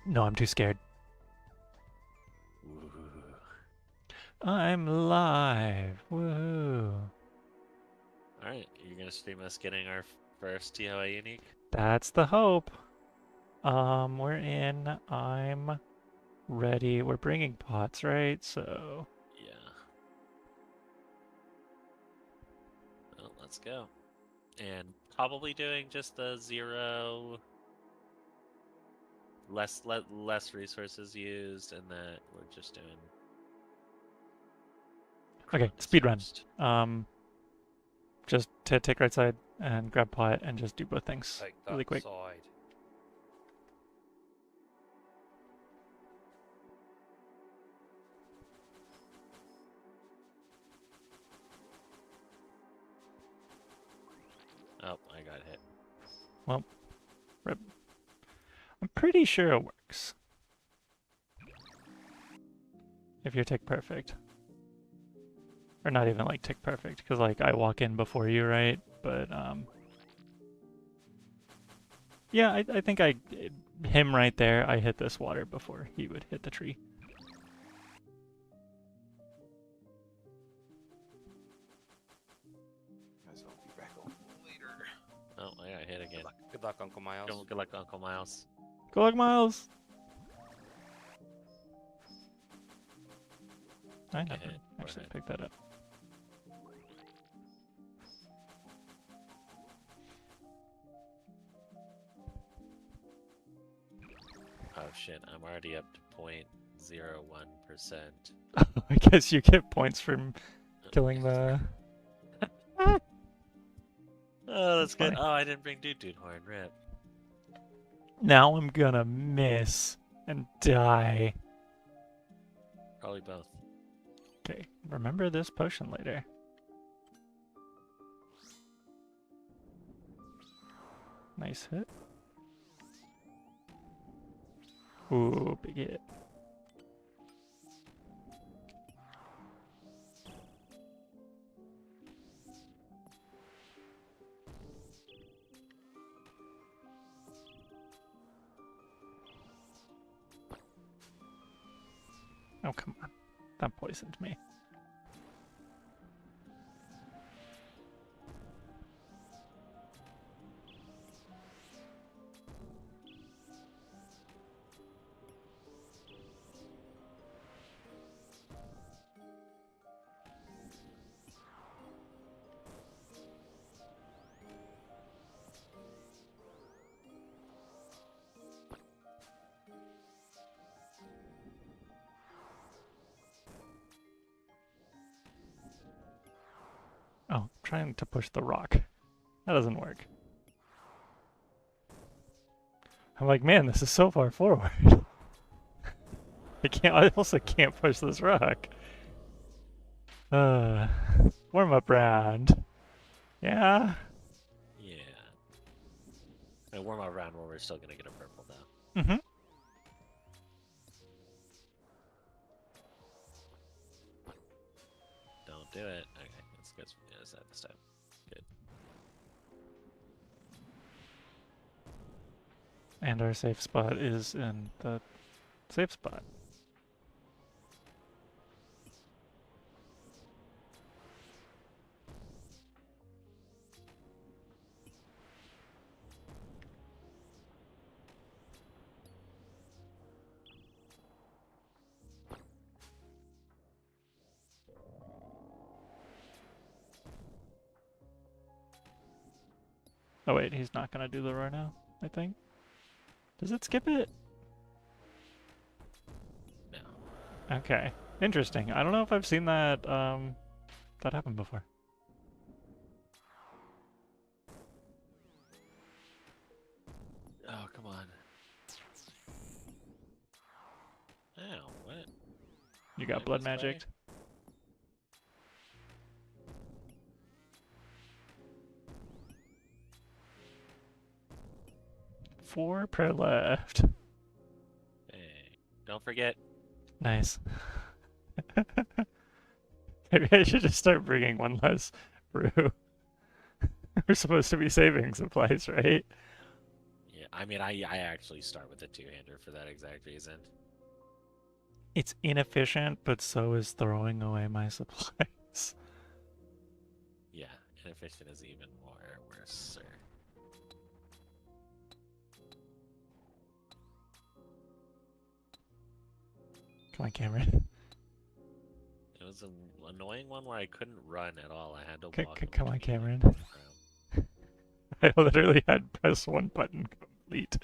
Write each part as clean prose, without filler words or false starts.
No, I'm too scared. Ooh. I'm live. Woohoo. Alright, you're gonna stream us getting our first TOA unique? That's the hope. We're in. I'm ready. We're bringing pots, right? So, Yeah. Well, let's go. And probably doing just the zero, less resources used, and that we're just doing okay, Cronus speed run. first. Just take right side and grab pot and just do both things Take that really quick. side. Oh, I got hit. Well, rip. I'm pretty sure it works. If you're tick perfect. Or not even like tick perfect, because like I walk in before you, right? But yeah, I think him right there, I hit this water before he would hit the tree. Might as well be back on later. Oh, I got hit again. Good luck, Uncle Miles. Good luck, Uncle Miles. Good luck, Miles! I Get never hit. actually Forehead. picked that up. Oh shit, I'm already up to 0.01%. I guess you get points from killing the... Oh, that's good. funny. Oh, I didn't bring Dude Horn. Rip. Now I'm gonna miss and die. Probably both. Okay, remember this potion later. Nice hit. Ooh, big hit. Oh, come on. That poisoned me. Oh, trying to push the rock. That doesn't work. I'm like, man, this is so far forward. I also can't push this rock. Warm up round. Yeah? Yeah. And warm up round where we're still gonna get a purple though. Mm-hmm. Don't do it. Okay, that's good. Yeah, that's that this time. Good. And our safe spot is in the safe spot. Oh wait, he's not gonna do the roar now, I think. Does it skip it? No. Okay. Interesting. I don't know if I've seen that that happen before. Oh, come on. Ow, what? You got Right blood this way? magicked? Four per left. Hey. Don't forget. Nice. Maybe I should just start bringing one less brew. We're supposed to be saving supplies, right? Yeah. Yeah, I mean, I actually start with a two-hander for that exact reason. It's inefficient, but so is throwing away my supplies. Yeah, inefficient is even more worse, sir. Come on, Cameron. It was an annoying one where I couldn't run at all. I had to walk. Come on, in between Cameron. them. I literally had press one button complete.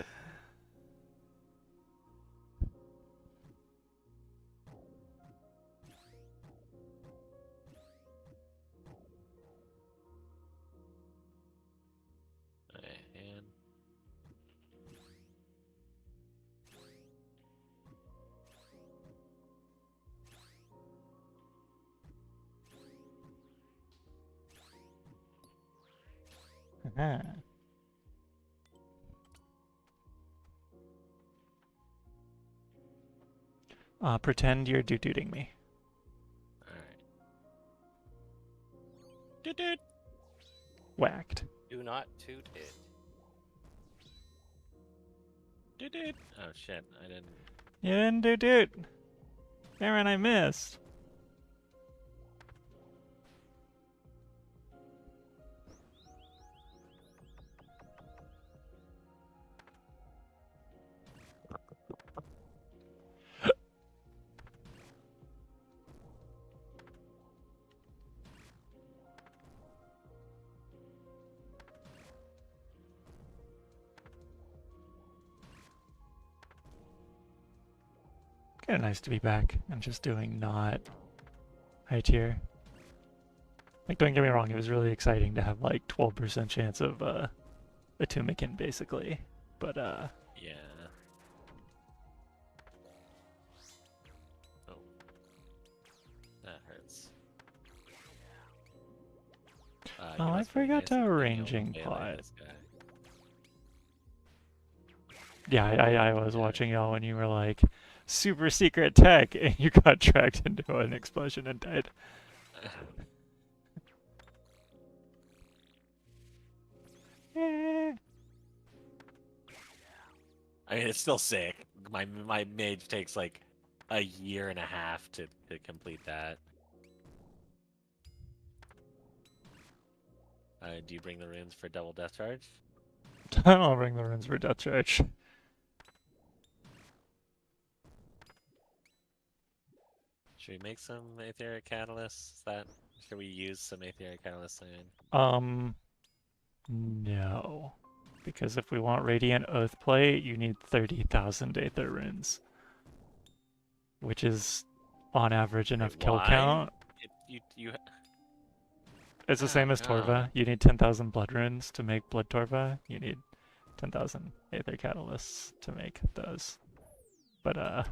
And Pretend you're doo-dooting me. alright. Doot. Whacked. Do not toot it. Doot. Oh shit, I didn't. You didn't do-doot. Cameron, I missed. Kinda nice to be back and just doing not high tier. Like, don't get me wrong, it was really exciting to have like 12% chance of a Tumikin basically. But Yeah. Oh. That hurts. Oh, I forgot to arranging pot. Yeah, I was watching y'all when you were like, super secret tech, and you got dragged into an explosion and died. Eh. I mean, it's still sick. My mage takes like a year and a half to complete that. Do you bring the runes for double death charge? I'll bring the runes for death charge. Should we make some aetheric catalysts? Should we use some aetheric catalysts? No. Because if we want Radiant Oath play, you need 30,000 Aether runes. Which is, on average, enough kill why? count. You It's the same as no. Torva. You need 10,000 blood runes to make Blood Torva. You need 10,000 Aether catalysts to make those. But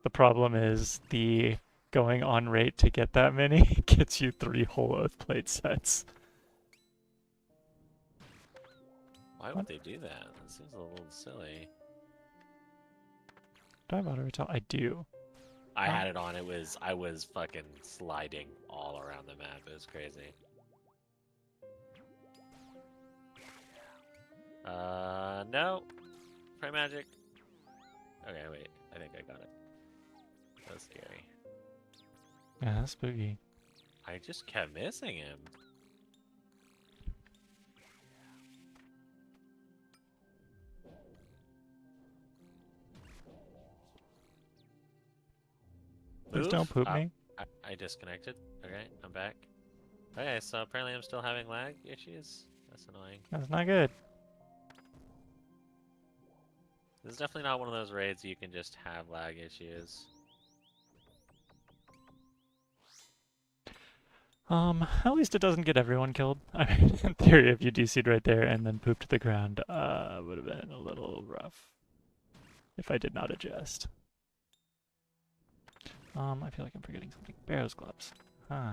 the problem is the going on rate to get that many gets you 3 whole Oath Plate sets. Why would they do that? That seems a little silly. Do I have auto retell? I do. I had it on. I was fucking sliding all around the map. It was crazy. No. Pray magic. Okay, wait. I think I got it. That was scary. Yeah, that's spooky. I just kept missing him. Please don't poop Ah, me. I disconnected. Okay, I'm back. Okay, so apparently I'm still having lag issues. That's annoying. That's not good. This is definitely not one of those raids you can just have lag issues. At least it doesn't get everyone killed. I mean, in theory, if you DC'd right there and then pooped to the ground, would have been a little rough. If I did not adjust. I feel like I'm forgetting something. Barrow's gloves. Huh.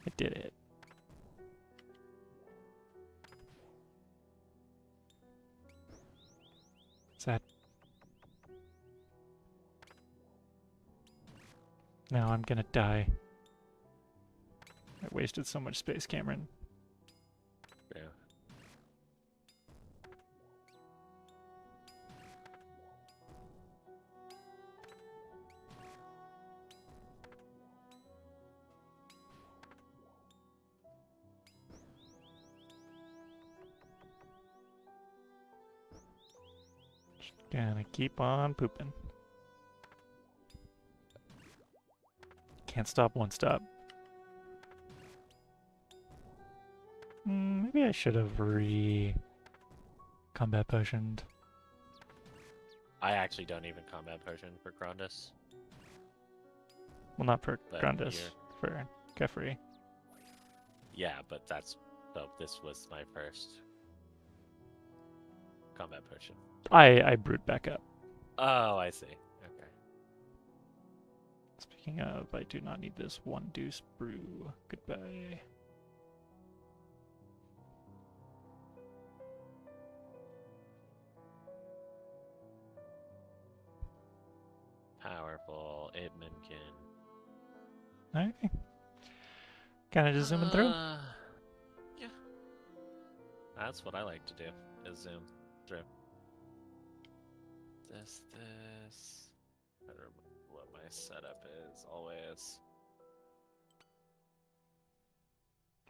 I did it. Sad. Now I'm gonna die. I wasted so much space, Cameron. Yeah. Gonna keep on pooping. Can't stop, won't stop. Maybe I should have combat potioned. I actually don't even combat potion for Grandis. Well, not for But Grundis, you're- for Kefri. Yeah, but this was my first combat potion. I brewed back up. Oh, I see. Okay. Speaking of, I do not need this one deuce brew. Goodbye. Powerful Itmankin. Okay. Kind of just zooming through. Yeah. That's what I like to do, is zoom through. This. I don't remember what my setup is always.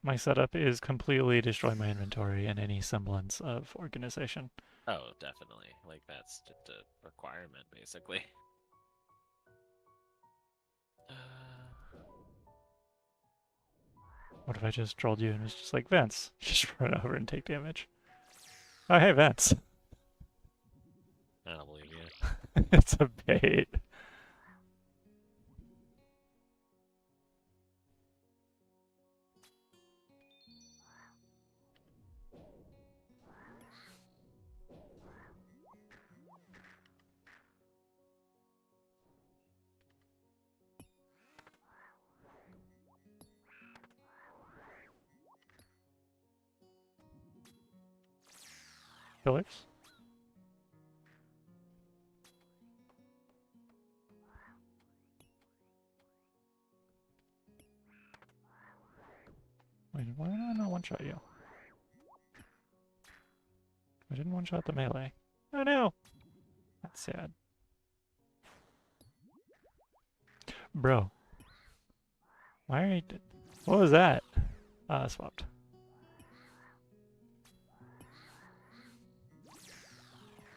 My setup is completely destroy my inventory and any semblance of organization. Oh, definitely. Like, that's just a requirement, basically. What if I just trolled you and was just like, Vance, just run over and take damage? Oh, hey, Vance. I don't believe you. It's a bait. Pillars? Wait, why did I not one-shot you? I didn't one-shot the melee. Oh no! That's sad. Bro. Why are you... What was that? Swapped.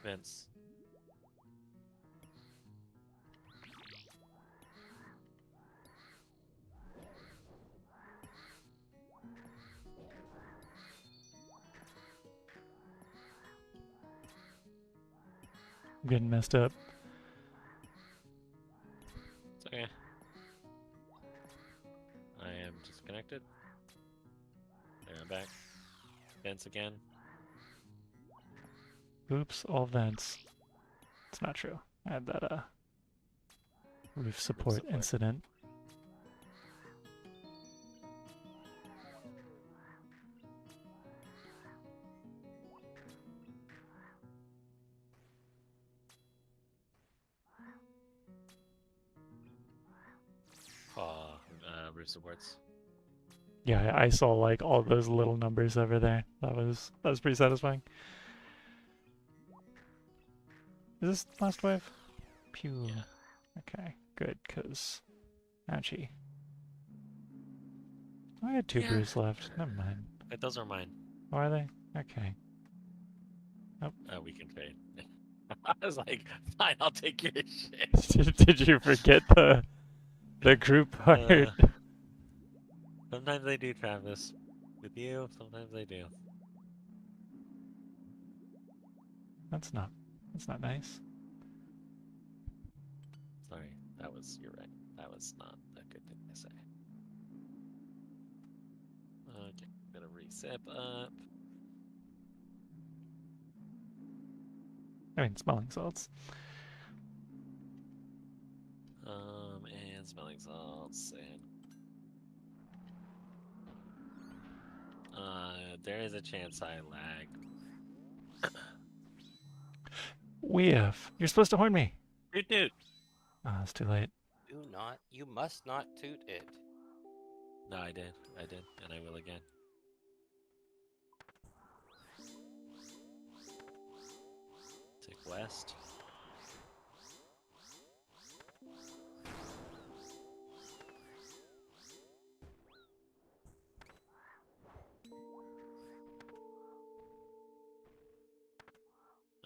Vince. I'm getting messed up. It's okay. I am disconnected. There, I'm back. Vince again. Oops, all vents. It's not true. I had that, roof support support. incident. Roof supports. Yeah, I saw like all those little numbers over there. That was pretty satisfying. Is this the last wave? Pew. Yeah. Okay, good, cause ouchie. I had two Yeah. brews left. Never mind. Wait, those are mine. Oh, are they? Okay. Oh, we can trade. I was like, fine, I'll take your shit. Did you forget the group part? Sometimes they do, Travis. With you, sometimes they do. That's not nice. Sorry, you're right. That was not a good thing to say. Okay, gonna resip up. I mean, smelling salts. And smelling salts, and there is a chance I lag. You're supposed to horn me. Dude. Ah, it's too late. You must not toot it. No, I did, and I will again. Take west.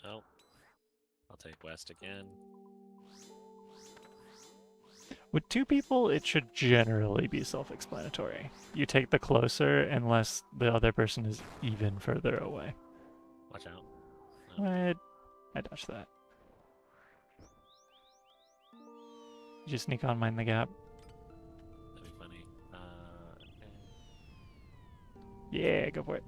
Oh, I'll take west again. With two people, it should generally be self-explanatory. You take the closer unless the other person is even further away. Watch out. What? I dodged that. Did you sneak on mine the gap? That'd be funny. Okay. Yeah, go for it.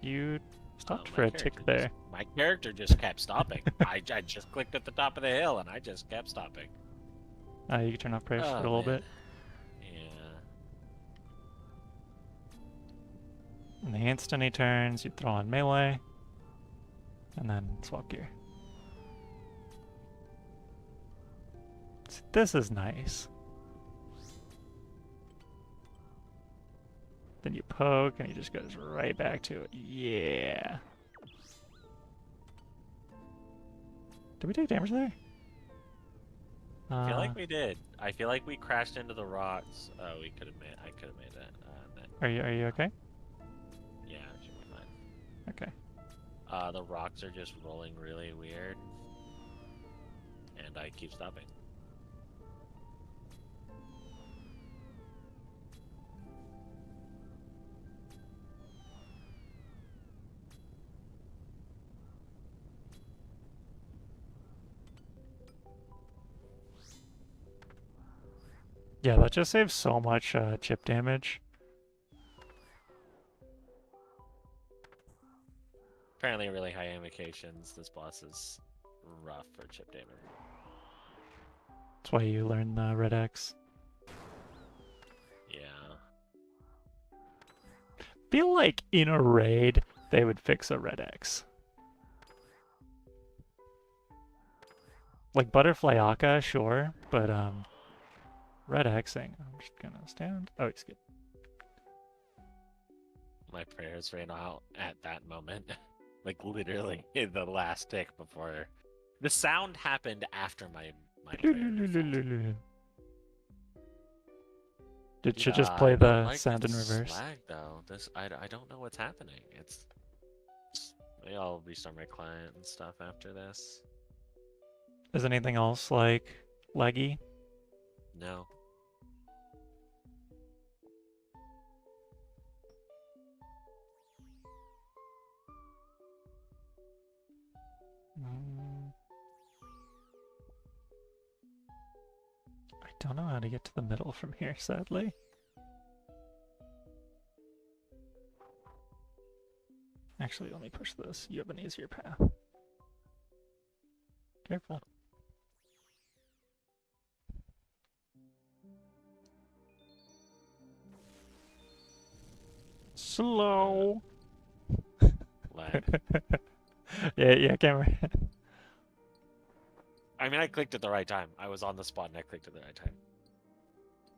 You stopped My for a tick character there. My character just kept stopping. I just clicked at the top of the hill and I just kept stopping. You can turn off praise for a Oh, little man. bit. Yeah. And the instant he turns, you throw on melee. And then swap gear. See, this is nice. Then you poke and he just goes right back to it. Yeah. Did we take damage there? I feel like we did. I feel like we crashed into the rocks. Oh, we could have made. I could have made that. Are you okay? Yeah, it should be fine. Okay. The rocks are just rolling really weird, and I keep stopping. Yeah, that just saves so much chip damage. Apparently, really high invocations. This boss is rough for chip damage. That's why you learn the Red X. Yeah. Feel like in a raid they would fix a Red X. Like Butterfly Akka, sure, but Red Xing. I'm just gonna stand. Oh, he's good. My prayers ran out at that moment. Like literally the last tick before. The sound happened after my prayer. Should just play I don't the like sound in its reverse. Lag though. I don't know what's happening. Maybe I'll restart my client and stuff after this. Is anything else like laggy? No. I don't know how to get to the middle from here, sadly. Actually, let me push this. You have an easier path. Careful. Slow. Lag. yeah, camera. I mean, I clicked at the right time. I was on the spot and I clicked at the right time.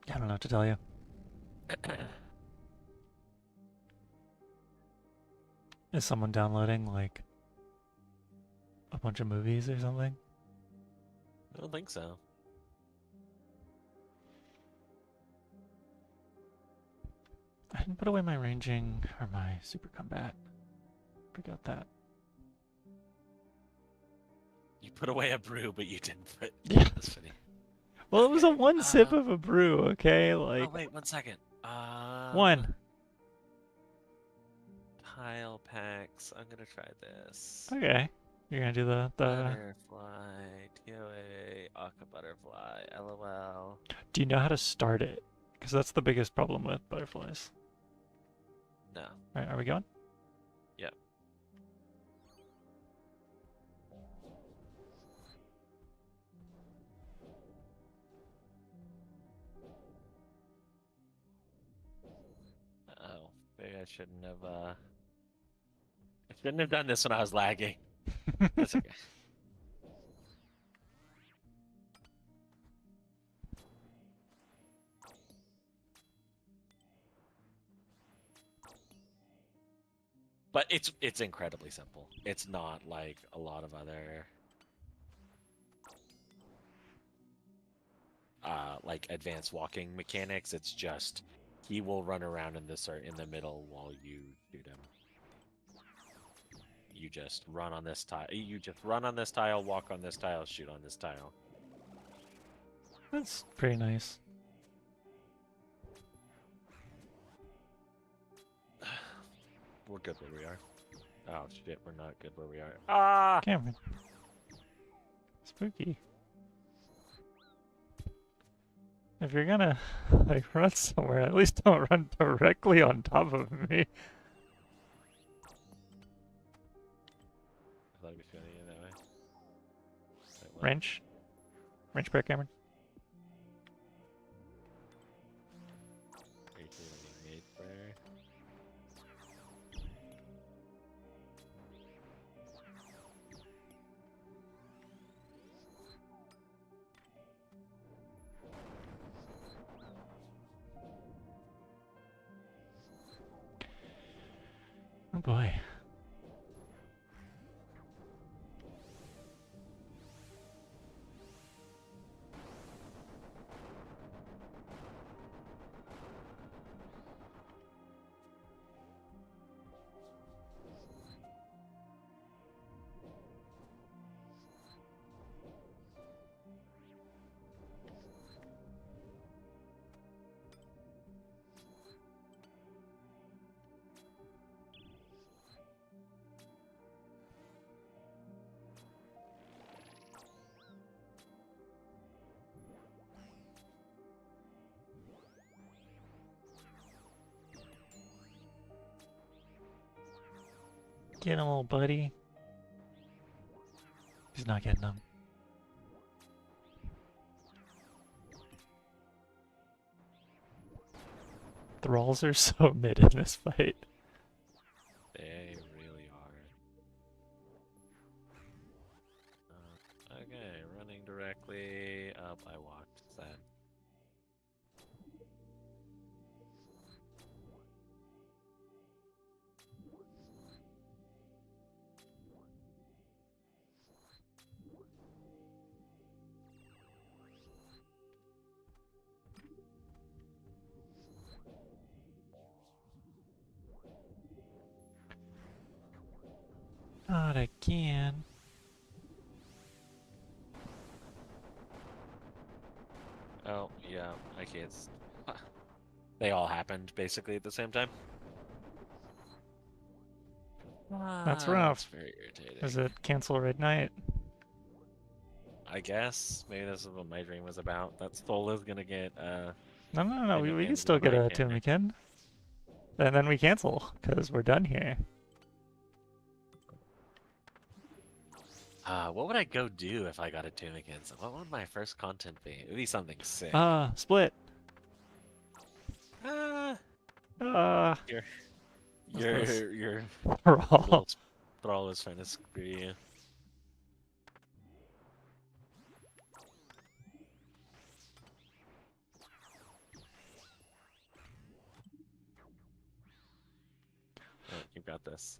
I don't know what to tell you. Is someone downloading like a bunch of movies or something? I don't think so. I didn't put away my ranging or my super combat. Forgot that. You put away a brew, but you didn't put. Yeah. That's funny. Well, it was a Okay, one sip of a brew, okay? Like Oh wait, 1 second. one. Tile packs. I'm gonna try this. Okay. You're gonna do the Butterfly, TOA, Aqua Butterfly, LOL. Do you know how to start it? Because that's the biggest problem with butterflies. No. Alright, are we going? Yep. Oh, maybe I shouldn't have. I shouldn't have done this when I was lagging. That's okay. But it's incredibly simple. It's not like a lot of other like advanced walking mechanics. It's just he will run around in the middle while you shoot him. you just run on this tile. You just run on this tile, walk on this tile, shoot on this tile. That's pretty nice. We're good where we are. Oh shit, we're not good where we are. Ah! Cameron. Spooky. If you're gonna like run somewhere, at least don't run directly on top of me. I thought it'd be funny that way. Wait, what? Wrench. Wrench back, Cameron. Are you being made there? Oh boy. Get him, little buddy. He's not getting them. Thralls are so mid in this fight. They really are. Okay, running directly up. I walked. Sad. Not again. Oh, yeah, I can't. They all happened basically at the same time. That's That's rough. very irritating. Is it cancel Red Knight? I guess maybe this is what my dream was about. That Stola's gonna get No. We can Tunic still and get a Black Hammer. Tunican. And then we cancel, because we're done here. What would I go do if I got a Tunican? So what would my first content be? It would be something sick. Split. Ah, Uh, your That's your Thrall. little thrall is trying to screw you. Oh, you got this.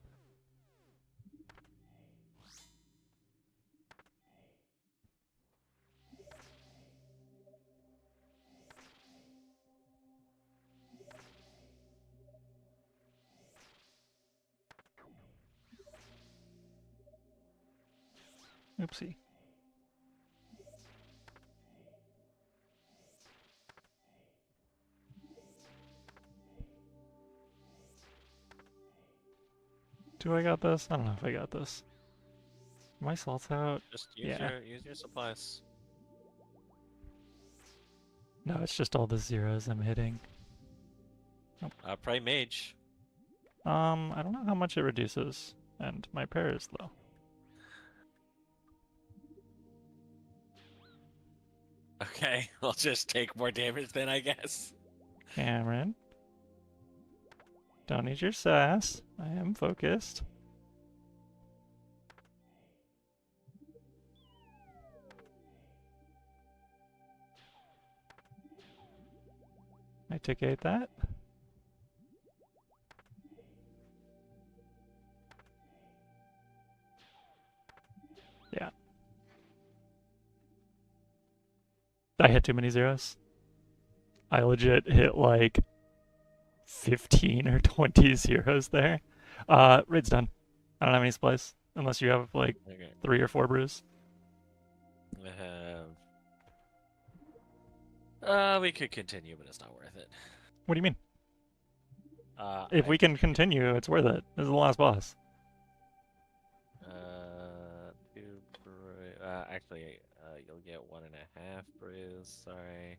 Oopsie. Do I got this? I don't know if I got this. My salt's out. Just use Yeah. use your supplies. No, it's just all the zeros I'm hitting. Pray mage. I don't know how much it reduces, and my prayer is low. Okay, I'll just take more damage then, I guess. Cameron. Don't need your sass. I am focused. I took 8 that. Yeah. I hit too many zeros. I legit hit like 15 or 20 zeros there. Raid's done. I don't have any supplies unless you have like Okay. 3 or 4 brews. I have. We could continue, but it's not worth it. What do you mean? If I we can continue, it's worth it. This is the last boss. Actually, you'll get 1.5 brews. Sorry,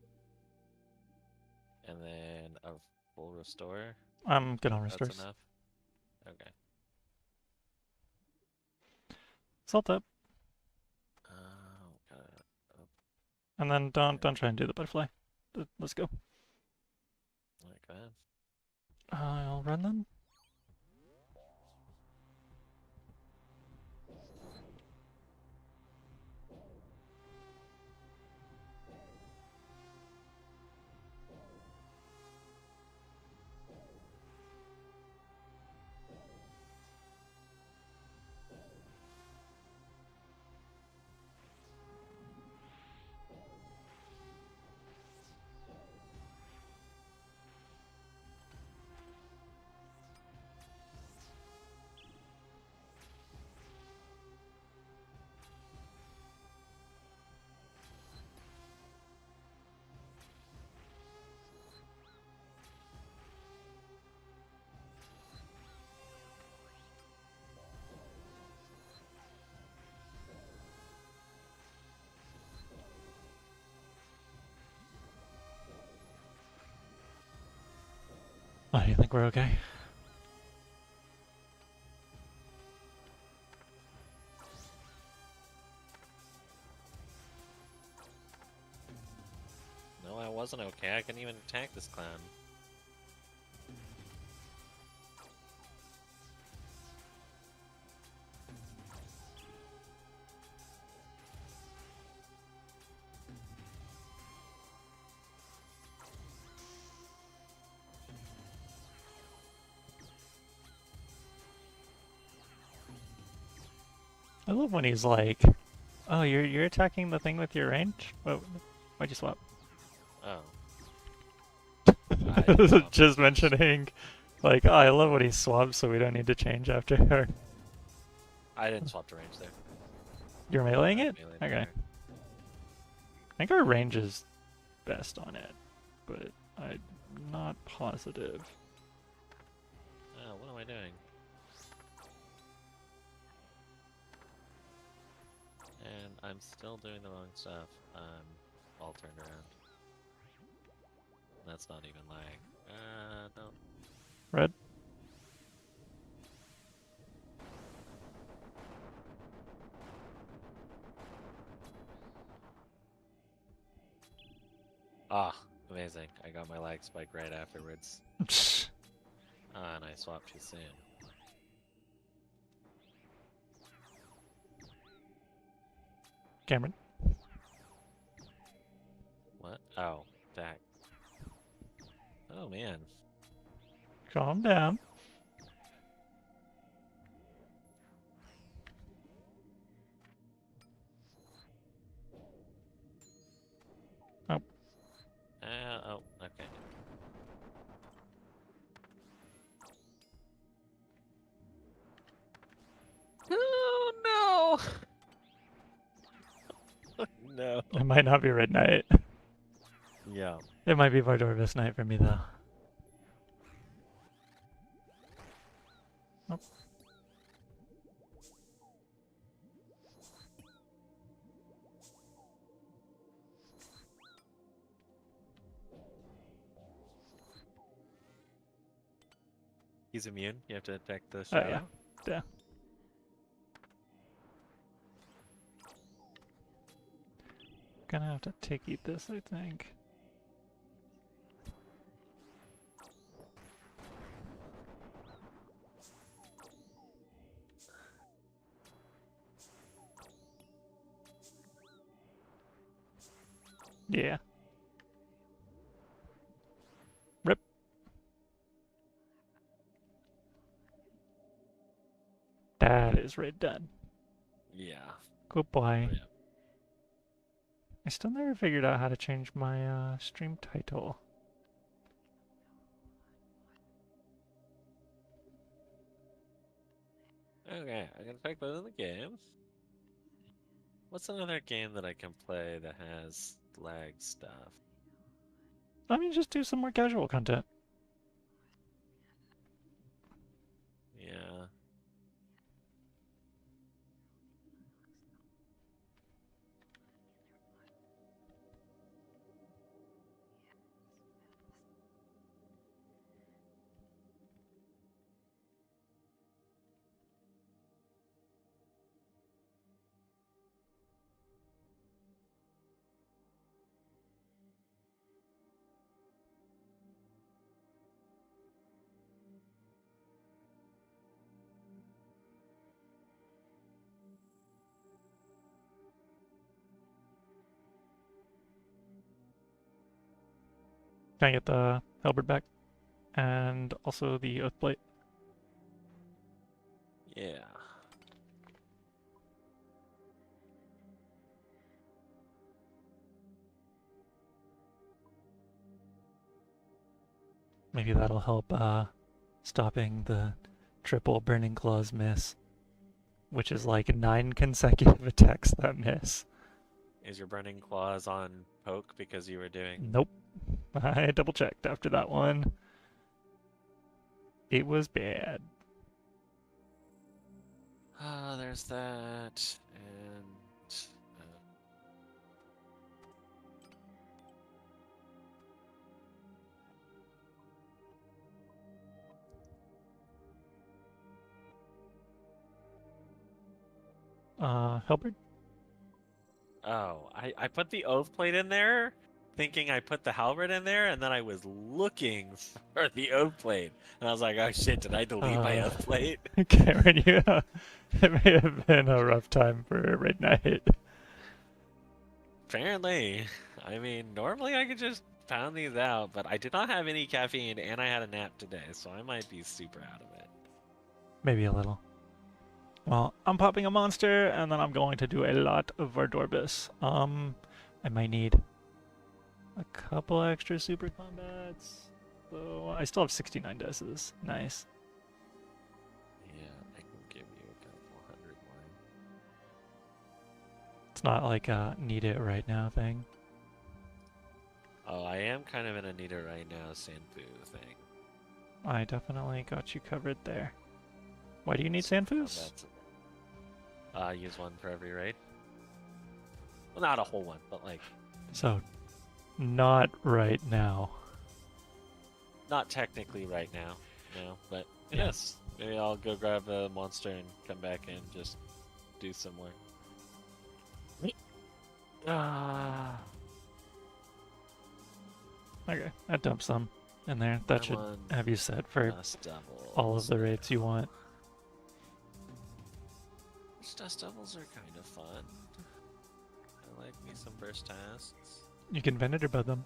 and then a full restore. I'm good on That's restores. enough. Okay. Salt up, God. and then don't try and do the butterfly. Let's go. Like that. I'll run then. Oh, you think we're okay? No, I wasn't okay. I couldn't even attack this clown. I love when he's like, "Oh, you're attacking the thing with your range? Why'd you swap?" Oh. I didn't swap Just range. mentioning, like, oh, I love when he swaps, so we don't need to change after. Or I didn't swap to range there. you're meleeing I it? meleeed Okay. there. I think our range is best on it, but I'm not positive. Oh, what am I doing? And I'm still doing the wrong stuff. I'm all turned around. That's not even lag. No. Red? Ah, amazing. I got my lag spike right afterwards. And I swapped too soon. Cameron? What? Oh, Dak. Oh, man. Calm down. Oh, okay. Oh, no! No. It might not be Red Knight. Yeah. It might be Vardorvis Knight for me, though. Nope. He's immune. You have to attack the Oh, shadow. yeah. Yeah. Gonna have to eat this, I think. Yeah. Rip. That is Red done. Yeah. Good boy. Oh, yeah. I still never figured out how to change my stream title. Okay, I can pick those in the game. What's another game that I can play that has lag stuff? I mean, just do some more casual content. Yeah. Can I get the halberd back? And also the oath plate. Yeah. Maybe that'll help stopping the triple Burning Claws miss, which is like 9 consecutive attacks that miss. Is your Burning Claws on poke because you were doing... Nope. I double checked after that one. It was bad. Ah, there's that. And... Halberd? Oh, I put the oath plate in there, thinking I put the halberd in there, and then I was looking for the oath plate, and I was like, oh shit, did I delete my oath plate? Cameron, yeah. It may have been a rough time for a red knight. Apparently. I mean, normally I could just pound these out, but I did not have any caffeine, and I had a nap today, so I might be super out of it. Maybe a little. Well, I'm popping a monster, and then I'm going to do a lot of Vardorvis. I might need a couple extra super combats. So I still have 69 dices. Nice. Yeah, I can give you a couple hundred more. It's not like a need it right now thing. Oh, I am kind of in a need it right now Sanfu thing. I definitely got you covered there. Why do you need Sanfus? Use one for every raid. Well, not a whole one, but like... So, not right now. Not technically right now, no, but Yeah. yes. Maybe I'll go grab a monster and come back and just do some work. Ah, Okay, I dumped some in there. That should have you set for dust devils. all of the raids you want. Dust devils are kind of fun. I like me some burst tasks. You can Venator bud them.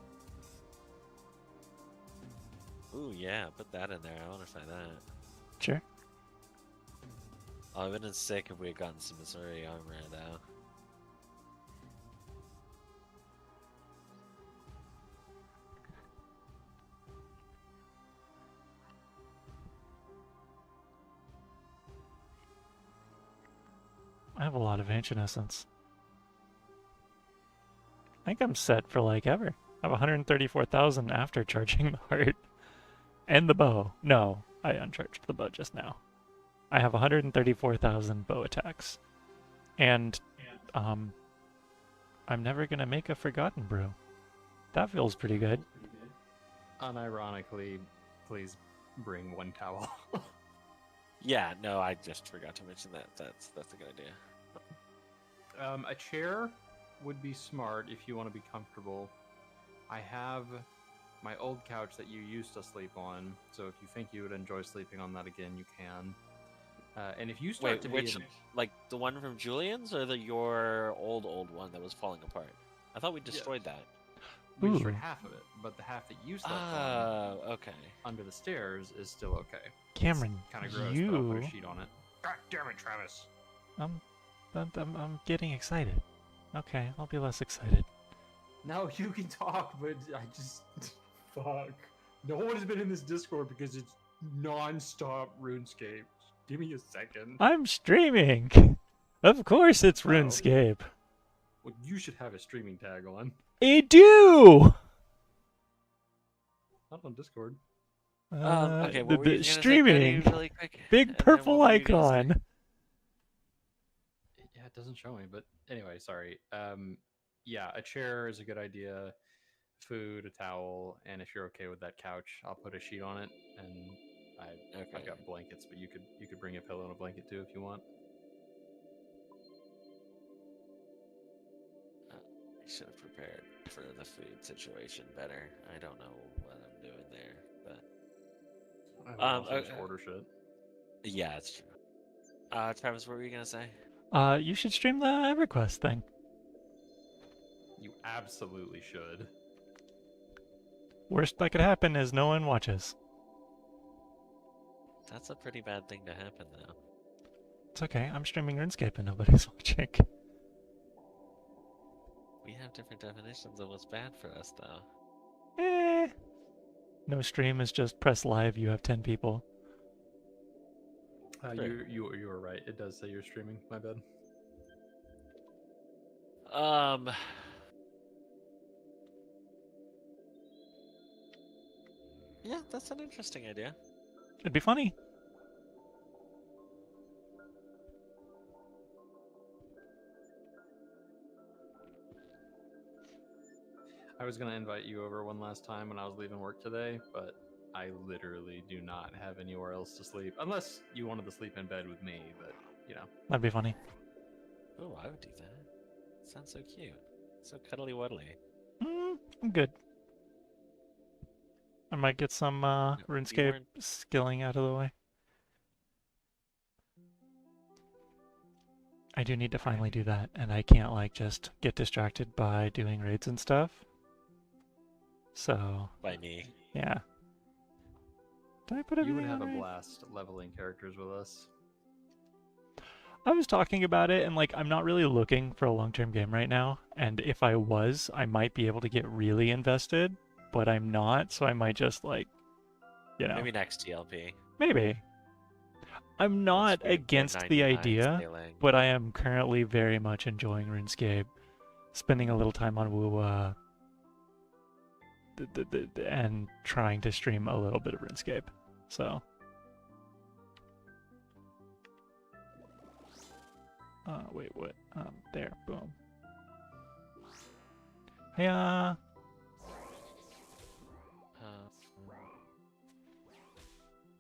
Ooh, yeah, put that in there. I want to try that. Sure. Oh, I would have been sick if we had gotten some Missouri armor, though. I have a lot of Ancient Essence. I think I'm set for like ever. I have 134,000 after charging the heart. And the bow. No, I uncharged the bow just now. I have 134,000 bow attacks. And, I'm never gonna make a Forgotten Brew. That feels pretty good. Unironically, please bring one towel. Yeah, no, I just forgot to mention that. That's a good idea. A chair would be smart if you want to be comfortable. I have my old couch that you used to sleep on, so if you think you would enjoy sleeping on that again, you can. And if you start Wait, to which, be like the one from Julian's or your old one that was falling apart? I thought we destroyed that. we destroyed Ooh. half of it, but the half that you slept on Ah, okay. under the stairs is still okay. Cameron, Kind of gross, but I'll put a you... sheet on it. God damn it, Travis! I'm getting excited. Okay, I'll be less excited. No, you can talk, but I just fuck. No one has been in this Discord because it's non-stop RuneScape. Give me a second. I'm streaming. Of course it's RuneScape. Well, you should have a streaming tag on. I do. Not on Discord. Okay, what were you gonna say, streaming. Cody, really quick? Big And then purple what were you gonna say? icon. Yeah, it doesn't show me, but anyway, sorry. Yeah, a chair is a good idea. Food, a towel, and if you're okay with that couch, I'll put a sheet on it. And I've Okay. got blankets, but you could bring a pillow and a blanket too if you want. I should have prepared for the food situation better. I don't know what I'm doing there, but I would also just okay. order shit. yeah, it's true. Travis, what were you gonna say? You should stream the EverQuest thing. You absolutely should. Worst that could happen is no one watches. That's a pretty bad thing to happen, though. It's okay. I'm streaming RuneScape and nobody's watching. We have different definitions of what's bad for us, though. No stream is just press live. You have 10 people. You were right. It does say you're streaming. My bad. Yeah, that's an interesting idea. It'd be funny. I was gonna invite you over one last time when I was leaving work today, but I literally do not have anywhere else to sleep. Unless you wanted to sleep in bed with me, but you know. That'd be funny. Oh, I would do that. Sounds so cute. So cuddly wuddly. I'm good. I might get some you RuneScape weren't- skilling out of the way. I do need to finally do that, and I can't like just get distracted by doing raids and stuff. So By me. yeah. Did I put You everything would have a on right? blast leveling characters with us. I was talking about it, and like I'm not really looking for a long-term game right now. And if I was, I might be able to get really invested, but I'm not. So I might just like, you know, Maybe next TLP. maybe. I'm not Once we get against the 99 idea, sailing. but I am currently very much enjoying RuneScape, spending a little time on WoW, and trying to stream a little bit of RuneScape. So, wait, what? There, boom. Hey,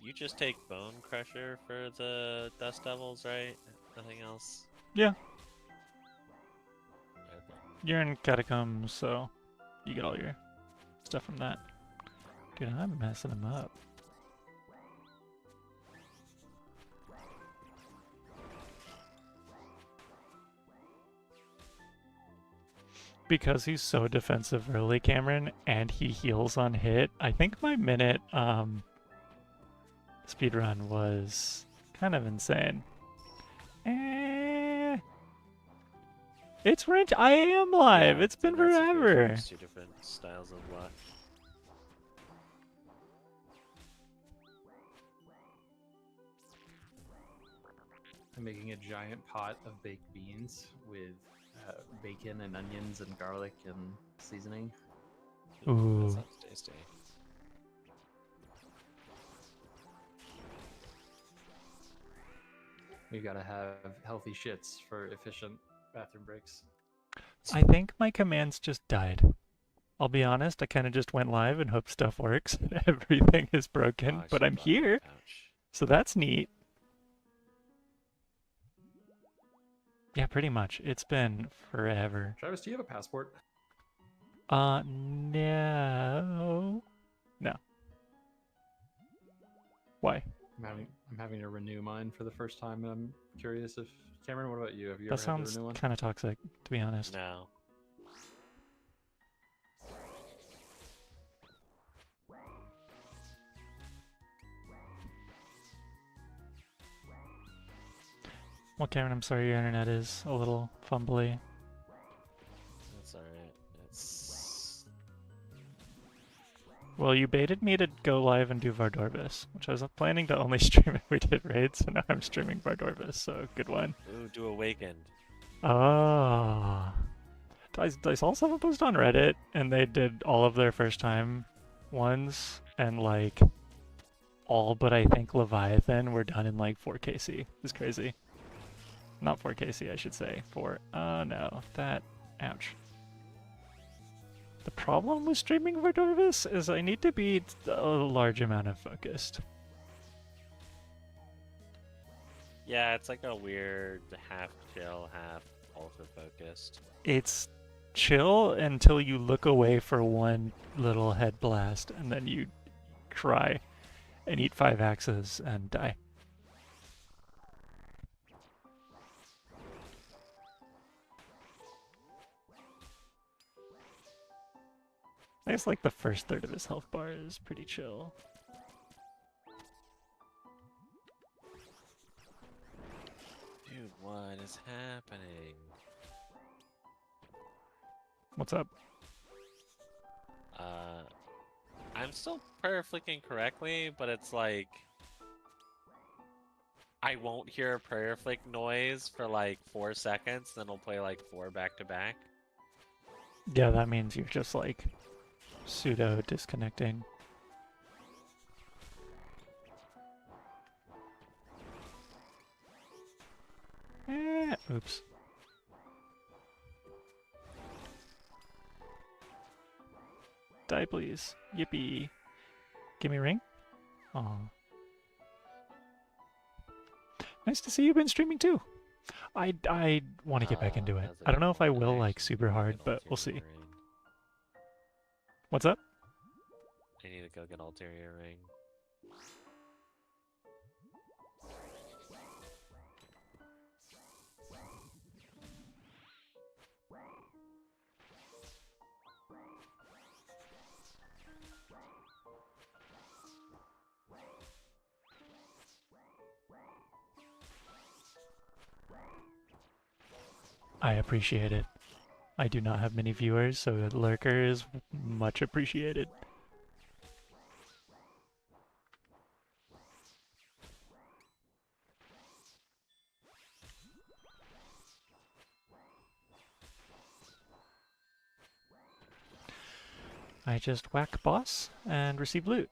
You just take Bone Crusher for the Dust Devils, right? Nothing else? yeah, Okay. you're in Catacombs, so you get all your stuff from that. Dude, I'm messing them up. Because he's so defensive early, Cameron, and he heals on hit, I think my minute speedrun was kind of insane. It's wrench. I am live. Yeah, It's been that's a good forever. choice, 2 different styles of luck. I'm making a giant pot of baked beans with bacon and onions and garlic and seasoning. Ooh. That sounds tasty. We gotta have healthy shits for efficient bathroom breaks. I think my commands just died. I'll be honest, I kind of just went live and hope stuff works. Everything is broken, Oh, I but should've I'm brought my here, pouch. so that's neat. Yeah, pretty much. It's been forever. Travis, do you have a passport? No. No. Why? I'm having to renew mine for the first time, and I'm curious if Cameron, what about you? Have you That ever had to sounds renew one? kind of toxic, to be honest. No. Well, Cameron, I'm sorry your internet is a little fumbly. That's alright. It's... Well, you baited me to go live and do Vardorvis, which I was planning to only stream if we did raids, so now I'm streaming Vardorvis, so good one. Ooh, do Awakened. Oh. I saw someone post on Reddit, and they did all of their first time ones, and like, all but I think Leviathan were done in like 4KC. It's crazy. Not 4KC, I should say. No, that, ouch. The problem with streaming Vardorvis is I need to be a large amount of focused. Yeah, it's like a weird half chill, half ultra focused. It's chill until you look away for one little head blast, and then you cry and eat 5 axes and die. I guess like the first third of his health bar is pretty chill. Dude, what is happening? What's up? I'm still prayer flicking correctly, but it's like I won't hear a prayer flick noise for like 4 seconds, then I'll play like 4 back to back. Yeah, that means you're just like pseudo disconnecting. Oops. Die, please. Yippee. Give me a ring. Aw. Nice to see you've been streaming too. I want to get back into it. I don't know if I will like super hard, but we'll see. What's up? I need to go get ulterior ring. I appreciate it. I do not have many viewers, so a lurker is much appreciated. I just whack boss and receive loot.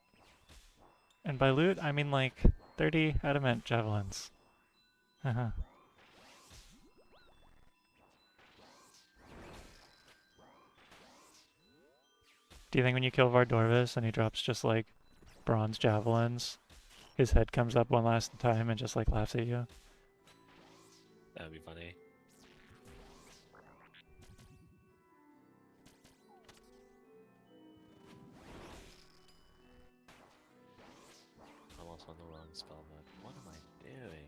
And by loot, I mean like 30 adamant javelins. Haha. Do you think when you kill Vardorvis and he drops just like bronze javelins, his head comes up one last time and just like laughs at you? That would be funny. Almost on the wrong spell book. What am I doing?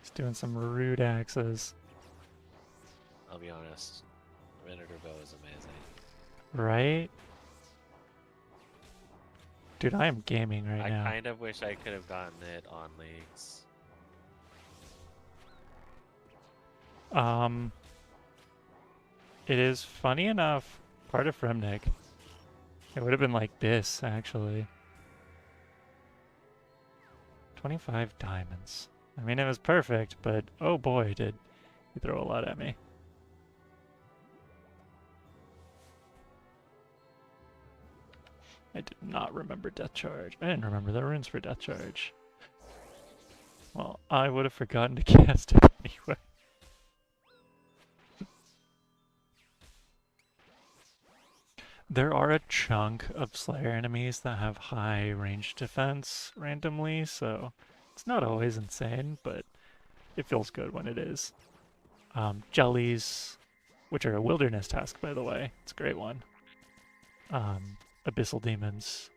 He's doing some rude axes. I'll be honest. Venator bow is amazing. Right? Dude, I am gaming right I now. kind of wish I could have gotten it on leagues. It is funny enough part of Fremnik. It would have been like this, actually. 25 diamonds. I mean, it was perfect, but oh boy, did he throw a lot at me. I did not remember Death Charge. I didn't remember the runes for Death Charge. Well, I would have forgotten to cast it anyway. There are a chunk of Slayer enemies that have high range defense randomly, so it's not always insane, but it feels good when it is. Jellies, which are a wilderness task, by the way. It's a great one. Abyssal demons.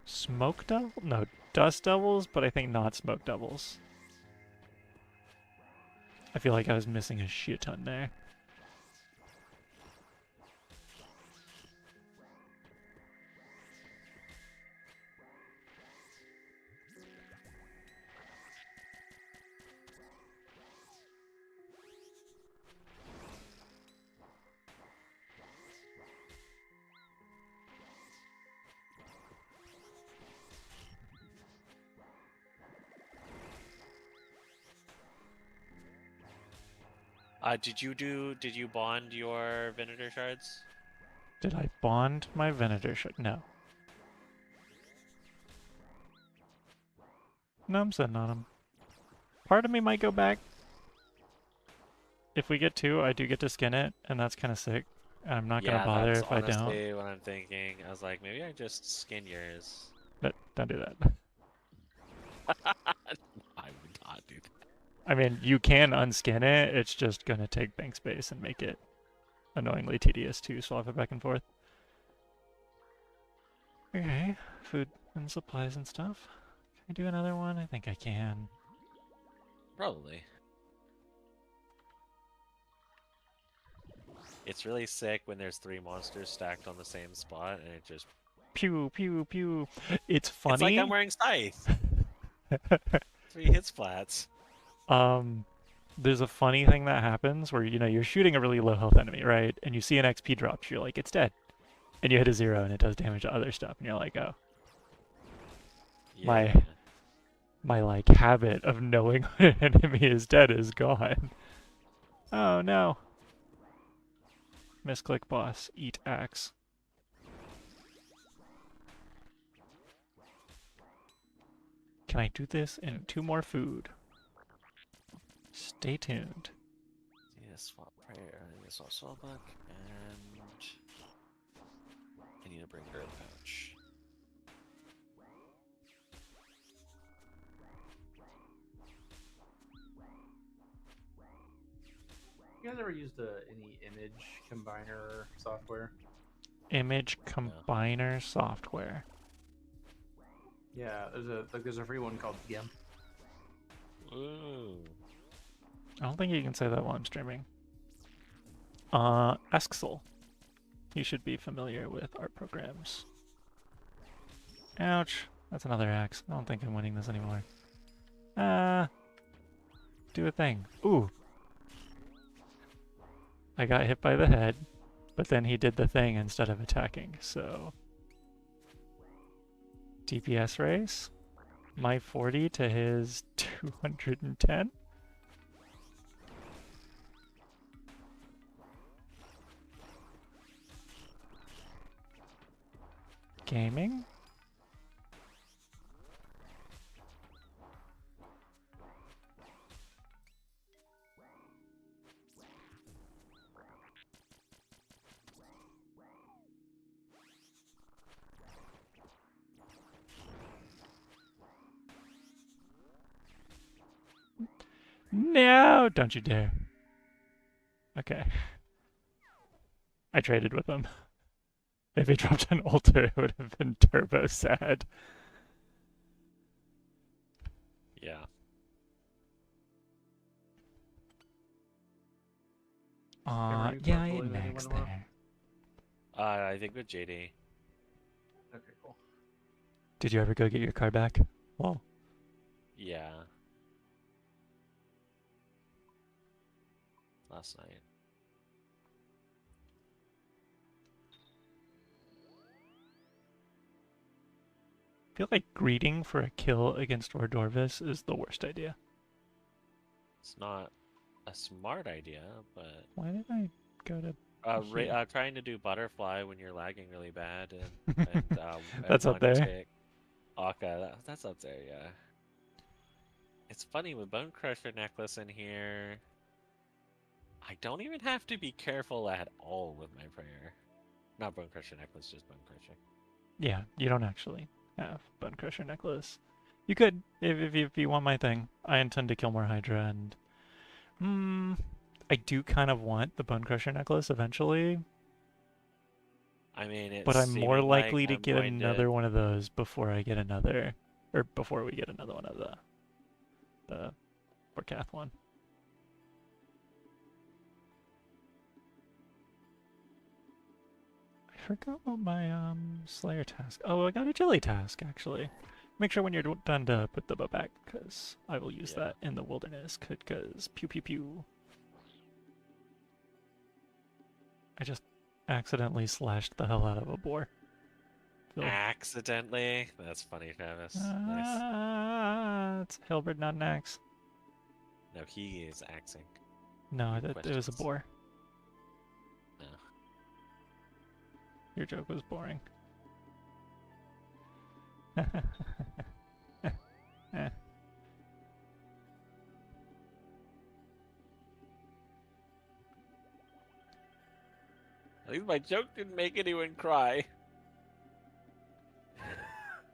Smoke devil? No, dust devils, but I think not smoke devils. I feel like I was missing a shit ton there. Did you bond your Venator shards? Did I bond my Venator shard? No. No, I'm sitting on them. Part of me might go back. If we get 2, I do get to skin it, and that's kind of sick. I'm not gonna bother that's if I don't. honestly what I'm thinking. I was like, maybe I just skin yours. But don't do that. I would not do that. I mean, you can unskin it. It's just gonna take bank space and make it annoyingly tedious to swap it back and forth. Okay, food and supplies and stuff. Can I do another one? I think I can. Probably. It's really sick when there's 3 monsters stacked on the same spot and it just Pew, pew, pew. It's funny. It's like I'm wearing Scythe. 3 hit splats. There's a funny thing that happens where, you're shooting a really low health enemy, right? And you see an XP drop, you're like, it's dead. And you hit a 0 and it does damage to other stuff, and you're like, oh. Yeah. My like habit of knowing when an enemy is dead is gone. Oh no. Misclick boss, eat axe. Can I do this and 2 more food? Stay tuned. Yeah, swap prayer. I need to swap Swellbuck, and I need to bring herb pouch. You guys ever used any image combiner software? Image combiner software. Yeah, there's a free one called GIMP. Ooh. I don't think you can say that while I'm streaming. Esxel. You should be familiar with art programs. Ouch. That's another axe. I don't think I'm winning this anymore. Do a thing. Ooh. I got hit by the head, but then he did the thing instead of attacking, so... DPS race? My 40 to his 210? Gaming? No, don't you dare. Okay. I traded with him. If he dropped an Ultor, it would have been turbo sad. Yeah. Yeah, I had Max there. I think with JD. Okay, cool. Did you ever go get your car back? Well, Yeah. Last night. I feel like greeting for a kill against Vardorvis is the worst idea. It's not a smart idea, but Why did I go to... trying to do butterfly when you're lagging really bad and That's up one there. tick. Akka, that's up there, yeah. It's funny with Bone Crusher necklace in here. I don't even have to be careful at all with my prayer. Not Bone Crusher necklace, just Bone Crusher. Yeah, you don't actually have Bone Crusher necklace. You could, if you want my thing. I intend to kill more Hydra, and... I do kind of want the Bone Crusher necklace eventually. I mean, it's But I'm more seeming likely like to I'm get going another one of those before I get another... Or before we get another one of the Vorkath one. forgot what my Slayer task. Oh, I got agility task actually. Make sure when you're done to put the bow back, because I will use Yeah. that in the wilderness. Because pew pew pew. I just accidentally slashed the hell out of a boar. Feel- Accidentally. That's funny, Travis. Nice. It's a halberd, not an axe. No, he is axing. No, Good it was a questions. boar. No. Your joke was boring. Eh. At least my joke didn't make anyone cry.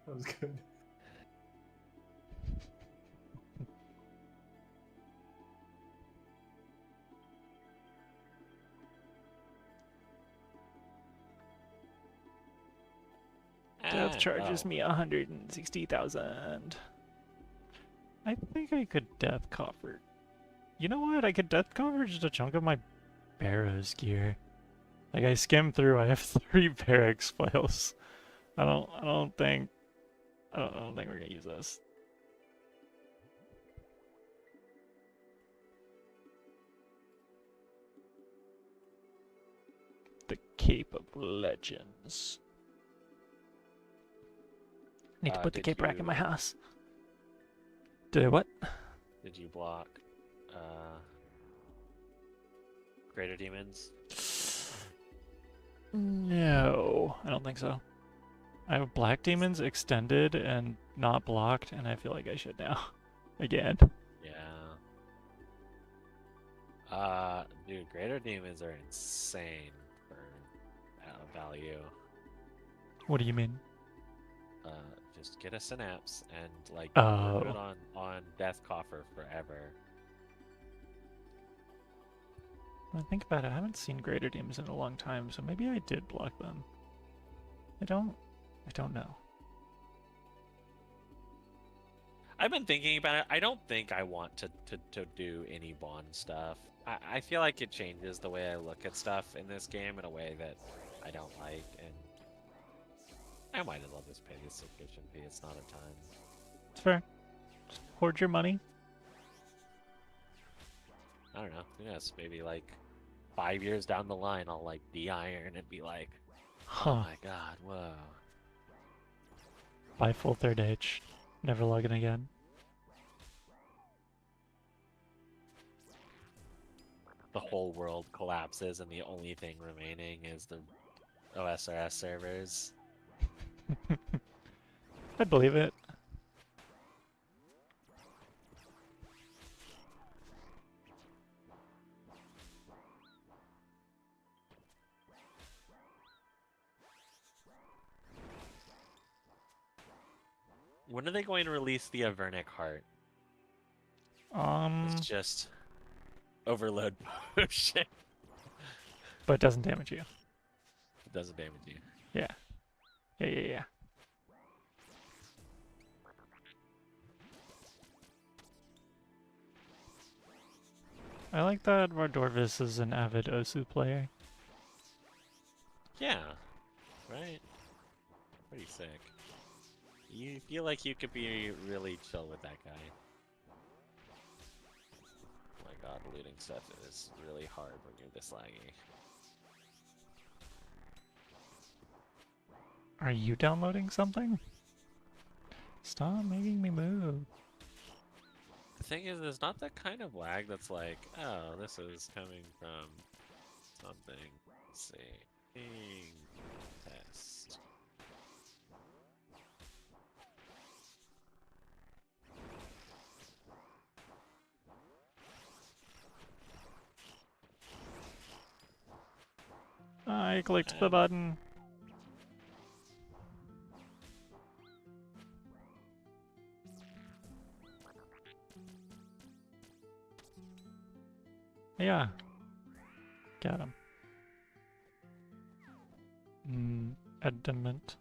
That was good. Death charges oh. me 160,000. I think I could death coffer. You know what? I could death coffer just a chunk of my Barrow's gear. Like I skimmed through, I have 3 barracks files. I don't think we're gonna use this. The Cape of Legends. Need to put the Did cape rack in my you- house. Did I what? Did you block greater demons? No, I don't think so. I have black demons extended and not blocked, and I feel like I should now. Again. Yeah. Dude, greater demons are insane for value. What do you mean? Just get a synapse and like Oh. work it on death coffer forever. When I think about it, I haven't seen greater demons in a long time, so maybe I did block them. I don't know. I've been thinking about it. I don't think I want to do any bond stuff. I feel like it changes the way I look at stuff in this game in a way that I don't like, and I might as well just pay the subscription fee. It's not a ton. It's fair. Just hoard your money. I don't know. Who knows? Maybe like 5 years down the line, I'll like de-iron and be like, oh Huh. my god, whoa. Buy full 3rd H. Never log in again. The whole world collapses and the only thing remaining is the OSRS servers. I believe it. When are they going to release the Avernic Heart? It's just overload potion. But it doesn't damage you. It doesn't damage you. Yeah. Yeah. I like that Vardorvis is an avid Osu player. Yeah. Right? Pretty sick. You feel like you could be really chill with that guy. Oh my god, looting stuff is really hard when you're this laggy. Are you downloading something? Stop making me move. The thing is, there's not that kind of lag that's like, oh, this is coming from something. Let's see. Ping test. I clicked the button. Yeah. Got him. Ediment.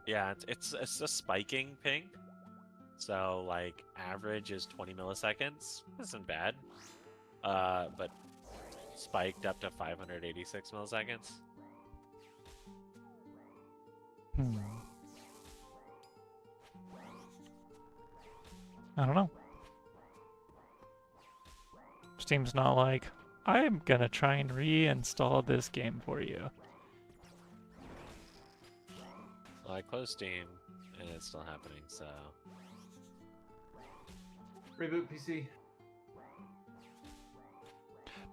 Yeah, it's a spiking ping. So like average is 20 milliseconds. Isn't bad. But spiked up to 586 milliseconds. Hmm. I don't know. Steam's not like, I'm gonna try and reinstall this game for you. Well, I closed Steam, and it's still happening, so... Reboot PC.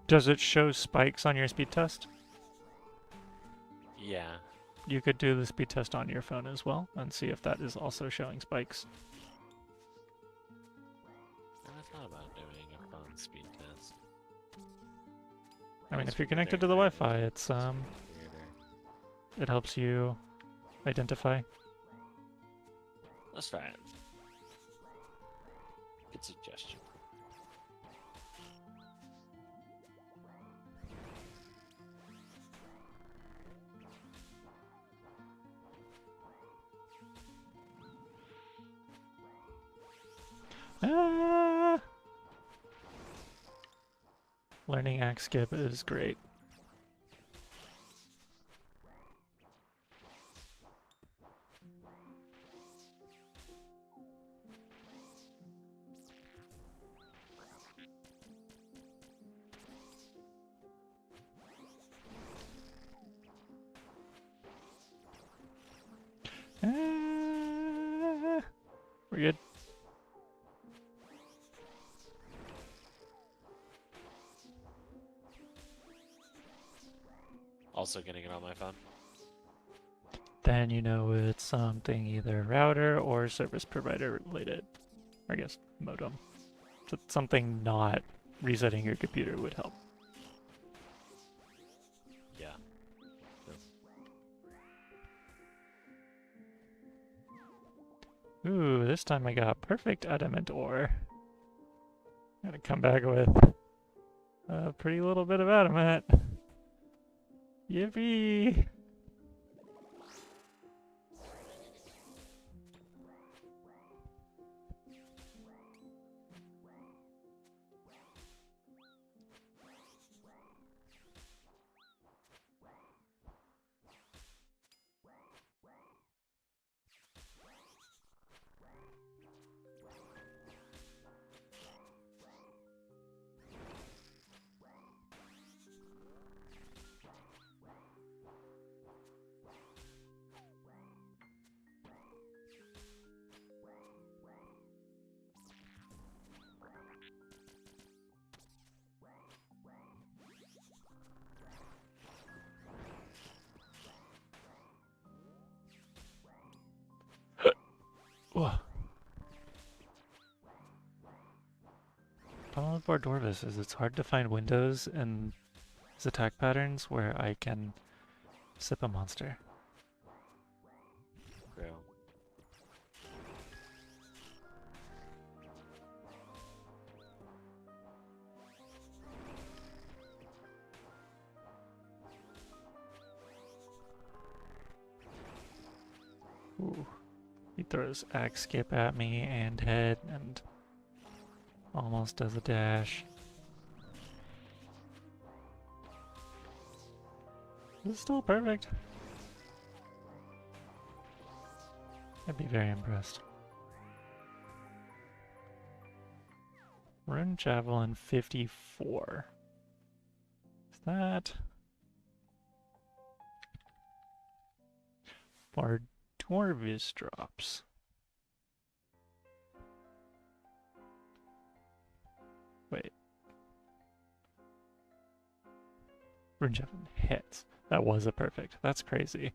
Does it show spikes on your speed test? Yeah. You could do the speed test on your phone as well and see if that is also showing spikes. I thought about doing a phone speed test. I mean, Let's if you're figure connected to they're the gonna Wi-Fi, do it's something weirder. it helps you identify. Let's try it. Good suggestion. Ah! Learning axe skip is great. Ah! We're good. Also getting it on my phone. Then you know it's something either router or service provider related. Or I guess modem. So something not resetting your computer would help. Yeah. Ooh, this time I got perfect adamant ore. Gotta come back with a pretty little bit of adamant. Yippee! Whoa. Problem with Vardorvis is it's hard to find windows in his attack patterns where I can sip a monster. Real. Ooh. He throws axe skip at me and head and almost does a dash. This is still perfect. I'd be very impressed. Rune Javelin 54. Is that... Vardorvis drops. Wait. Rune Javelin hits. That was a perfect. That's crazy.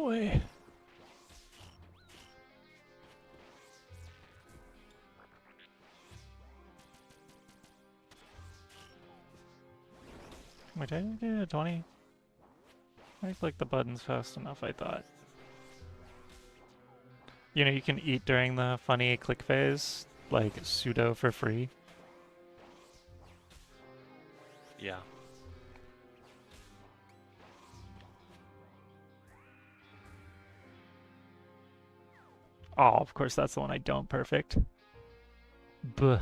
boy. Wait, I did a 20? I clicked the buttons fast enough, I thought. You know, you can eat during the funny click phase, like pseudo for free. Yeah. Oh, of course, that's the one I don't perfect. Buh.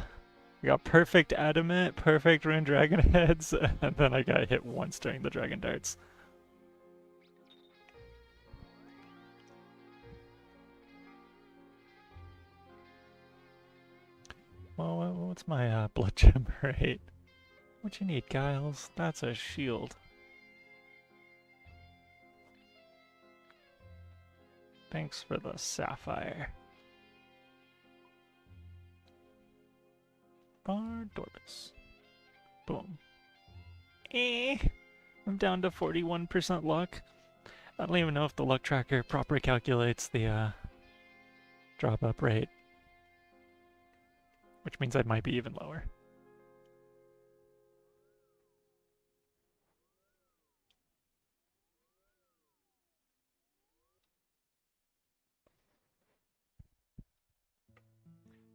I got perfect adamant, perfect rune dragon heads, and then I got hit once during the dragon darts. Well, what's my blood gem rate? What you need, Giles? That's a shield. Thanks for the sapphire. Vardorvis. Boom. I'm down to 41% luck. I don't even know if the luck tracker properly calculates the drop-up rate. Which means I might be even lower.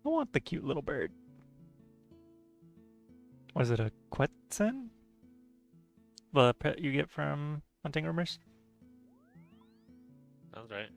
I want the cute little bird. Was it a Quetzin? The pet you get from Hunting Rumors? Sounds right.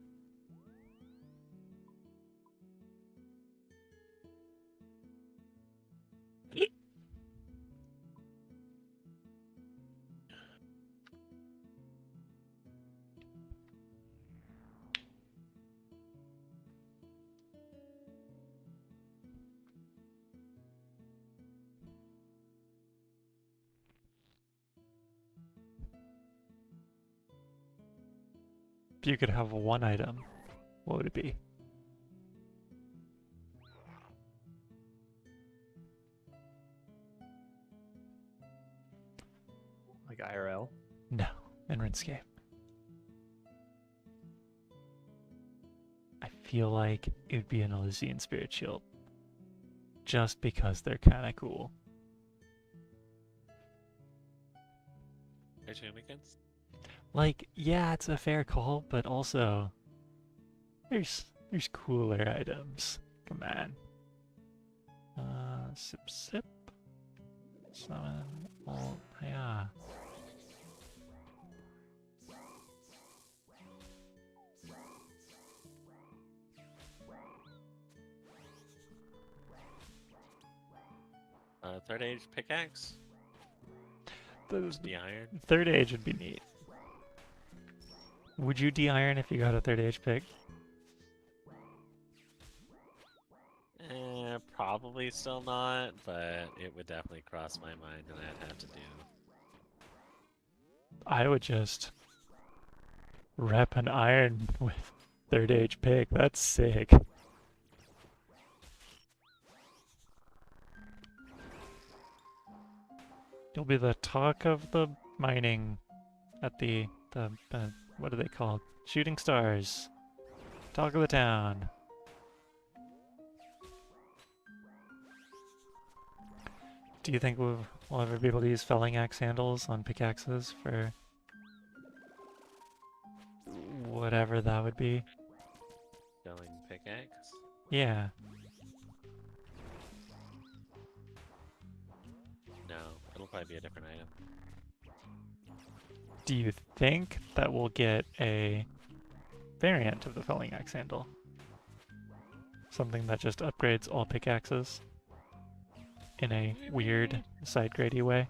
If you could have one item, what would it be? Like IRL. No, in RuneScape. I feel like it would be an Elysian Spirit Shield. Just because they're kinda cool. Shenanigans? Like, yeah, it's a fair call, but also there's cooler items. Come on. Sip sip. Summon all yeah. Third age pickaxe? The De-iron? third age would be neat. Would you de-iron if you got a third age pick? Probably still not, but it would definitely cross my mind and I'd have to do. I would just rep an iron with third age pick. That's sick. You'll be the talk of the mining at the what are they called? Shooting stars. Talk of the town. Do you think we'll ever be able to use felling axe handles on pickaxes for whatever that would be? Going pickaxe? Yeah. No, it'll probably be a different item. Do you think that we'll get a variant of the felling axe handle? Something that just upgrades all pickaxes in a weird side grady way?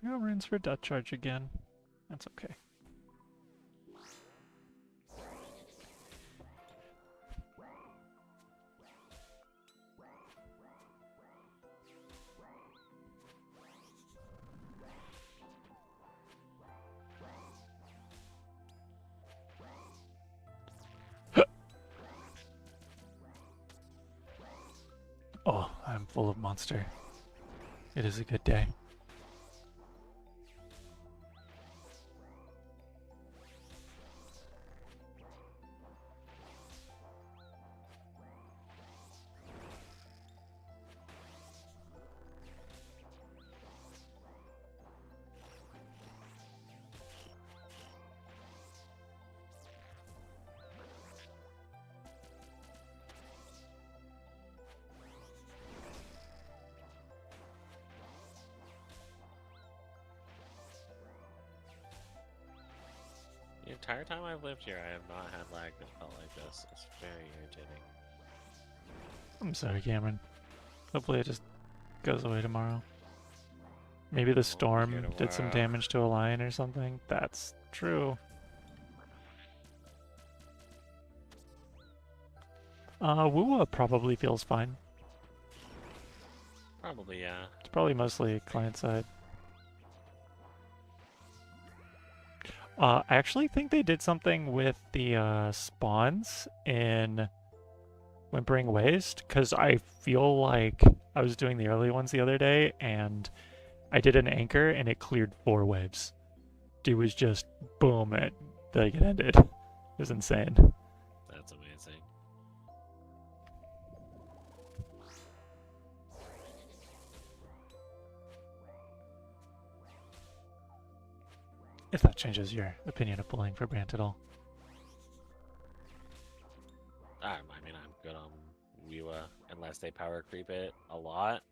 No runes for death charge again. That's okay. full of monster. It is a good day. The entire time I've lived here, I have not had lag that felt like this. It's very irritating. I'm sorry, Cameron. Hopefully it just goes away tomorrow. Maybe the storm did some damage to a line or something. That's true. Woowa probably feels fine. Probably, yeah. It's probably mostly client side. I actually think they did something with the spawns in Whimpering Waste, because I feel like I was doing the early ones the other day, and I did an anchor, and it cleared 4 waves. It was just boom, it ended. It was insane. That's amazing. If that changes your opinion of pulling for Brant at all. I mean, I'm good on Weewa unless they power creep it a lot.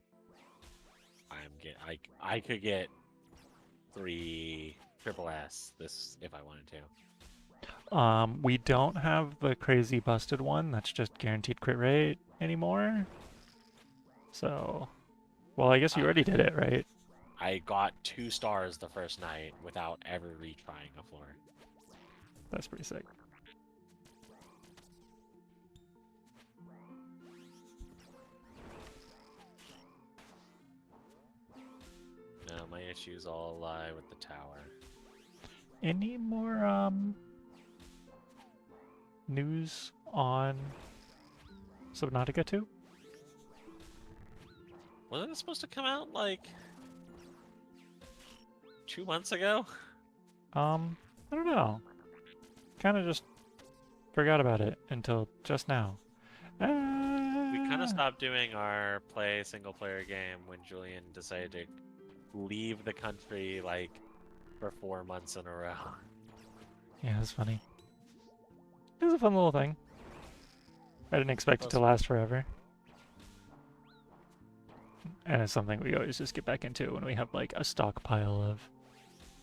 I could get 3 triple S this if I wanted to. We don't have the crazy busted one that's just guaranteed crit rate anymore. So, well, I guess you already did it, right? I got 2 stars the first night without ever retrying a floor. That's pretty sick. No, my issues all lie with the tower. Any more news on Subnautica 2? Wasn't it supposed to come out like 2 months ago? I don't know. Kind of just forgot about it until just now. We kind of stopped doing our play single player game when Julian decided to leave the country like for 4 months in a row. Yeah, that's funny. It was a fun little thing. I didn't expect it to last forever. And it's something we always just get back into when we have like a stockpile of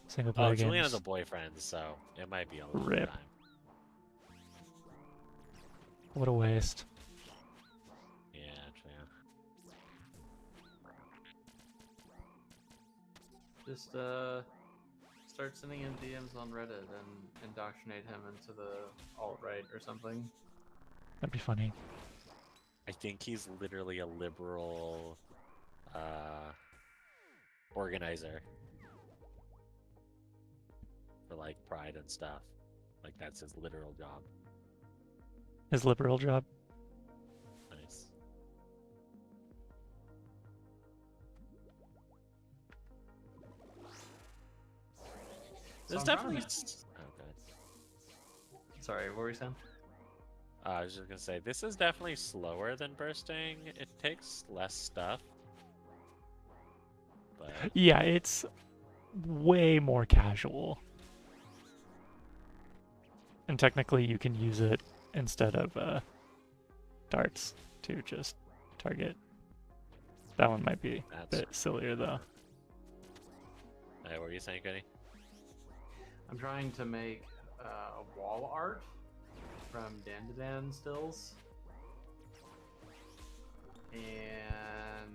single player games. Julian has a boyfriend, so it might be a little Rip. time. What a waste. Yeah, true. Just start sending him DMs on Reddit and indoctrinate him into the alt-right or something. That'd be funny. I think he's literally a liberal organizer for like Pride and stuff. Like that's his literal job. His liberal job. Nice. There's I'm definitely. trying Okay. Sorry, what were you saying? I was just gonna say this is definitely slower than bursting. It takes less stuff. But Yeah, it's way more casual. And technically you can use it instead of darts to just target. That one might be a that's. bit sillier though. What were you saying, Goody? I'm trying to make wall art from Dandadan stills. And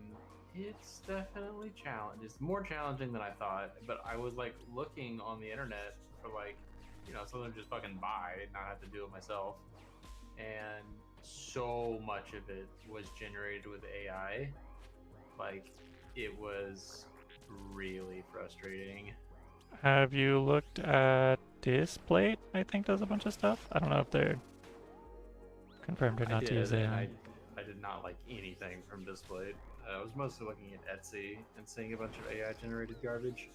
it's definitely challenging. It's more challenging than I thought, but I was like looking on the internet for like, you know, something to just fucking buy and not have to do it myself. And so much of it was generated with AI. Like, it was really frustrating. Have you looked at this plate? I think does a bunch of stuff. I don't know if they're confirmed or not to use and AI. I did did not like anything from Displayed. I was mostly looking at Etsy and seeing a bunch of AI generated garbage.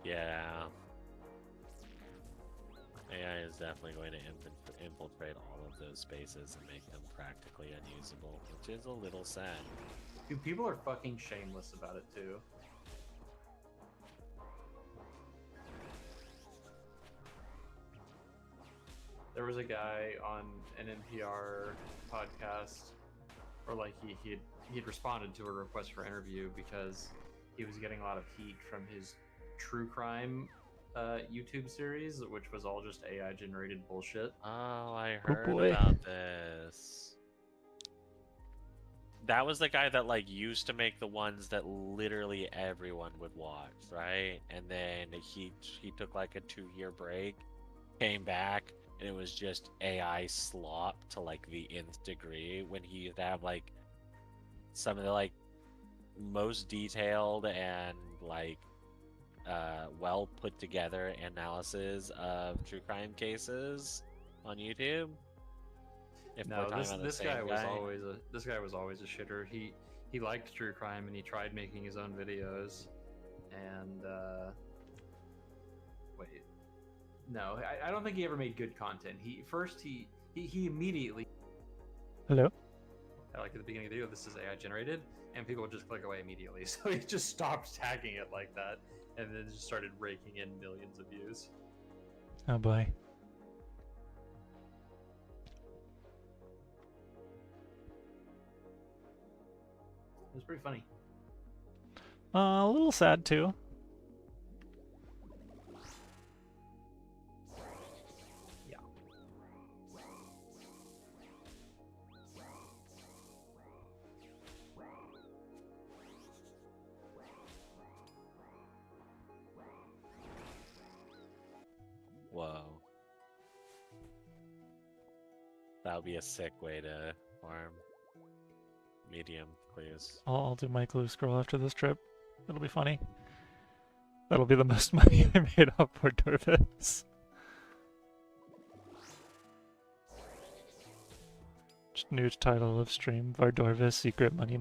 Yeah. AI is definitely going to infiltrate all of those spaces and make them practically unusable, which is a little sad. Dude, people are fucking shameless about it too. There was a guy on an NPR podcast, or like he'd responded to a request for interview because he was getting a lot of heat from his true crime YouTube series, which was all just AI generated bullshit. Oh, I Oh, heard boy. about this. That was the guy that like used to make the ones that literally everyone would watch, right? And then he took like a 2-year break, came back, and it was just AI slop to like the nth degree when he used to have like some of the like most detailed and like well put together analysis of true crime cases on YouTube. If we're No, talking about the this same guy was always a shitter. He liked true crime and he tried making his own videos. And wait, no, I don't think he ever made good content. He immediately, Hello? like at the beginning of the video, this is AI generated, and people would just click away immediately. So he just stopped tagging it like that, and then just started raking in millions of views. Oh boy. It was pretty funny. A little sad too. Yeah. Whoa. That would be a sick way to farm medium clues. I'll do my clue scroll after this trip. It'll be funny. That'll be the most money I made off Vardorvis. Just new title of stream: Vardorvis secret money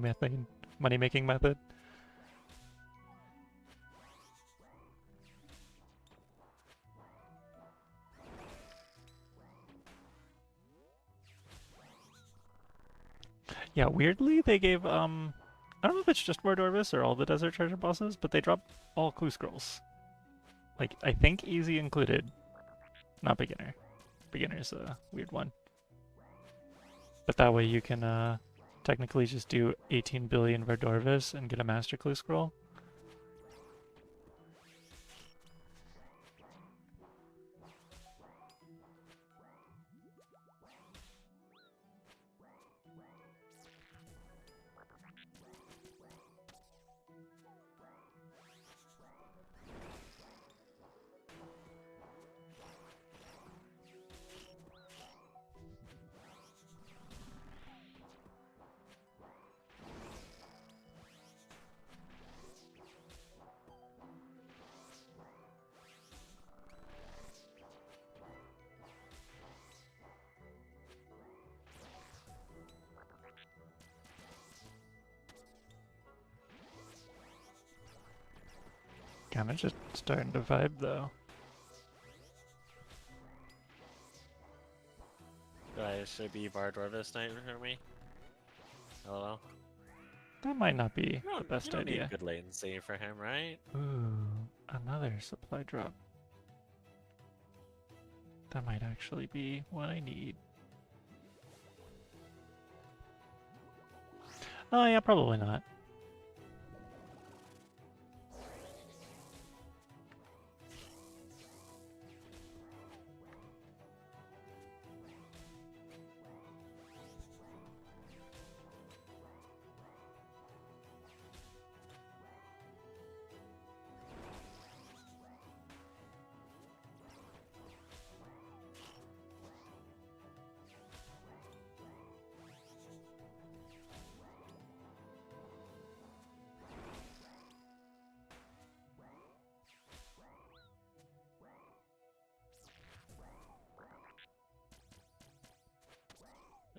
making method. Yeah, weirdly they gave I don't know if it's just Vardorvis or all the desert treasure bosses, but they dropped all clue scrolls. Like I think easy included. Not beginner. Beginner's a weird one. But that way you can technically just do 18 billion Vardorvis and get a master clue scroll. Kinda just starting to vibe though. Should be Vardorvis night for me? LOL. That might not be You the best don't idea. need good latency for him, right? Ooh, another supply drop. That might actually be what I need. Oh yeah, probably not.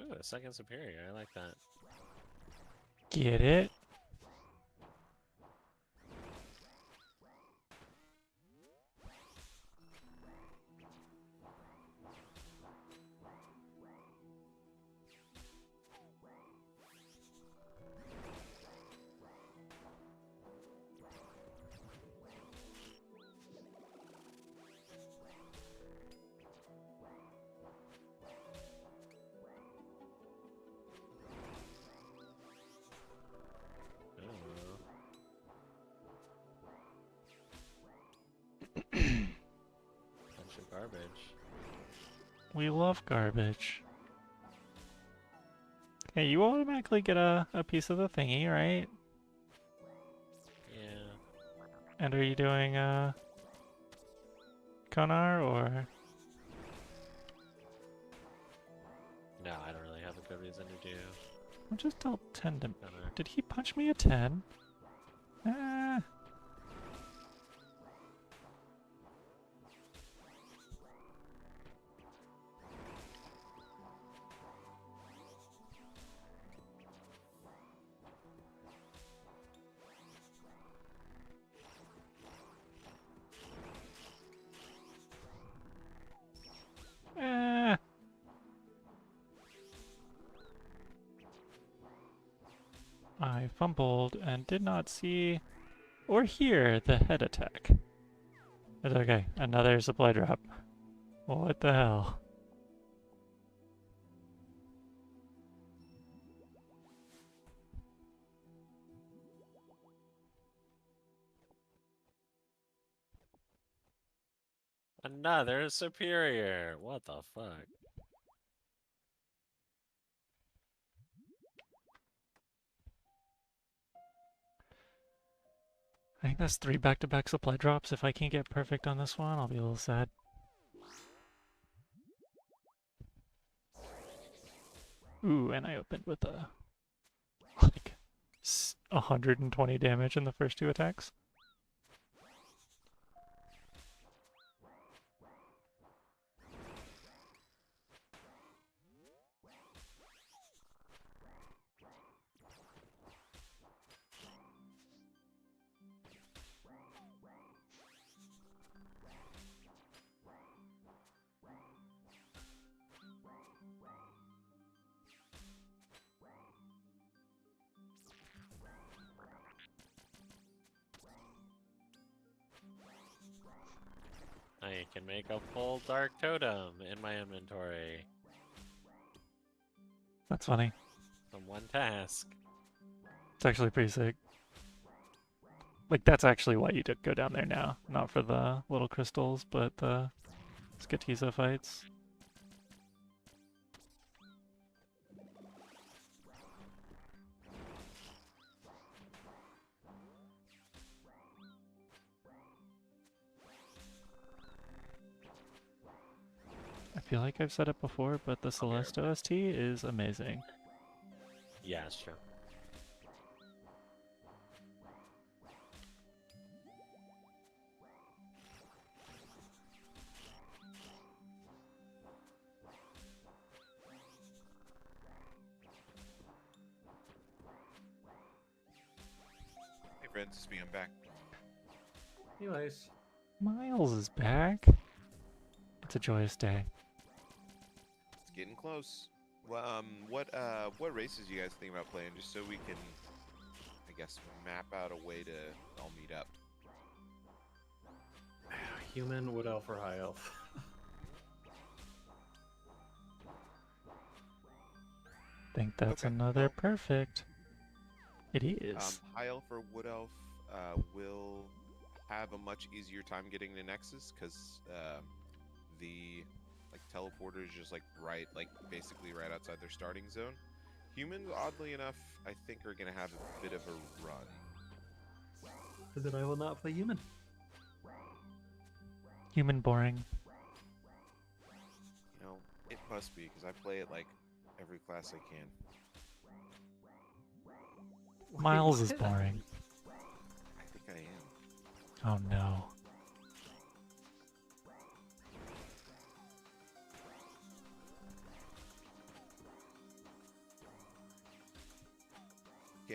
Ooh, a second superior. I like that. Get it? Ooh. Bunch of garbage. We love garbage. Hey, you automatically get a piece of the thingy, right? Yeah. And are you doing Konar or? No, I don't really have a good reason to do. I'll just dealt 10 to. Gunnar. Did he punch me a 10? Ah. Ah. I fumbled and did not see or hear the head attack. It's okay. Another supply drop. What the hell? Another superior. What the fuck? I think that's 3 back-to-back supply drops. If I can't get perfect on this one, I'll be a little sad. Ooh, and I opened with a like 120 damage in the first 2 attacks. I can make a full dark totem in my inventory That's funny. from one task. It's actually pretty sick. Like, that's actually why you did go down there now. Not for the little crystals, but the Skatiza fights. I feel like I've said it before, but the Celeste OST is amazing. Yeah, it's true. Hey friends, it's me, I'm back. Anyways, Miles is back. It's a joyous day. It's getting close. Well, what races you guys think about playing, just so we can, I guess, map out a way to all meet up? human, wood elf, or high elf. Think that's Okay, another well- perfect. It is. High elf or wood elf will have a much easier time getting to Nexus because the teleporter is just basically right outside their starting zone. Humans, oddly enough, I think are gonna have a bit of a run. Then I will not play human. Human boring. You know, it must be because I play it like every class I can. Miles is what? boring. I think I am. Oh no.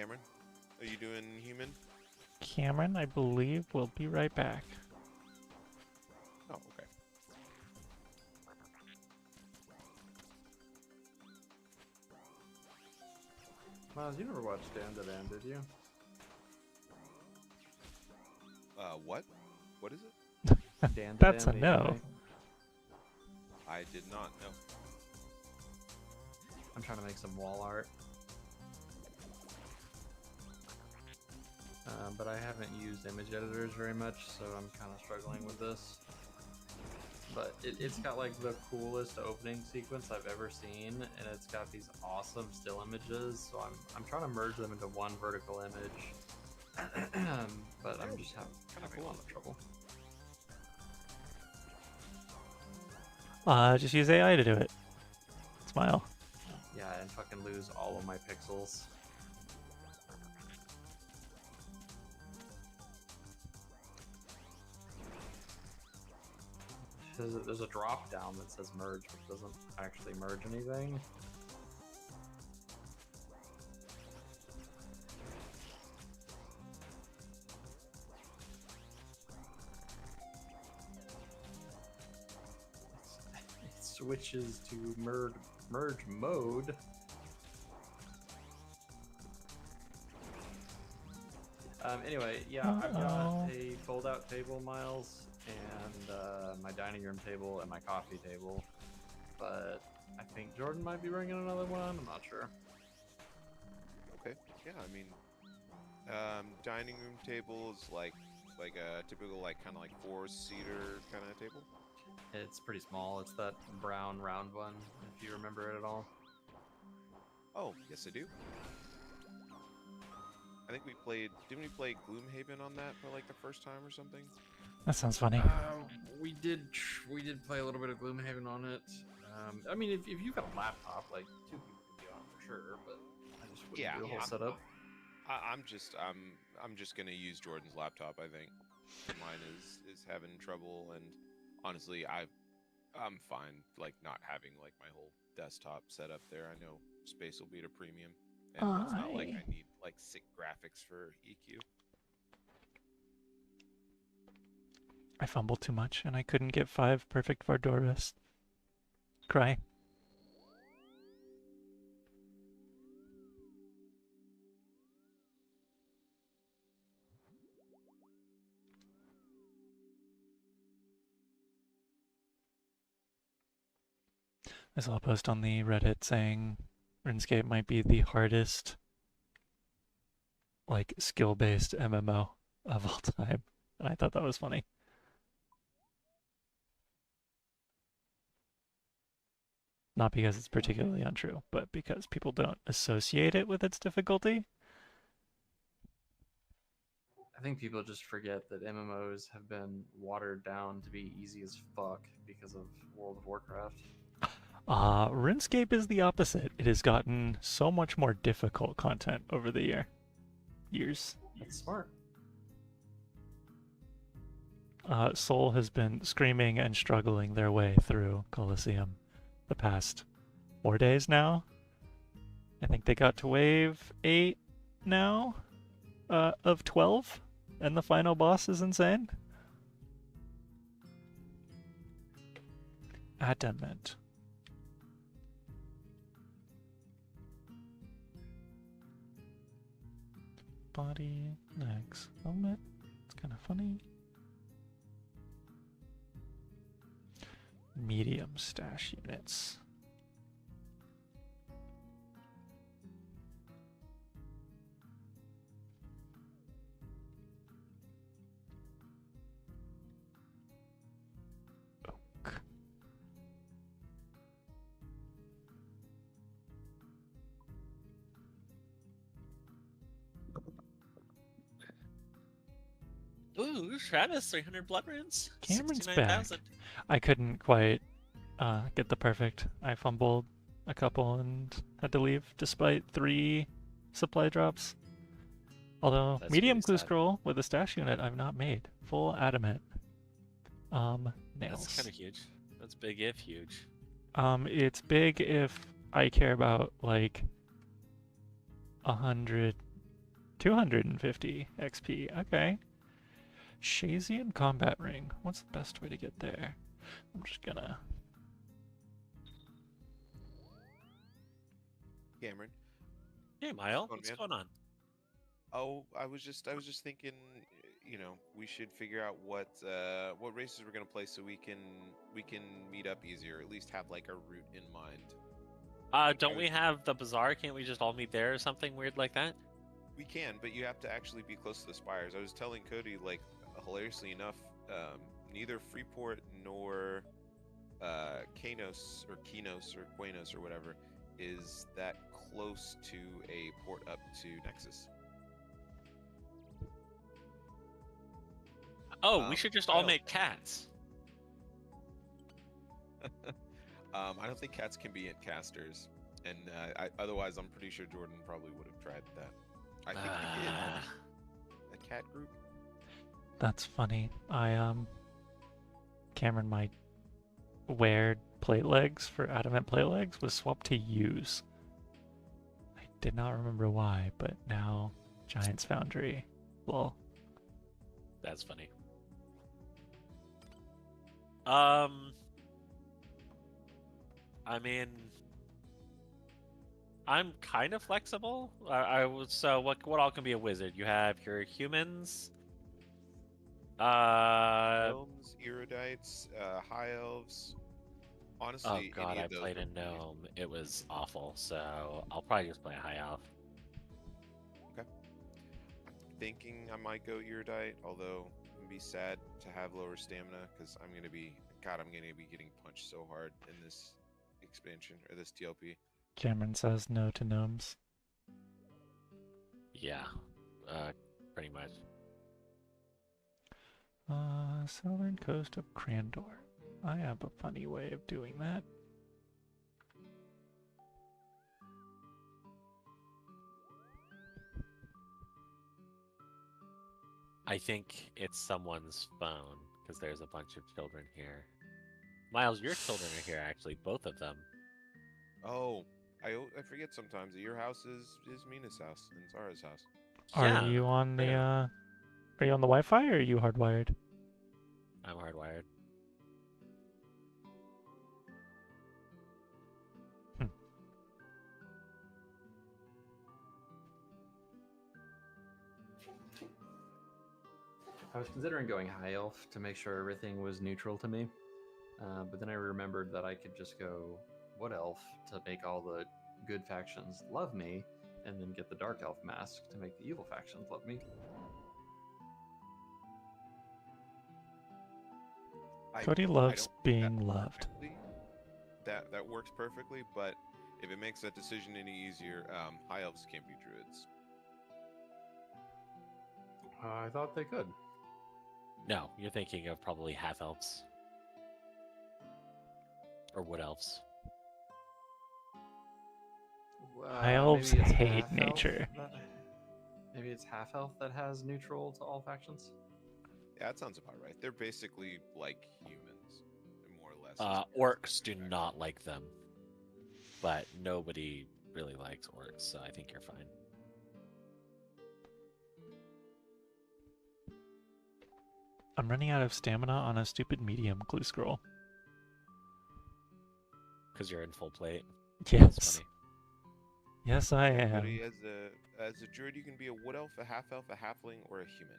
Cameron, are you doing human? Cameron, I believe, will be right back. Oh, okay. Miles, you never watched Dan to Dan, did you? What? What is it? Dan to That's Dan, a the no. anime? I did not know. I'm trying to make some wall art. But I haven't used image editors very much, so I'm kind of struggling with this. But it's got like the coolest opening sequence I've ever seen, and it's got these awesome still images. So I'm trying to merge them into one vertical image. But I'm just having a lot of trouble. Just use AI to do it. Smile. Yeah, and fucking lose all of my pixels. There's a drop down that says merge, which doesn't actually merge anything. It switches to merge mode. Anyway, yeah, I've got a fold-out table, Miles, and my dining room table and my coffee table. But I think Jordan might be bringing another one. I'm not sure. Okay. Yeah, I mean, dining room table is like a typical kind of 4-seater kind of table. It's pretty small. It's that brown round one, if you remember it at all. Oh, yes I do. I think didn't we play Gloomhaven on that for the first time or something? That sounds funny. We did play a little bit of Gloomhaven on it. I mean, if you've got a laptop, 2 people could be on for sure, but I just wouldn't do a whole setup. I'm just gonna use Jordan's laptop. I think mine is having trouble, and honestly, I'm fine not having my whole desktop set up there. I know space will be at a premium, and it's not like I need sick graphics for EQ. I fumbled too much and I couldn't get 5 perfect Vardorvis. Cry. I saw a post on the Reddit saying RuneScape might be the hardest skill-based MMO of all time. And I thought that was funny. Not because it's particularly untrue, but because people don't associate it with its difficulty. I think people just forget that MMOs have been watered down to be easy as fuck because of World of Warcraft. RuneScape is the opposite. It has gotten so much more difficult content over the years. That's smart. Soul has been screaming and struggling their way through Colosseum the past 4 days now. I think they got to wave 8 now of 12, and the final boss is insane. Adamant. Body, legs, helmet. It's kind of funny. Medium stash units. Oak. Ooh, Travis, 300 blood runes. Cameron's 69,000. I couldn't quite get the perfect. I fumbled a couple and had to leave despite 3 supply drops. Although That's medium really clue sad. scroll with a stash unit I've not made. Full adamant. Nails. That's kind of huge. That's big if huge. It's big if I care about 100 250 XP. Okay. Shazian Combat Ring. What's the best way to get there? I'm just gonna... Cameron. Hey, Mile, going, what's man? going on? Oh, I was just thinking, we should figure out what races we're gonna play so we can meet up easier. At least have like a route in mind. Don't we have the bazaar? Can't we just all meet there or something weird like that? We can, but you have to actually be close to the spires. I was telling Cody, like, hilariously enough, neither Freeport nor Kanos or Kinos or Quanos or whatever is that close to a port up to Nexus. Oh, we should just all Kyle. make cats. I don't think cats can be in casters, and otherwise, I'm pretty sure Jordan probably would have tried that. I think we did. A cat group. That's funny. Cameron, my weared plate legs for adamant plate legs was swapped to use. I did not remember why, but now Giant's Foundry. Lol. That's funny. I mean, I'm kind of flexible. I was so what all can be a wizard? You have your humans. Gnomes, erudites, high elves. Honestly, Oh any god, of I those played would a be- gnome. It was awful. So I'll probably just play a high elf. Thinking I might go erudite, although it'd be sad to have lower stamina because I'm gonna be getting punched so hard in this expansion or this TLP. Cameron says no to gnomes. Yeah, pretty much. Southern coast of Crandor. I have a funny way of doing that. I think it's someone's phone because there's a bunch of children here. Miles, your children are here actually, both of them. Oh, I forget sometimes that your house is Mina's house and Zara's house. Are Yeah, you on the yeah. Are you on the Wi-Fi or are you hardwired? I'm hardwired. I was considering going high elf to make sure everything was neutral to me, but then I remembered that I could just go wood elf to make all the good factions love me, and then get the dark elf mask to make the evil factions love me. Cody I loves don't think being that loved. perfectly- That works perfectly, but if it makes that decision any easier, high elves can't be druids. I thought they could. No, you're thinking of probably half elves. Or wood elves. High elves maybe it's hate half elf nature. maybe it's half elf that has neutral to all factions. Yeah, that sounds about right. They're basically like humans, more or less. Orcs do not like them. But nobody really likes orcs, so I think you're fine. I'm running out of stamina on a stupid medium glue scroll. Because you're in full plate. Yes. That's funny. Yes, I am. Cody, as a druid, you can be a wood elf, a half elf, a halfling, or a human.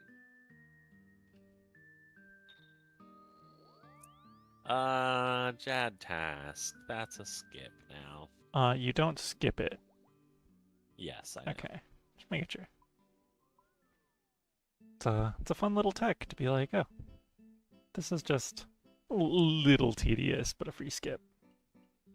Jad task. That's a skip now. You don't skip it. Yes, I know. Okay. Just making sure. It's a fun little tech to be like, oh, this is just a little tedious, but a free skip.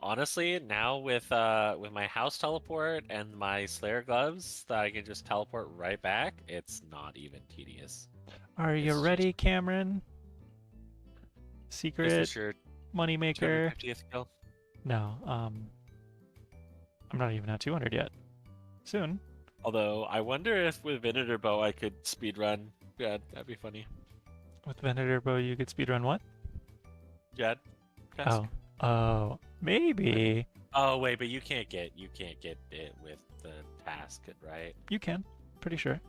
Honestly, now with my house teleport and my Slayer gloves that I can just teleport right back, it's not even tedious. Are you It's ready, Cameron? Is Secret this your moneymaker? 250th kill? No, I'm not even at 200 yet. Soon. Although I wonder if with Venator Bow I could speedrun. Yeah, that'd be funny. With Venator Bow, you could speedrun what? Jad? task? Oh, maybe. Oh wait, but you can't get it with the task, right? You can. Pretty sure.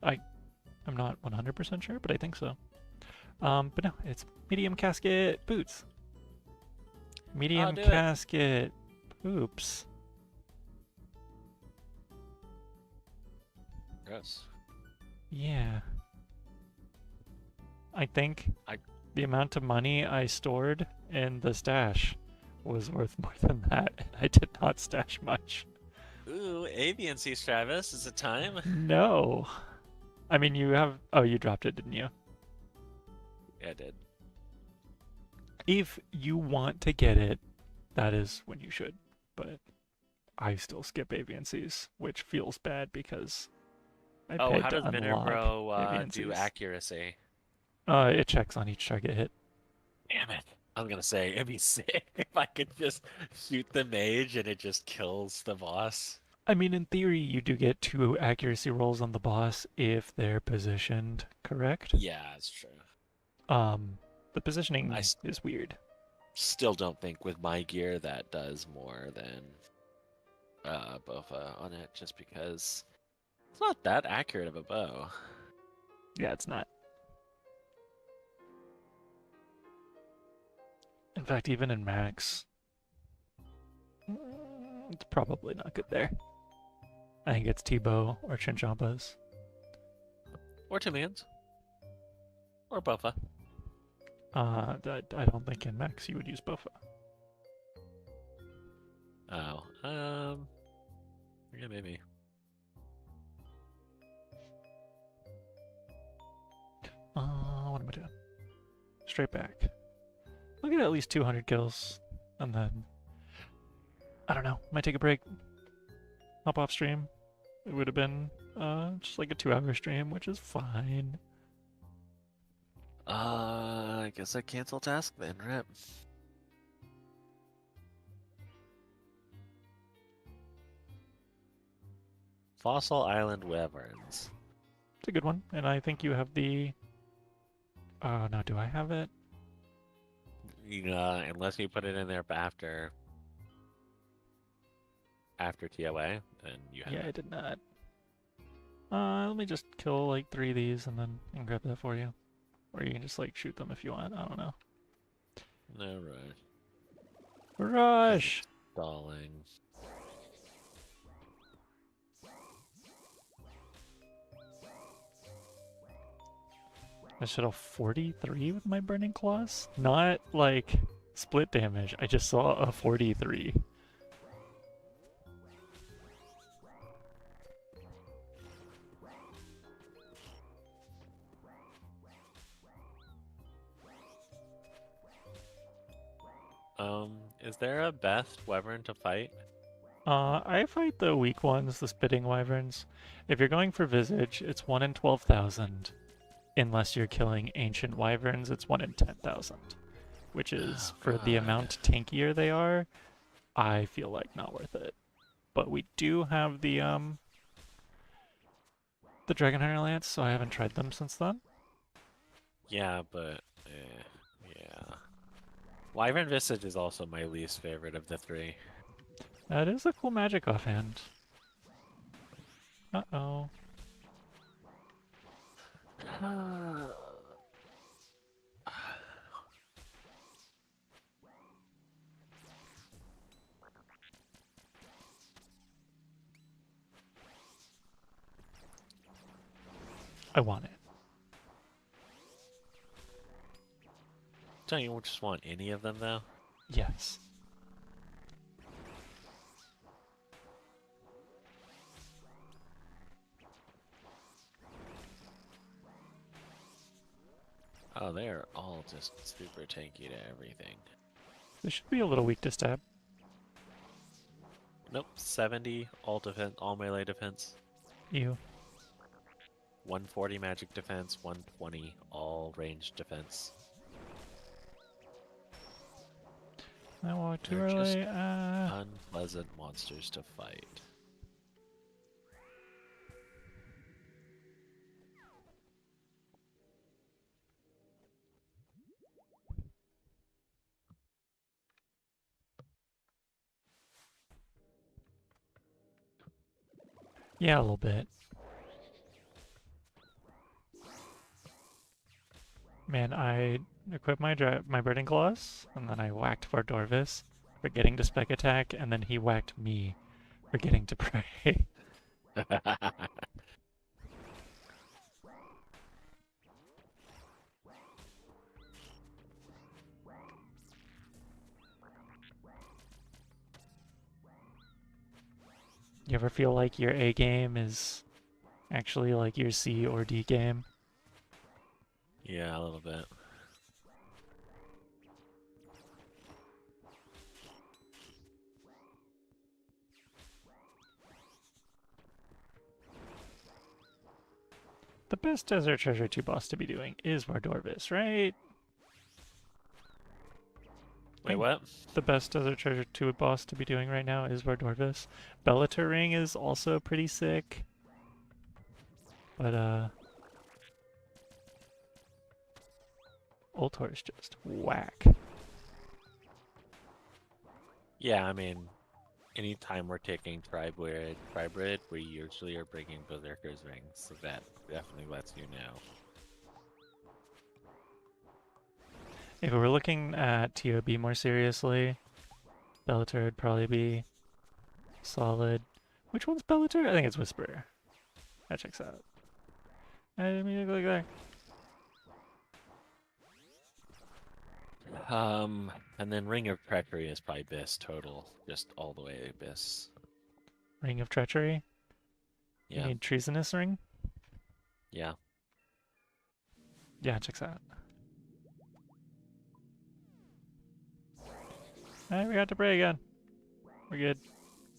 I'm not 100% sure, but I think so. But no, it's medium casket boots. Medium do it. casket poops. Gross. Yeah. I think I- the amount of money I stored in the stash was worth more than that, and I did not stash much. Ooh, avian seas, Travis. Is it time? No. I mean, you have. Oh, you dropped it, didn't you? Yeah, I did. If you want to get it, that is when you should. But I still skip avian seas, which feels bad because I Oh, paid how to does unlock Bro avian do seas. accuracy? It checks on each target hit. Damn it. I was gonna say, it'd be sick if I could just shoot the mage and it just kills the boss. I mean, in theory, you do get 2 accuracy rolls on the boss if they're positioned correct. Yeah, that's true. The positioning I s- is weird. Still don't think with my gear that does more than Bofa on it, just because it's not that accurate of a bow. Yeah, it's not. In fact, even in max, it's probably not good there. I think it's T-bow or Chinchompas. Or two mans. Or Bofa. I don't think in max you would use Bofa. Oh, yeah, maybe. What am I doing? Straight back. I'll get at least 200 kills, and then I don't know. Might take a break. Hop off stream. It would have been just like a 2-hour stream, which is fine. I guess I cancel task then, rip. Fossil Island Wyverns. It's a good one, and I think you have the. Oh no, do I have it? Unless you put it in there after TOA, then you have Yeah, I it. did not. Let me just kill like 3 of these and then grab that for you. Or you can just like shoot them if you want. I don't know. No rush. Rush! Stalling. I just hit a 43 with my burning claws. Not like split damage. I just saw a 43. Is there a best wyvern to fight? I fight the weak ones, the spitting wyverns. If you're going for Visage, it's 1 in 12,000. Unless you're killing ancient wyverns, it's 1 in 10,000. Which is, Oh, for the God. amount tankier they are, I feel like not worth it. But we do have the Dragon Hunter Lance, so I haven't tried them since then. Yeah, but yeah. Wyvern Visage is also my least favorite of the 3. That is a cool magic offhand. Uh-oh. I want it. Don't you just want any of them though? Yes. Oh, they're all just super tanky to everything. This should be a little weak to stab. Nope, 70 all defense, all melee defense. You. 140 magic defense, 120 all ranged defense. I walked too They're just early. unpleasant monsters to fight. Yeah, a little bit. Man, I equipped my birding claws, and then I whacked Vardorvis for getting to spec attack, and then he whacked me for getting to prey. You ever feel like your A game is actually like your C or D game? Yeah, a little bit. The best Desert Treasure 2 boss to be doing is Vardorvis, right? Wait, what? The best Desert Treasure 2 boss to be doing right now is Vardorvis. Bellator Ring is also pretty sick. But, Ultor is just whack. Yeah, I mean, anytime we're taking Tribrid, we usually are bringing Berserker's Rings, so that definitely lets you know. If we were looking at TOB more seriously, Bellator would probably be solid. Which one's Bellator? I think it's Whisperer. That checks out. I mean, look there. And then Ring of Treachery is probably Abyss total, just all the way Abyss. Ring of Treachery. Yeah, You need Treasonous Ring? yeah. Yeah, it checks out. Alright, we got to pray again. We're good.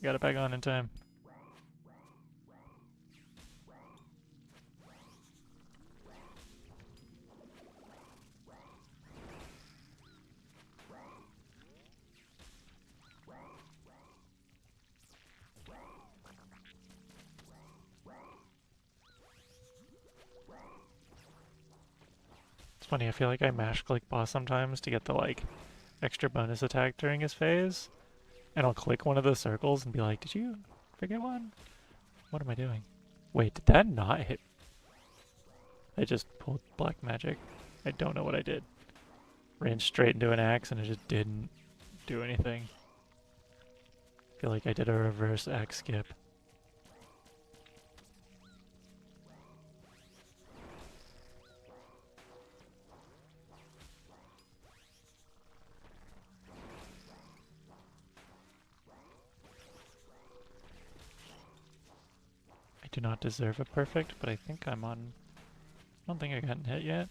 We got it back on in time. It's funny, I feel like I mash click boss sometimes to get the like extra bonus attack during his phase. And I'll click one of the circles and be like, did you forget one? What am I doing? Wait, did that not hit? I just pulled black magic. I don't know what I did. Ran straight into an axe and it just didn't do anything. I feel like I did a reverse axe skip. I do not deserve a perfect, but I think I'm on... I don't think I've gotten hit yet.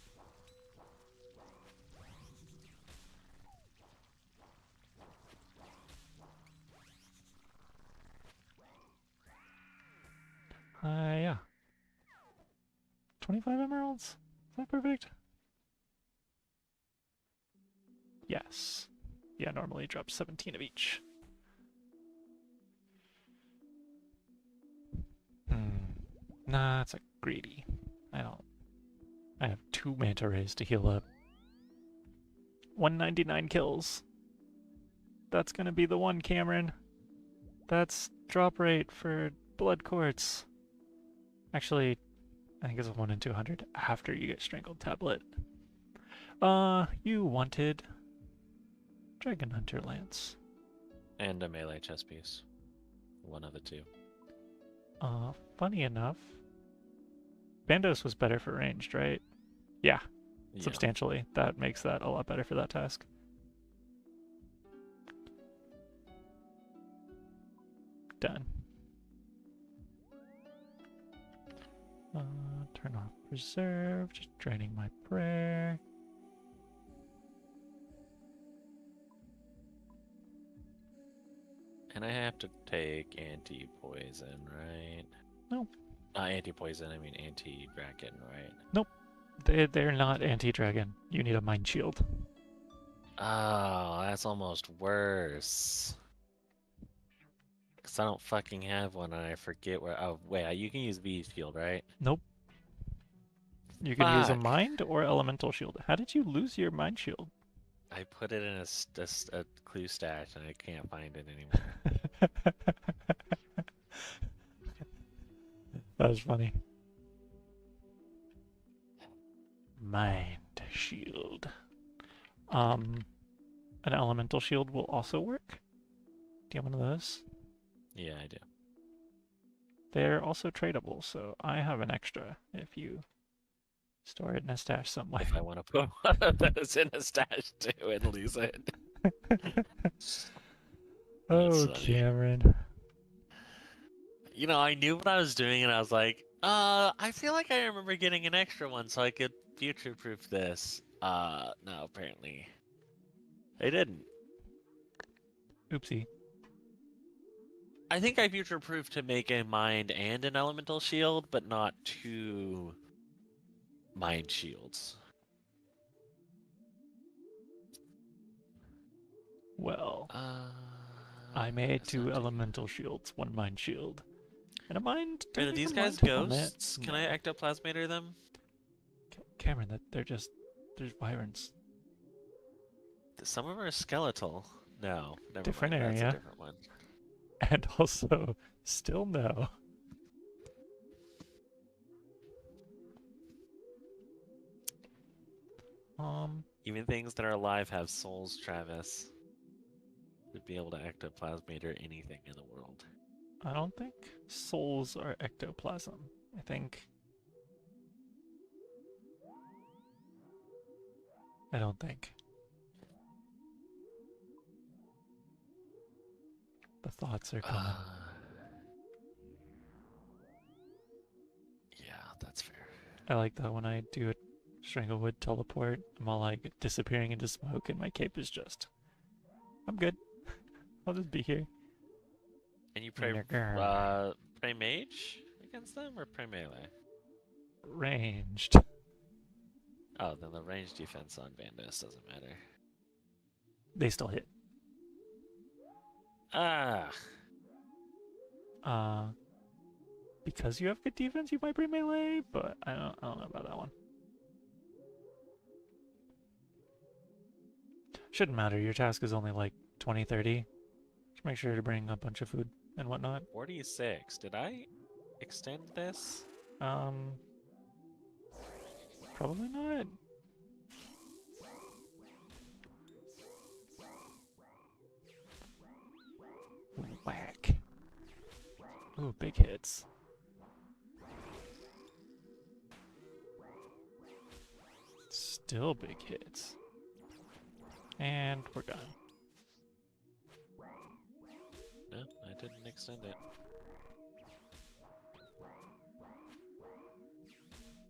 Yeah. 25 emeralds? Is that perfect? Yes. Yeah, normally it drops 17 of each. Nah, it's a greedy. I have 2 manta rays to heal up. 199 kills. That's gonna be the one, Cameron. That's drop rate for blood quartz. Actually, I think it's a 1 in 200 after you get strangled tablet. You wanted Dragon Hunter Lance. And a melee chess piece. One of the two. Funny enough, Bandos was better for ranged, right? Yeah, Yeah. substantially. That makes that a lot better for that task. Done. Turn off preserve, just draining my prayer. And I have to take anti-poison, right? No. Anti-poison, I mean anti-dragon, right? They're not anti-dragon. You need a mind shield. Oh, that's almost worse. Because I don't fucking have one and I forget where... Oh, wait, you can use V shield, right? Nope. You can use a Fuck. mind or elemental shield. How did you lose your mind shield? I put it in a clue stash and I can't find it anymore. That was funny. Mind. shield. An elemental shield will also work. Do you have one of those? Yeah, I do. They're also tradable, so I have an extra if you store it in a stash somewhere. If I want to put one of those in a stash too and lose it. Oh, funny. Cameron. You know, I knew what I was doing, and I was like, I feel like I remember getting an extra one so I could future-proof this. No, apparently. I didn't. Oopsie. I think I future-proofed to make a mind and an elemental shield, but not two mind shields. Well, I made that's 2 not too- elemental shields, 1 mind shield. And a mind. Wait, are don't these even guys mind helmet. ghosts? Can No. I ectoplasmator them? Cameron, they're just. There's wyverns. Some of them are skeletal. No, never Different mind. That's area. a different one. And also, still no. Even things that are alive have souls, Travis. Would be able to ectoplasmator anything in the world. I don't think souls are ectoplasm. I think. I don't think. The thoughts are coming. Yeah, that's fair. I like that when I do a Stranglewood teleport, I'm all like disappearing into smoke and my cape is just. I'm good. I'll just be here. And you pray Nigger. pray mage against them or pray melee? Ranged. Oh, then the range defense on Vandos doesn't matter. They still hit. Ah, Because you have good defense, you might bring melee, but I don't know about that one. Shouldn't matter. Your task is only like 20, 30. Just make sure to bring a bunch of food and whatnot. 46. Did I extend this? Probably not. Whack. Ooh, big hits. Still big hits. And we're done. No, I didn't extend it.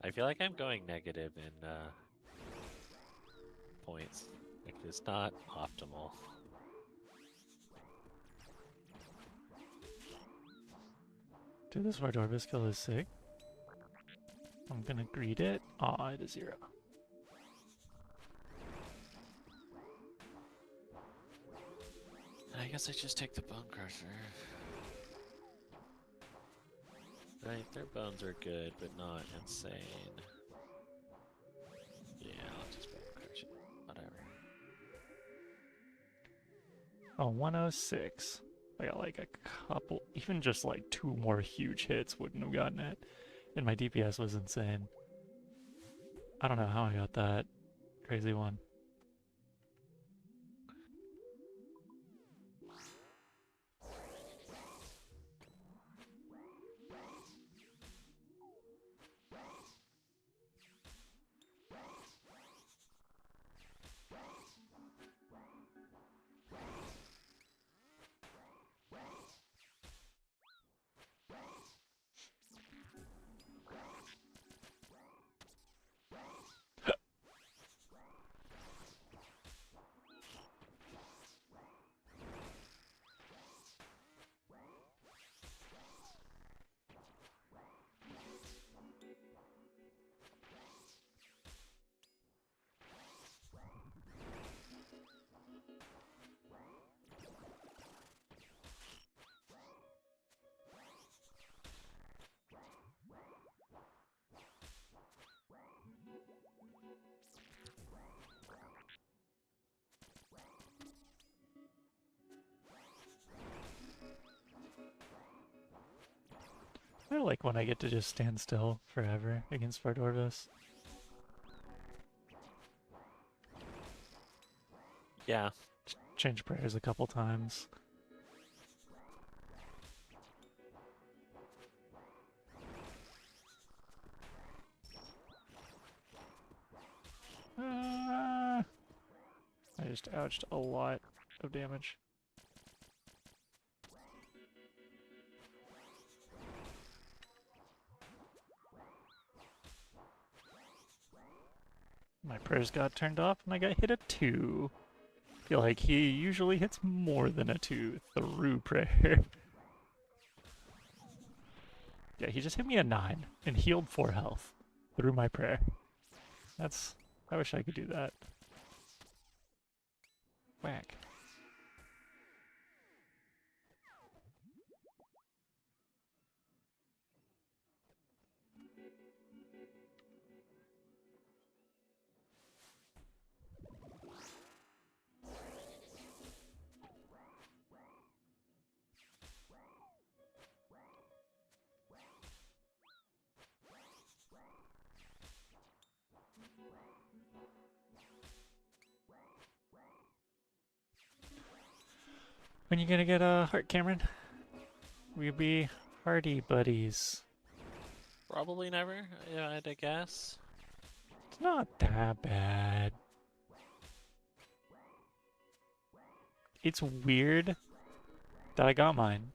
I feel like I'm going negative in points, which is not optimal. Dude, this Vardorvis kill is sick. I'm gonna greet it. Aw, it is 0. I guess I just take the Bone Crusher. Right, their bones are good, but not insane. Yeah, I'll just Bone Crush it. Whatever. Oh, 106. I got like a couple, even just like 2 more huge hits wouldn't have gotten it. And my DPS was insane. I don't know how I got that crazy one. I like when I get to just stand still forever against Vardorvis. Yeah. Change prayers a couple times. I just ouched a lot of damage. My prayers got turned off and I got hit a 2. I feel like he usually hits more than a 2 through prayer. Yeah, he just hit me a 9 and healed 4 health through my prayer. I wish I could do that. Whack. When you gonna get a heart, Cameron? We'll be hardy buddies. Probably never, I'd guess. It's not that bad. It's weird that I got mine,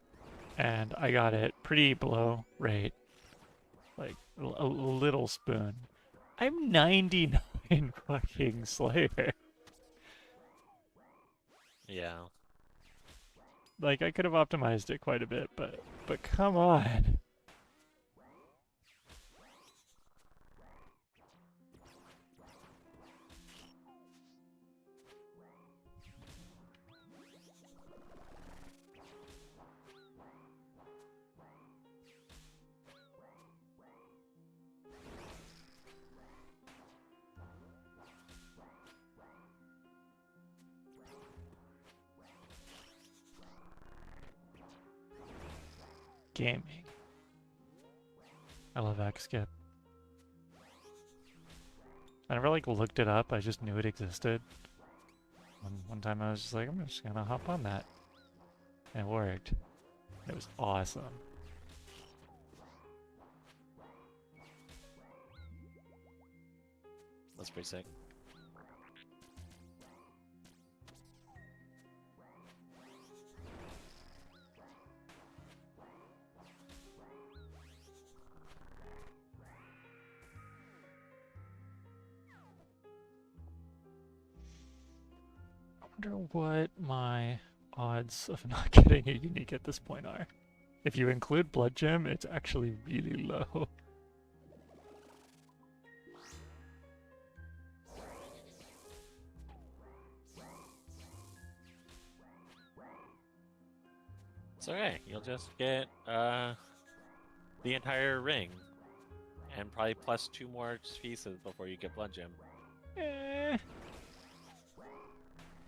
and I got it pretty below rate. Like, a little spoon. I'm 99 fucking Slayer. Yeah. Like, I could have optimized it quite a bit, but come on. Gaming. I love Skip. I never like looked it up, I just knew it existed. One time I was just like, I'm just gonna hop on that. And it worked. It was awesome. That's pretty sick. I wonder what my odds of not getting a unique at this point are. If you include Blood Gem, it's actually really low. It's okay. You'll just get the entire ring, and probably plus 2 more pieces before you get Blood Gem. Eh.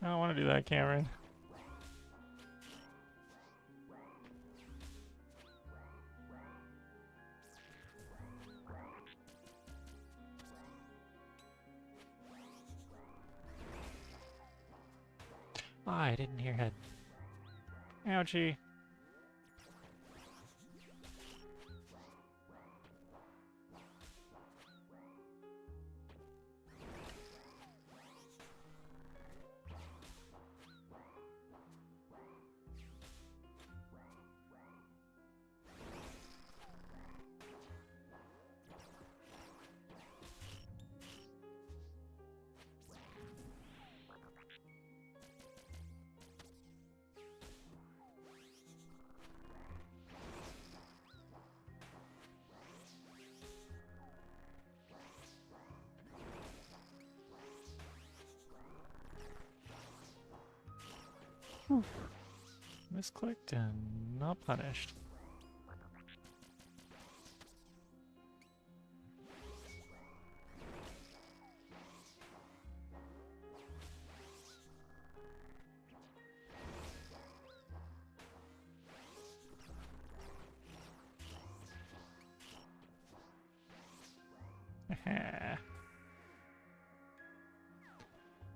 I don't want to do that, Cameron. Oh, I didn't hear head. Ouchie. Misclicked and not punished.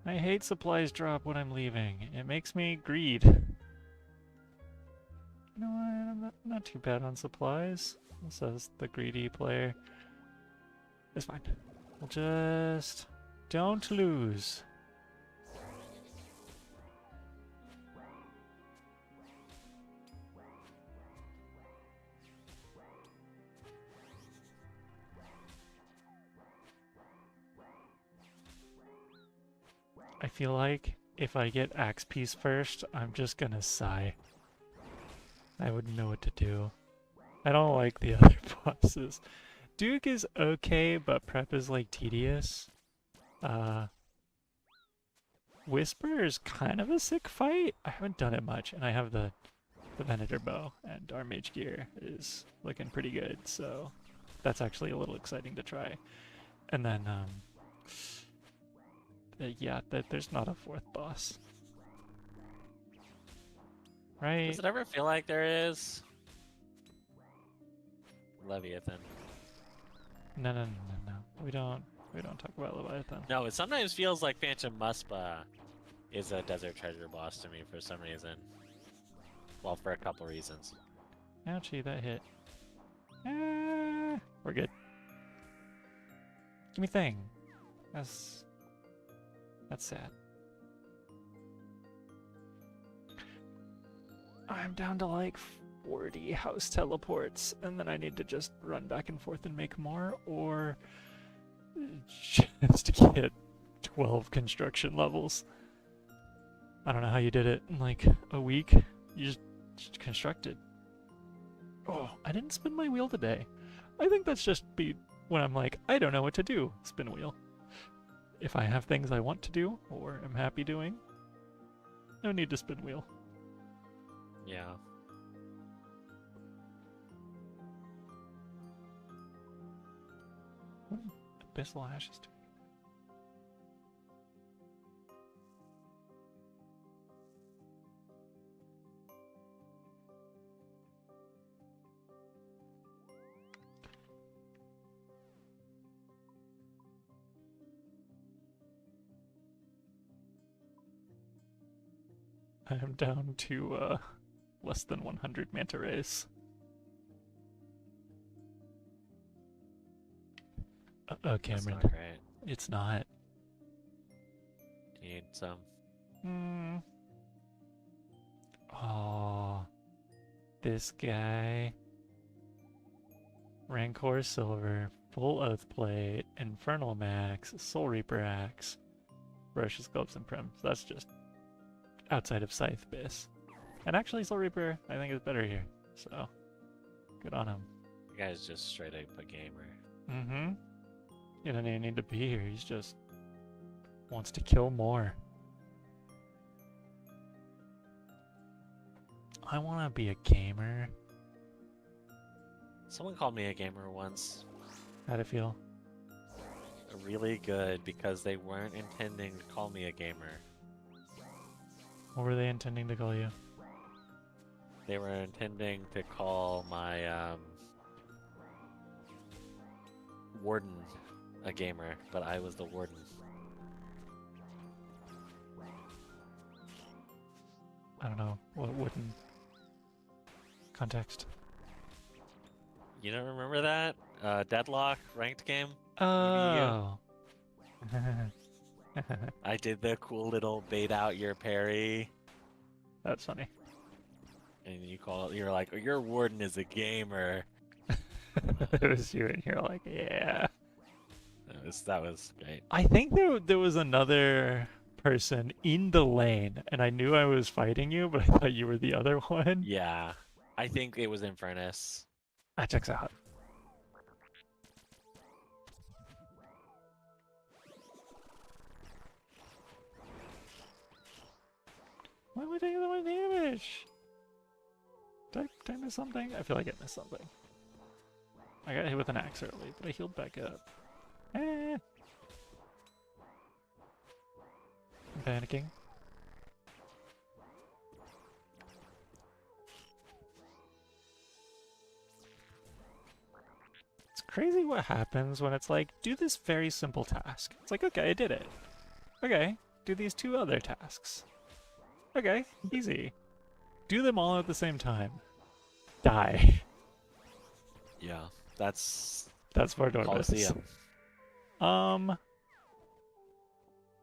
I hate supplies drop when I'm leaving. It makes me greed. You know what? I'm not too bad on supplies. Says the greedy player. It's fine. We'll just don't lose. I feel like if I get Axe Piece first, I'm just gonna sigh. I wouldn't know what to do. I don't like the other bosses. Duke is okay, but Prep is like tedious. Whisper is kind of a sick fight. I haven't done it much, and I have the Venator bow, and our mage gear is looking pretty good, so that's actually a little exciting to try. And then, yeah, there's not a fourth boss. Right? Does it ever feel like there is? Leviathan. No. We don't talk about Leviathan. No, it sometimes feels like Phantom Muspa is a desert treasure boss to me for some reason. Well, for a couple reasons. Ouchie, that hit. We're good. Give me thing. That's sad. I'm down to like 40 house teleports, and then I need to just run back and forth and make more, or just get 12 construction levels. I don't know how you did it in like a week. You just constructed. Oh, I didn't spin my wheel today. I think that's just when I'm like, I don't know what to do, spin wheel. If I have things I want to do or am happy doing, no need to spin wheel. Yeah. Abyssal Ashes. I am down to less than 100 manta rays. That's Cameron, not great. it's not. Do you need some? Oh, this guy. Rancor Silver, Full Oath Plate, Infernal Max, Soul Reaper Axe, Ferocious Gloves and Prim. So that's just outside of Scythe Biss. And actually Soul Reaper, I think, is better here. So, good on him. You guys just straight up a gamer. Mm-hmm. He doesn't even need to be here. He's just wants to kill more. I want to be a gamer. Someone called me a gamer once. How'd it feel? Really good, because they weren't intending to call me a gamer. What were they intending to call you? They were intending to call my warden a gamer, but I was the warden. I don't know. What wooden context? You don't remember that? Deadlock ranked game? Oh. I did the cool little bait out your parry, That's funny. and you're like, your warden is a gamer. It was you, and you're like, yeah. That was great. I think there was another person in the lane, and I knew I was fighting you, but I thought you were the other one. Yeah, I think it was Infernus. That checks out. Why am I taking that much damage? Did I miss something? I feel like I missed something. I got hit with an axe early, but I healed back up. I'm panicking. It's crazy what happens when it's like, do this very simple task. It's like, okay, I did it. Okay, do these 2 other tasks. Okay, easy. Do them all at the same time. Die. Yeah, that's That's Vardorvis. Coliseum.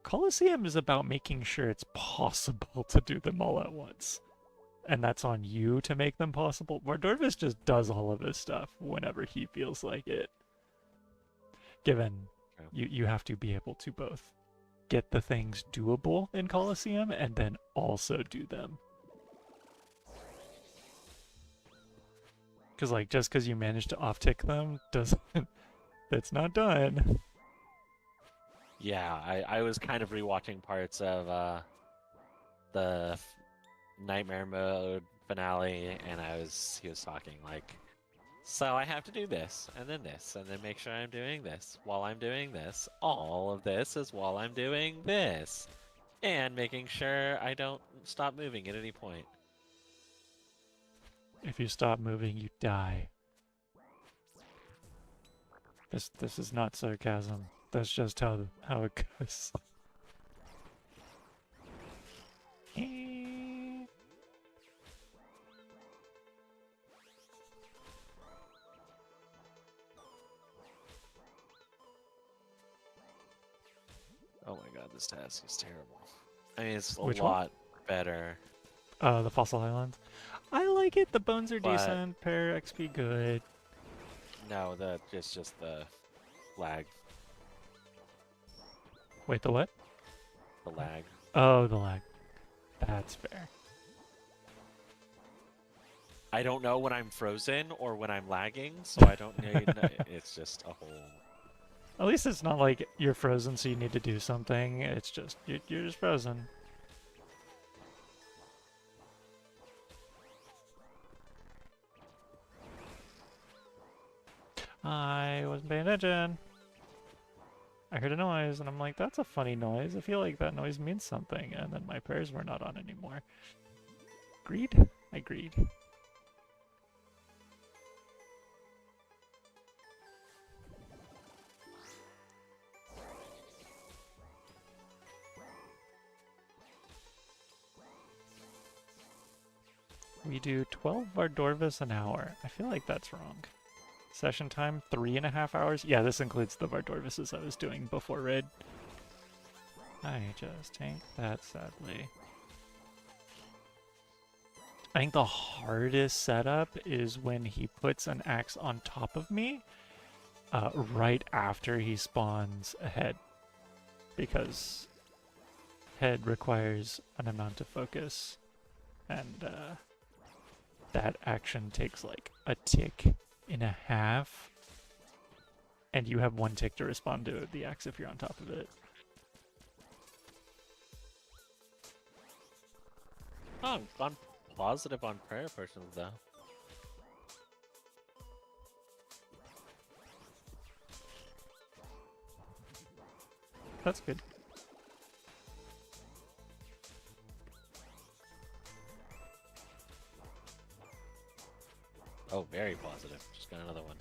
Coliseum is about making sure it's possible to do them all at once. And that's on you to make them possible. Vardorvis just does all of this stuff whenever he feels like it. Given you have to be able to both get the things doable in Coliseum and then also do them. Because, like, just because you manage to off-tick them doesn't... That's not done. Yeah, I was kind of rewatching parts of the Nightmare Mode finale, and he was talking like, so I have to do this, and then make sure I'm doing this while I'm doing this. All of this is while I'm doing this, and making sure I don't stop moving at any point. If you stop moving, you die. This is not sarcasm. That's just how it goes. Oh my god, this task is terrible. I mean, it's a Which one? lot better. The Fossil Island. I like it. The bones are But- decent. Pair XP good. No, it's just the lag. Wait, the what? The lag. Oh, the lag. That's fair. I don't know when I'm frozen or when I'm lagging, so I don't know. It's just a whole. At least it's not like you're frozen, so you need to do something. It's just you're just frozen. I wasn't paying attention. I heard a noise, and I'm like, that's a funny noise. I feel like that noise means something, and then my prayers were not on anymore. Agreed? Agreed. We do 12 Vardorvis an hour. I feel like that's wrong. Session time, 3.5 hours? Yeah, this includes the Vardorvises I was doing before raid. I just tanked that, sadly. I think the hardest setup is when he puts an axe on top of me right after he spawns a head. Because head requires an amount of focus, and that action takes like a tick and a half, and you have 1 tick to respond to the axe if you're on top of it. Oh, I've gone positive on prayer potions though. That's good. Oh, very positive. Just got another one.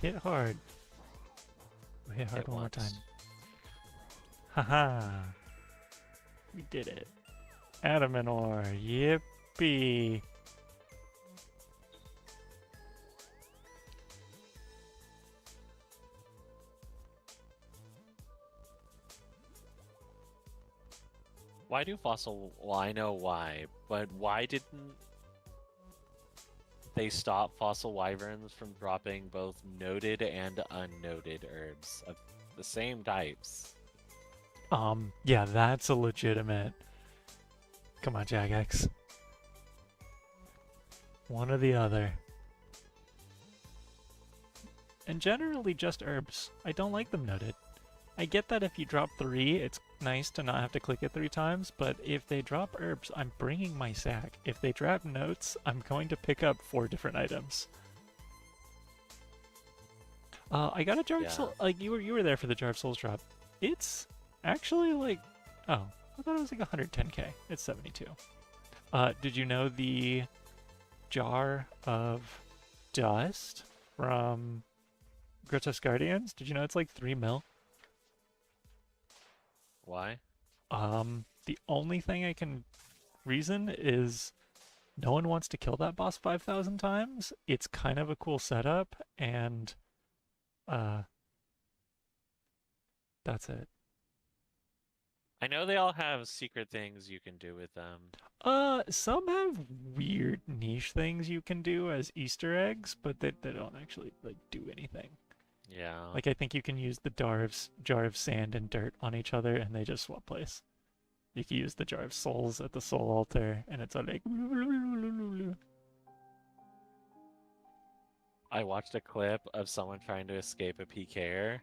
Hit hard. Hit hard Hit one more once. time. Haha. We did it. Adamant ore. Yippee. Why do fossil? Well, I know why, but why didn't they stop fossil wyverns from dropping both noted and unnoted herbs of the same types? Yeah, that's a legitimate. Come on, Jagex. One or the other. And generally just herbs. I don't like them noted. I get that if you drop 3, it's nice to not have to click it 3 times, but if they drop herbs, I'm bringing my sack. If they drop notes, I'm going to pick up 4 different items. I got a Jar of Souls. Like, you were there for the Jar of Souls drop. It's actually like, oh, I thought it was like 110k. It's 72. Did you know the Jar of Dust from Grotesque Guardians. Did you know it's like 3 mil? Why? The only thing I can reason is no one wants to kill that boss 5,000 times. It's kind of a cool setup, and that's it. I know they all have secret things you can do with them. Some have weird niche things you can do as Easter eggs, but they don't actually like do anything. Yeah. Like I think you can use the jar of sand and dirt on each other, and they just swap place. You can use the jar of souls at the soul altar, and it's all like. I watched a clip of someone trying to escape a PKer.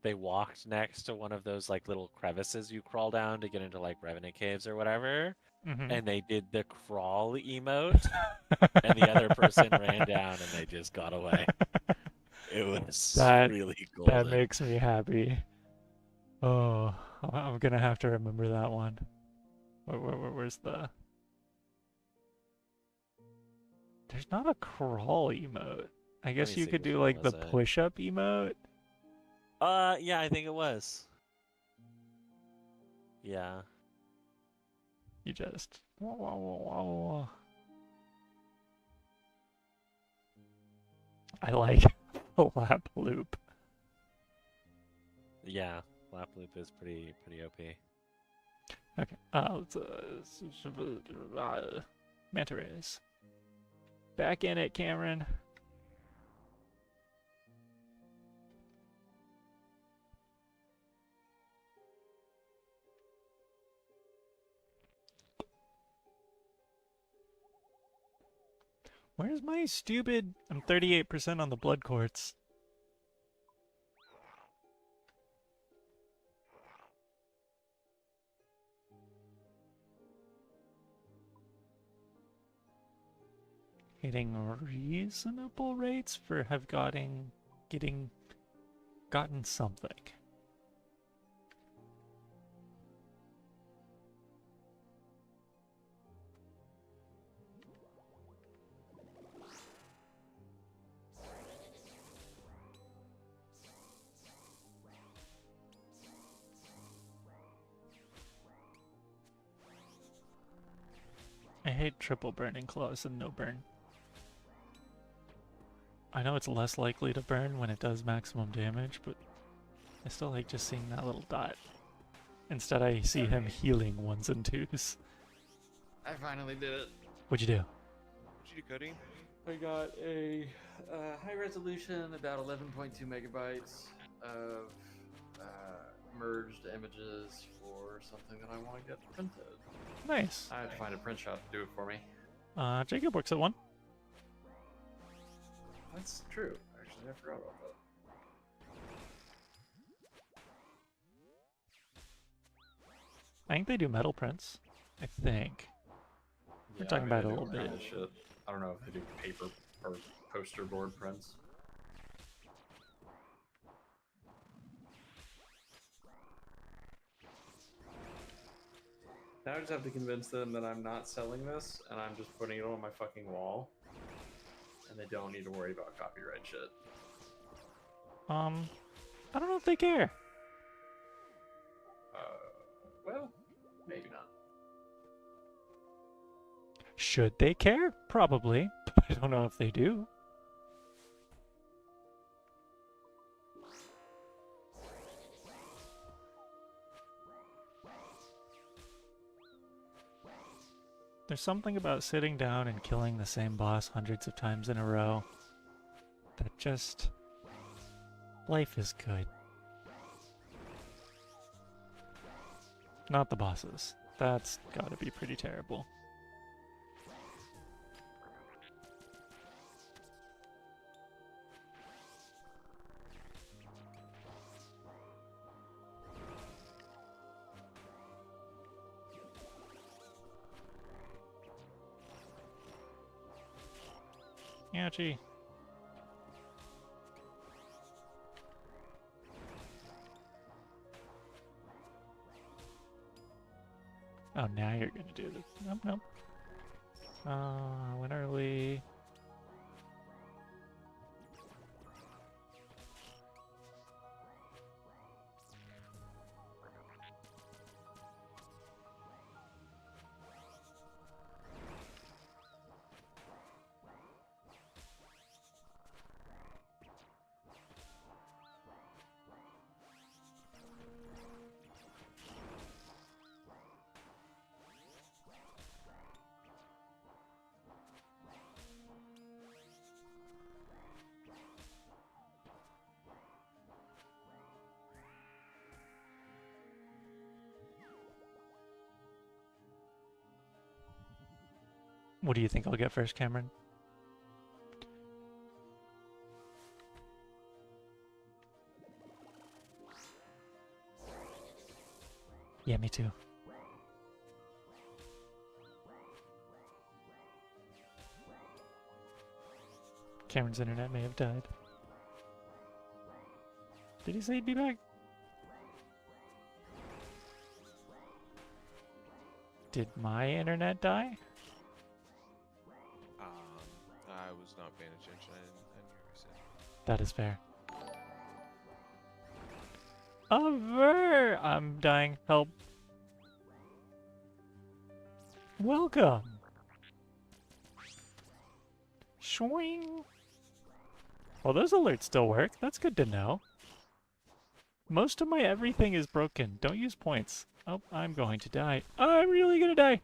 They walked next to one of those like little crevices you crawl down to get into like Revenant caves or whatever, Mhm. and they did the crawl emote, and the other person ran down and they just got away. It was really golden. That makes me happy. Oh, I'm gonna have to remember that one. Where's the? There's not a crawl emote. I guess me you see could which do one like the was it. push-up emote. Yeah, I think it was. Yeah. You just. I like a lap loop. Yeah, lap loop is pretty OP. Okay. Manta rays. Back in it, Cameron. Where's my stupid? I'm 38% on the blood quartz. Hitting reasonable rates for getting gotten something. I hate triple burning claws and no burn. I know it's less likely to burn when it does maximum damage, but I still like just seeing that little dot. Instead I see him healing ones and twos. I finally did it. What'd you do? What'd you do, Cody? I got a high resolution, about 11.2 megabytes of merged images for something that I want to get printed. Nice. I had to find a print shop to do it for me. Jacob works at one. That's true. Actually, I forgot about that. I think they do metal prints. I think. We're talking about it a little bit. Shit. I don't know if they do paper or poster board prints. Now I just have to convince them that I'm not selling this and I'm just putting it on my fucking wall. And they don't need to worry about copyright shit. I don't know if they care. Well, maybe not. Should they care? Probably, but I don't know if they do. There's something about sitting down and killing the same boss hundreds of times in a row that just... life is good. Not the bosses. That's gotta be pretty terrible. Ouchie. Oh, now you're gonna do this. Nope, nope. Went early. What do you think I'll get first, Cameron? Yeah, me too. Cameron's internet may have died. Did he say he'd be back? Did my internet die? I was not paying attention. I didn't hear what you said. That is fair. Over! I'm dying. Help. Welcome. Swing. Well, those alerts still work. That's good to know. Most of my everything is broken. Don't use points. Oh, I'm going to die. I'm really gonna die.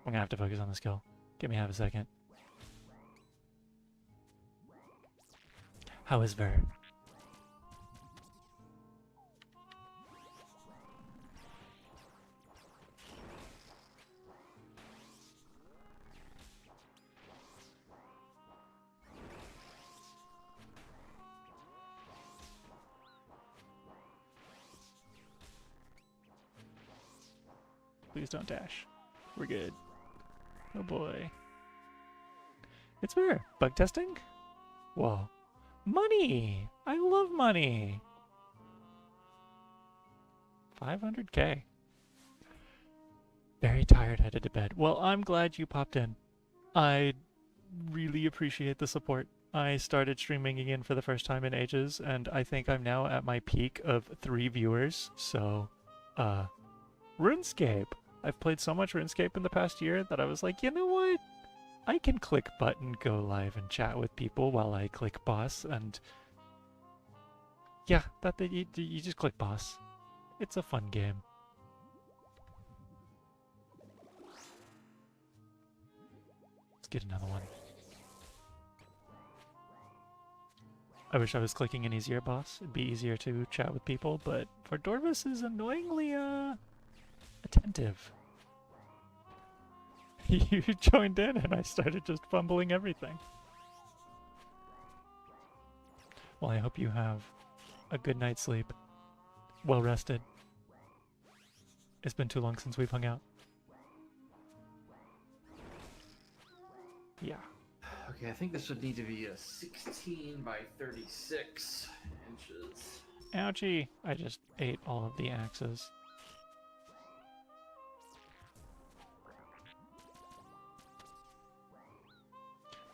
I'm gonna have to focus on the skill. Give me half a second. How is Ver? Please don't dash. We're good. Oh boy. It's fair. Bug testing? Whoa. Money! I love money! 500k. Very tired, headed to bed. Well, I'm glad you popped in. I really appreciate the support. I started streaming again for the first time in ages, and I think I'm now at my peak of 3 viewers, so, RuneScape. I've played so much RuneScape in the past year that I was like, you know what? I can click button, go live, and chat with people while I click boss, and yeah, you just click boss. It's a fun game. Let's get another one. I wish I was clicking an easier boss. It'd be easier to chat with people, but Vardorvis is annoyingly, attentive. You joined in and I started just fumbling everything. Well, I hope you have a good night's sleep. Well rested. It's been too long since we've hung out. Yeah. Okay, I think this would need to be a 16 by 36 inches. Ouchie! I just ate all of the axes.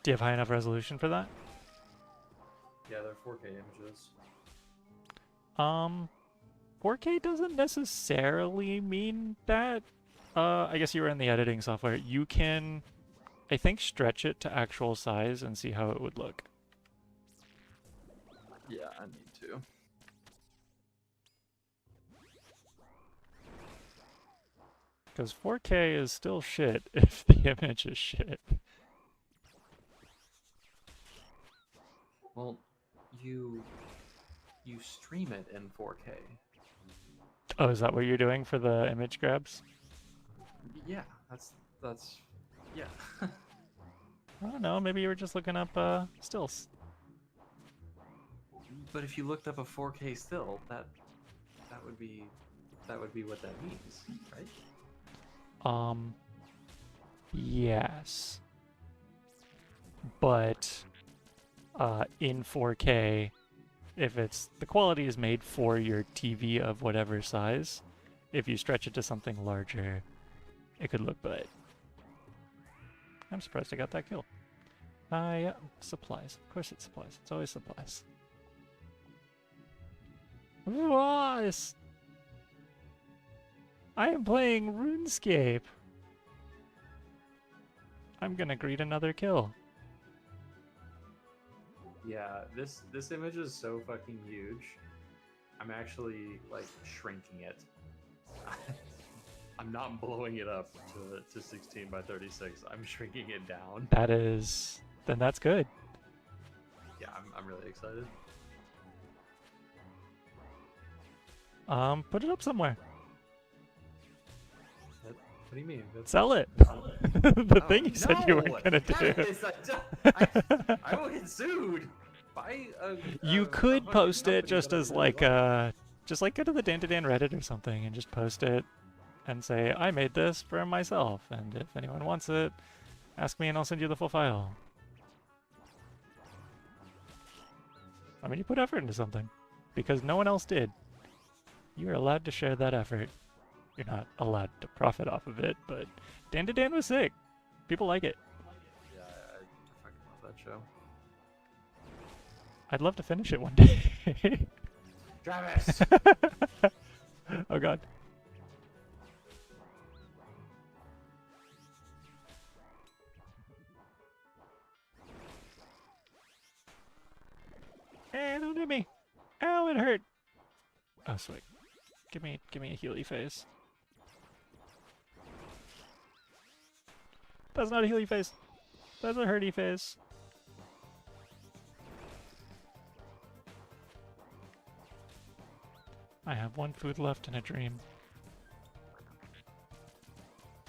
Do you have high enough resolution for that? Yeah, they're 4K images. 4K doesn't necessarily mean that. I guess you were in the editing software. You can, I think, stretch it to actual size and see how it would look. Yeah, I need to. Because 4K is still shit if the image is shit. Well, you stream it in 4K. Oh, is that what you're doing for the image grabs? Yeah, that's yeah. I don't know, maybe you were just looking up stills. But if you looked up a 4K still, that would be what that means, right? Yes. But in 4K, if it's the quality is made for your TV of whatever size, if you stretch it to something larger, it could look bad. I'm surprised I got that kill. Yeah, supplies. Of course it's supplies. It's always supplies. Was. I am playing RuneScape. I'm gonna greet another kill. Yeah, this image is so fucking huge. I'm actually like shrinking it. I'm not blowing it up to 16 by 36. I'm shrinking it down. That is, then that's good. Yeah, I'm really excited. Put it up somewhere. What do you mean? Sell it. The thing you said you weren't gonna do. Travis, I will get sued. Buy You a could fucking post it company just that I as really like just like go to the Dan to Dan Reddit or something and just post it and say I made this for myself, and if anyone wants it, ask me and I'll send you the full file. I mean, you put effort into something because no one else did. You are allowed to share that effort. You're not allowed to profit off of it, but Dan to Dan was sick. People like it. Yeah, I fucking love that show. I'd love to finish it one day. Travis. Oh god. Hey, don't hit me. Ow, it hurt. Oh, sweet. Give me a healy face. That's not a healy face. That's a hurty face. I have 1 food left and a dream.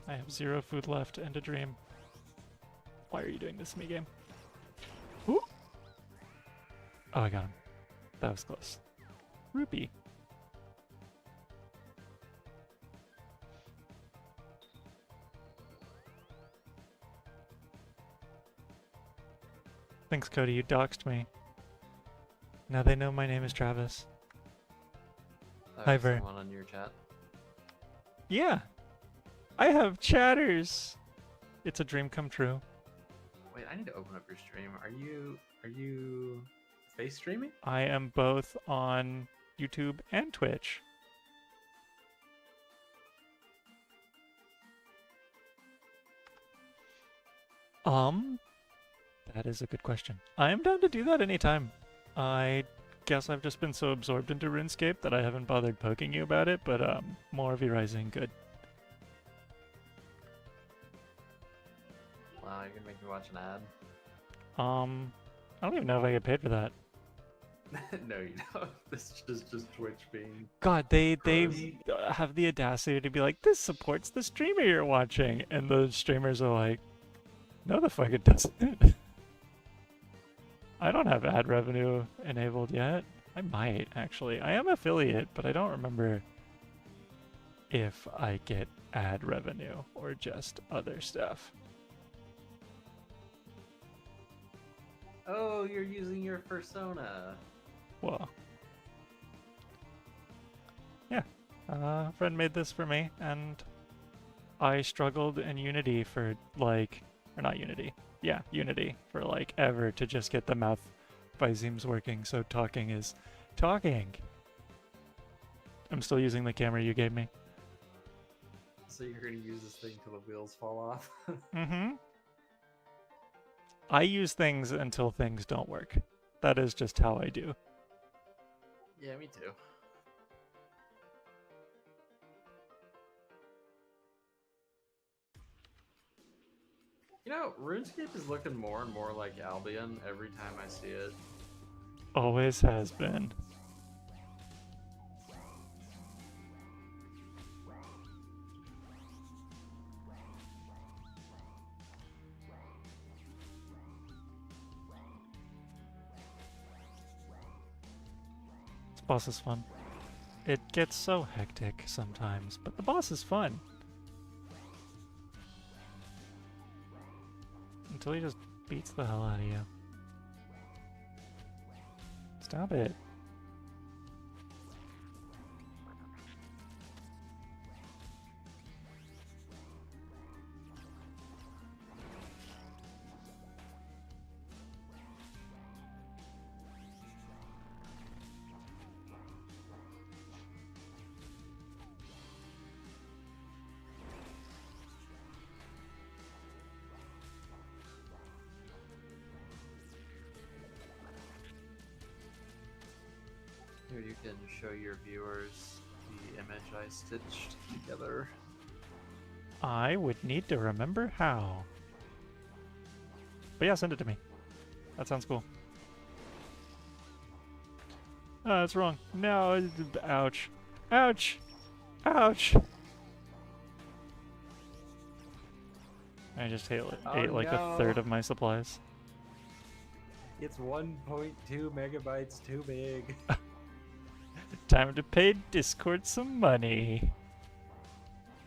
I have 0 food left and a dream. Why are you doing this to me, game? Ooh. Oh, I got him. That was close. Rupee. Thanks, Cody. You doxed me. Now they know my name is Travis. Hi, Ver. Someone on your chat. Yeah. I have chatters. It's a dream come true. Wait, I need to open up your stream. Are you face streaming? I am both on YouTube and Twitch. That is a good question. I am down to do that anytime. I guess I've just been so absorbed into RuneScape that I haven't bothered poking you about it, but more of Rising, good. Wow, you're gonna make me watch an ad? I don't even know if I get paid for that. No, you don't. This is just Twitch being. God, they have the audacity to be like, this supports the streamer you're watching, and the streamers are like, no, the fuck it doesn't. I don't have ad revenue enabled yet. I might, actually. I am affiliate, but I don't remember if I get ad revenue or just other stuff. Oh, you're using your persona. Well, yeah. A friend made this for me, and I struggled in Unity for like, or not Unity. Yeah, Unity for like ever to just get the mouth visemes working, so talking is talking. I'm still using the camera you gave me. So you're gonna use this thing till the wheels fall off? Mm-hmm. I use things until things don't work. That is just how I do. Yeah, me too. You know, RuneScape is looking more and more like Albion every time I see it. Always has been. This boss is fun. It gets so hectic sometimes, but the boss is fun. Until he just beats the hell out of you. Stop it. Here you can show your viewers the image I stitched together. I would need to remember how. But yeah, send it to me. That sounds cool. Oh, that's wrong. No, ouch. Ouch! Ouch! I just ate, Oh, ate like a third no. of my supplies. It's 1.2 megabytes too big. Time to pay Discord some money.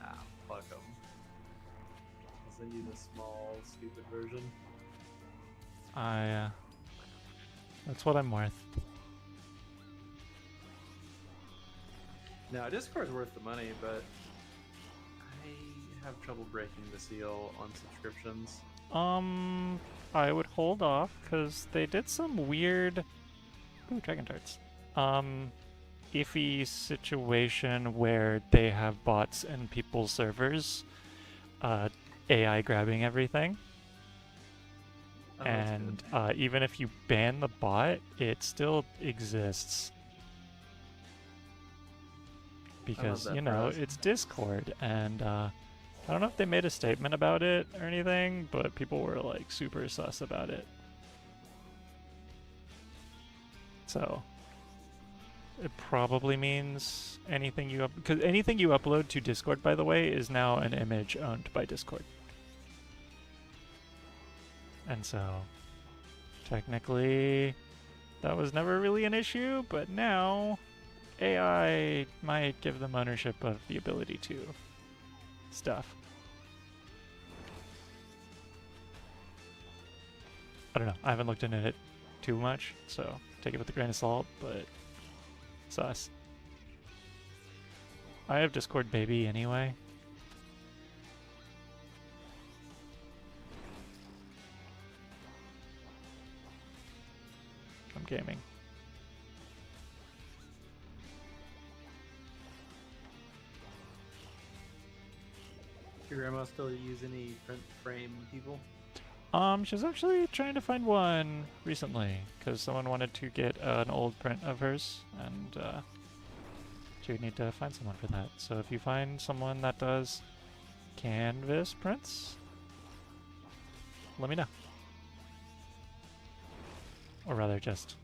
Ah, fuck them. I'll send you the small, stupid version. That's what I'm worth. No, Discord's worth the money, but I have trouble breaking the seal on subscriptions. I would hold off because they did some weird, dragon darts. Iffy situation where they have bots in people's servers, AI grabbing everything. Oh, that's And good. even if you ban the bot, it still exists. Because, that you for know, us. it's Discord, and I don't know if they made a statement about it or anything, but people were like super sus about it. So it probably means anything you because anything you upload to Discord, by the way, is now an image owned by Discord. And so technically that was never really an issue, but now AI might give them ownership of the ability to stuff. I don't know. I haven't looked into it too much, so take it with a grain of salt, but sus. I have Discord baby anyway. I'm gaming. Your grandma still use any print frame people? She's actually trying to find one recently, because someone wanted to get an old print of hers, and she would need to find someone for that. So if you find someone that does canvas prints, let me know. Or rather, just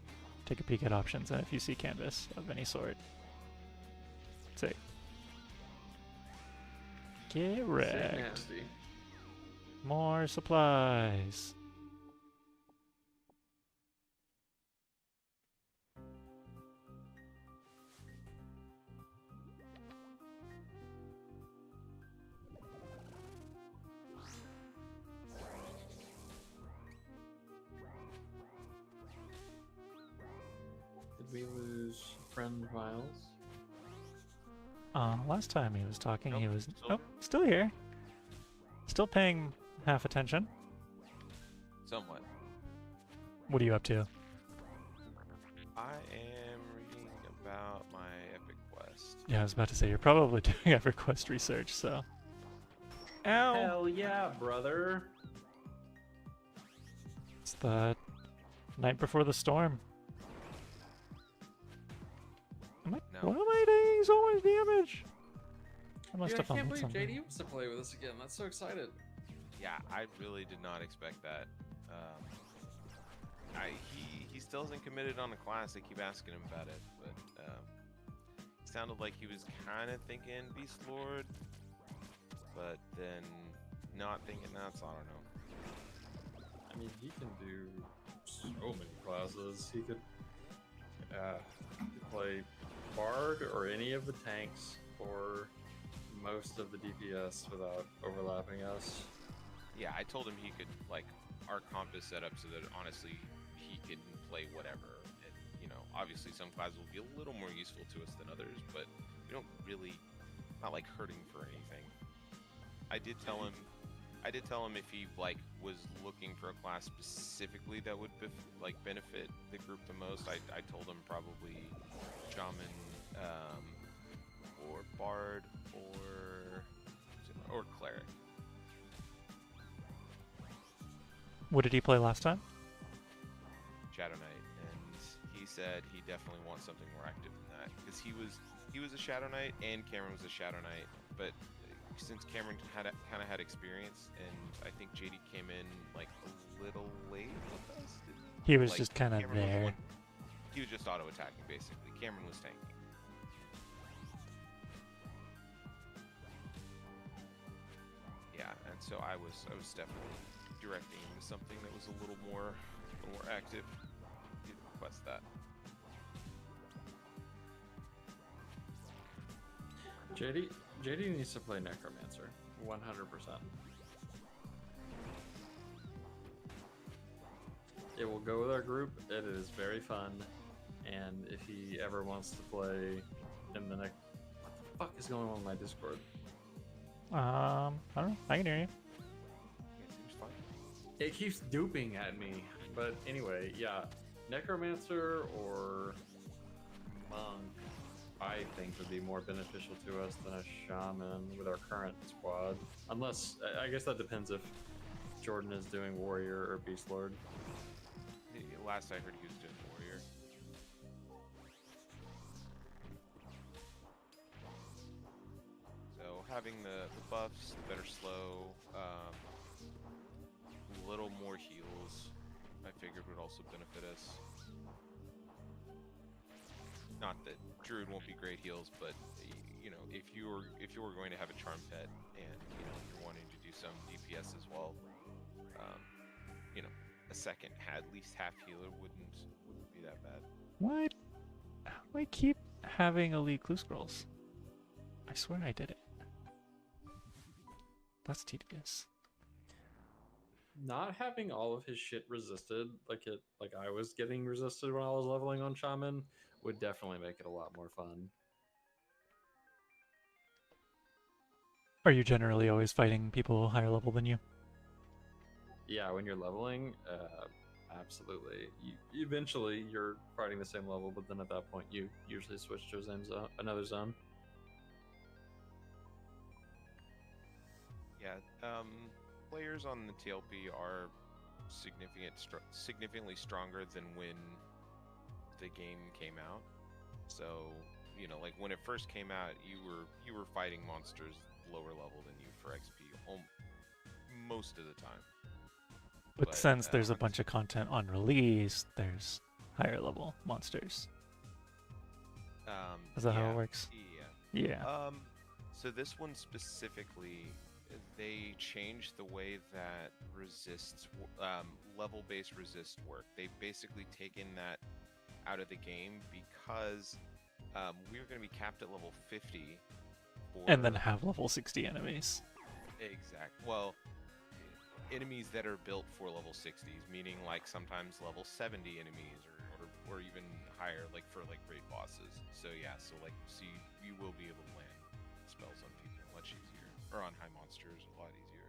take a peek at options, and if you see canvas of any sort, say, get wrecked. Nasty. More supplies. Did we lose friend Miles? Last time he was talking, he Nope, was still- still here. Still paying half attention. Somewhat. What are you up to? I am reading about my epic quest. Yeah, I was about to say you're probably doing EverQuest research, so. Ow! Hell yeah, brother! It's the night before the storm. No. Why am I taking so much damage? I must Dude, I have can't found believe something. JD wants to play with us again. That's so excited. Yeah, I really did not expect that. He still hasn't committed on a class. I keep asking him about it, but it sounded like he was kind of thinking Beast Lord, but then not thinking that. So I don't know. I mean, he can do so many classes. He could play Bard or any of the tanks or most of the DPS without overlapping us. Yeah, I told him he could like our comp is set up so that honestly he can play whatever. And you know, obviously some classes will be a little more useful to us than others, but we don't really not like hurting for anything. I did tell him if he like was looking for a class specifically that would benefit the group the most. I told him probably Shaman, or Bard, or Cleric. What did he play last time? Shadow Knight, and he said he definitely wants something more active than that because he was a Shadow Knight and Cameron was a Shadow Knight, but since Cameron kind of had experience, and I think JD came in like a little late with us. He was Like, just kind of Cameron was the there. one- He was just auto attacking basically. Cameron was tanking. Yeah, and and so I was definitely directing him to something that was a little more active. Did request that. JD needs to play Necromancer, 100%. It will go with our group. It is very fun, and if he ever wants to play in the next, what the fuck is going on with my Discord? I don't know. I can hear you. It seems fun. It keeps duping at me. But anyway, yeah, Necromancer or Monk, I think would be more beneficial to us than a Shaman with our current squad. Unless, I guess that depends if Jordan is doing Warrior or Beast Lord. Last I heard, he was doing Warrior. So having the buffs, the better slow, a little more heals, I figured would also benefit us. Not that Druid won't be great heals, but you know, if you were going to have a charm pet and you're wanting to do some DPS as well, you know, a second at least half healer wouldn't be that bad. What? How do I keep having elite clue scrolls? I swear I did it. That's tedious. Not having all of his shit resisted, like I was getting resisted when I was leveling on Shaman, would definitely make it a lot more fun. Are you generally always fighting people higher level than you? Yeah, when you're leveling, absolutely. Eventually, you're fighting the same level, but then at that point, you usually switch to another zone. Yeah, players on the TLP are significantly stronger than when the game came out. So, you know, like when it first came out, you were fighting monsters lower level than you for XP most of the time. But since there's a bunch of content on release, there's higher level monsters. Is that how it works? Yeah. Yeah. So this one specifically, they changed the way that level-based resist work. They've basically taken that out of the game because we were going to be capped at level 50. And then have level 60 enemies. Exact. Well, enemies that are built for level 60s, meaning like sometimes level 70 enemies or even higher, like for like great bosses. So yeah, so you will be able to land spells on people much easier, or on high monsters a lot easier.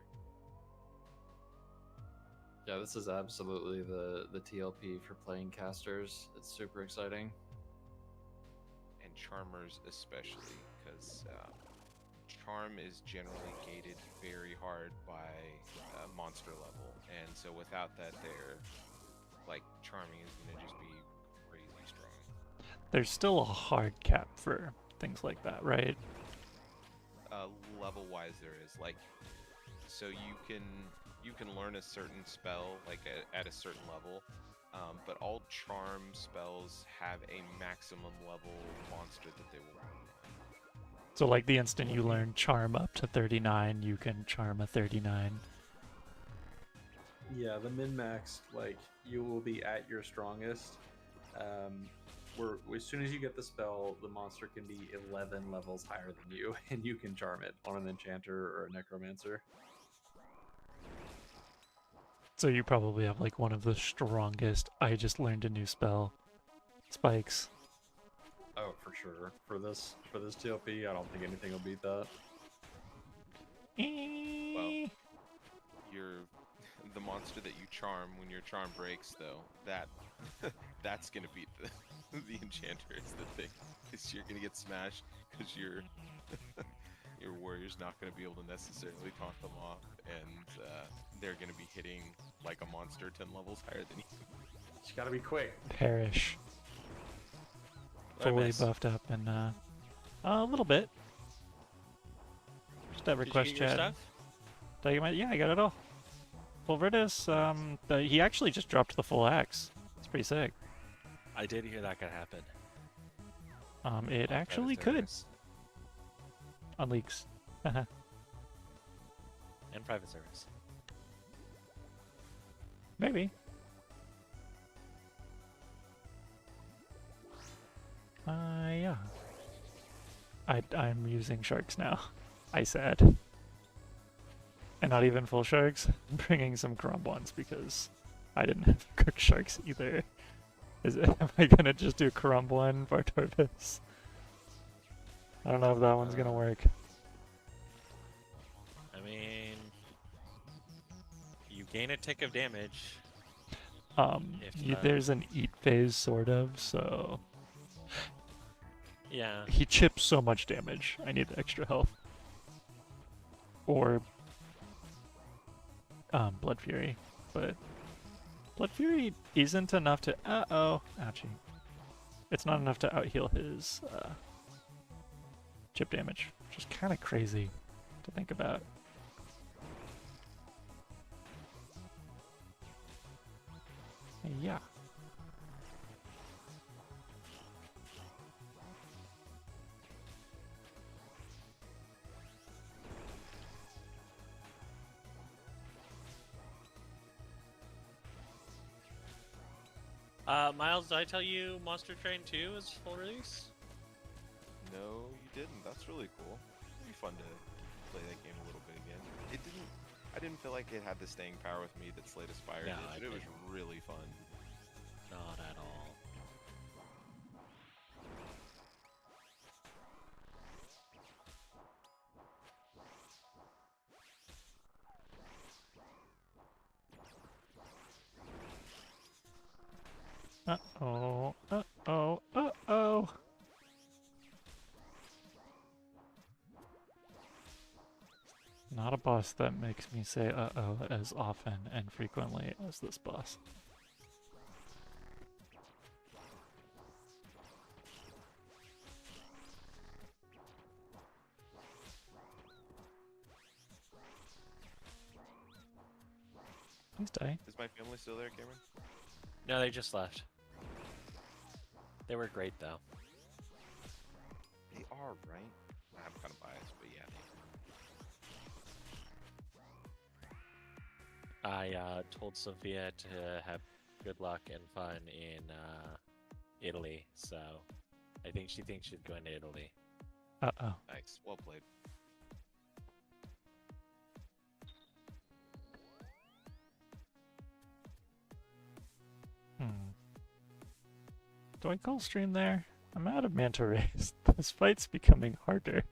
Yeah, this is absolutely the TLP for playing casters. It's super exciting. And charmers especially, because charm is generally gated very hard by monster level, and so without that there, like, charming is going to just be crazy strong. There's still a hard cap for things like that, right? Level wise there is, like, so you can learn a certain spell like at a certain level, but all charm spells have a maximum level monster that they will run on. So like the instant you learn charm up to 39, you can charm a 39. Yeah, the min-max, like, you will be at your strongest. As soon as you get the spell, the monster can be 11 levels higher than you, and you can charm it on an enchanter or a necromancer. So you probably have like one of the strongest I just learned a new spell spikes. Oh, for sure. For this TLP, I don't think anything will beat that. Well, the monster that you charm when your charm breaks, though, that's gonna beat the enchanter is the thing, because you're gonna get smashed because your warrior's not gonna be able to necessarily taunt them off, and they're gonna be hitting like a monster 10 levels higher than you. You gotta be quick. Perish. I Fully miss. buffed up and a little bit. Just that request Did you get your chat. stuff? Did I get yeah, I got it all. Vardorvis, he actually just dropped the full axe. It's pretty sick. I did hear that could happen. It actually could on leaks. And and private service. Maybe. Yeah. I'm using sharks now. I said. And not even full sharks. I'm bringing some crumb ones because I didn't have cooked sharks either. Am I gonna just do crumb one Vardorvis? I don't know if that one's gonna work. I mean, you gain a tick of damage. If, There's an eat phase sort of, so Yeah. he chips so much damage. I need extra health. Or Blood Fury, but Blood Fury isn't enough to. Uh-oh, ouchie! It's not enough to out-heal his chip damage, which is kind of crazy to think about. Yeah. Miles, did I tell you Monster Train 2 is full release? No, you didn't. That's really cool. It'd be fun to play that game a little bit again. It didn't. I didn't feel like it had the staying power with me that Slate Aspire No, did, but it was really fun. Not at all. Uh-oh, uh-oh, uh-oh. Not a boss that makes me say uh-oh as often and frequently as this boss. Please die. Is my family still there, Cameron? No, they just left. They were great though. They are, right? I'm kind of biased, but yeah. I told Sophia to have good luck and fun in Italy, so I think she thinks she's going to Italy. Uh-oh. Nice. Well played. Do I call stream there? I'm out of manta rays. This fight's becoming harder.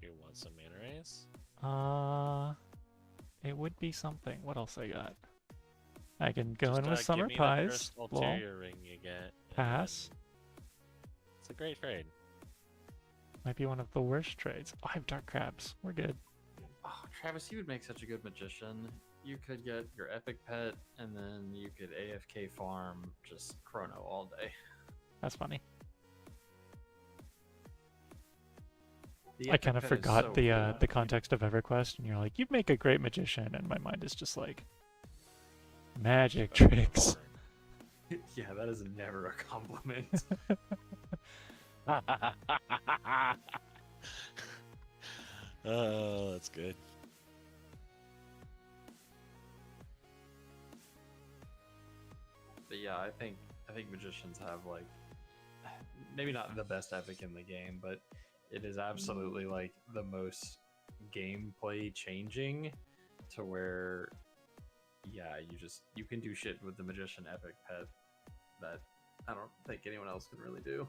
You want some mana rays? It would be something. What else I got? I can go Just, in with give summer me the pies. first Lol. ulterior ring you get. and Pass. then It's a great trade. Might be one of the worst trades. Oh, I have dark crabs. We're good. Oh, Travis, you would make such a good magician. You could get your epic pet, and then you could AFK farm just chrono all day. That's funny. The I epic kind of pet is forgot so the cool. context of EverQuest, and you're like, you'd make a great magician, and my mind is just like, magic tricks. Yeah, that is never a compliment. Oh, that's good. But yeah, I think magicians have like maybe not the best epic in the game, but it is absolutely like the most gameplay changing to where you can do shit with the magician epic pet that I don't think anyone else can really do.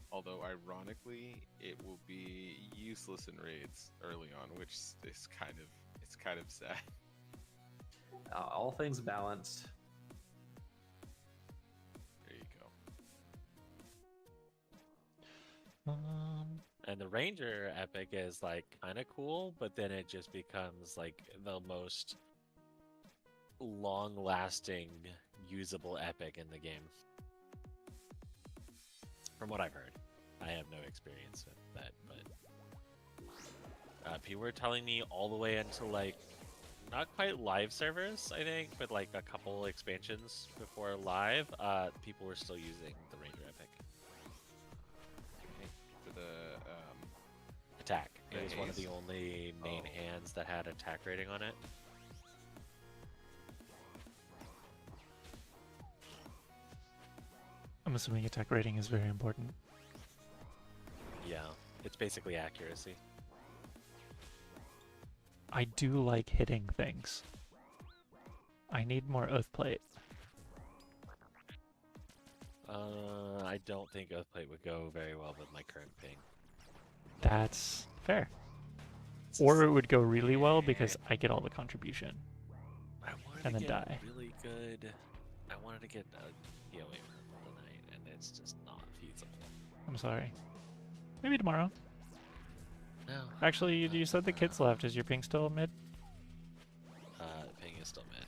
Although ironically, it will be useless in raids early on, which is kind of sad. All things balanced. There you go. And the Ranger epic is like kind of cool, but then it just becomes like the most long-lasting, usable epic in the game. From what I've heard, I have no experience with that, but people were telling me all the way until like not quite live servers, I think, but like a couple expansions before live, people were still using the Ranger epic. For the Attack. It was one of the haze? only main Oh. hands that had attack rating on it. I'm assuming attack rating is very important. Yeah, it's basically accuracy. I do like hitting things. I need more Oath Plate. I don't think Oathplate would go very well with my current ping. That's fair. Or it would go really well because I get all the contribution. I wanted and to then get die. really good. I wanted to get a POA for the night, and it's just not feasible. I'm sorry. Maybe tomorrow. No. Actually, you said the kids left. Is your ping still mid? The ping is still mid.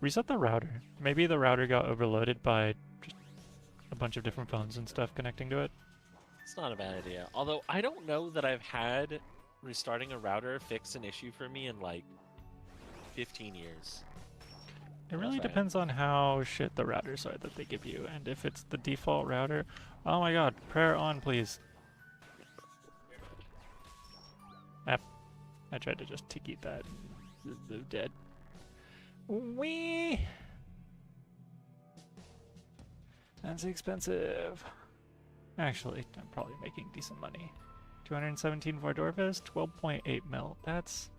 Reset the router. Maybe the router got overloaded by just a bunch of different phones and stuff connecting to it. It's not a bad idea. Although I don't know that I've had restarting a router fix an issue for me in like 15 years. It really Right. depends on how shit the routers are that they give you, and if it's the default router. Oh my god, prayer on, please. I tried to just tiki that. They're dead. Wee. That's expensive. Actually, I'm probably making decent money. 217 Vardorvis, 12.8 mil. That's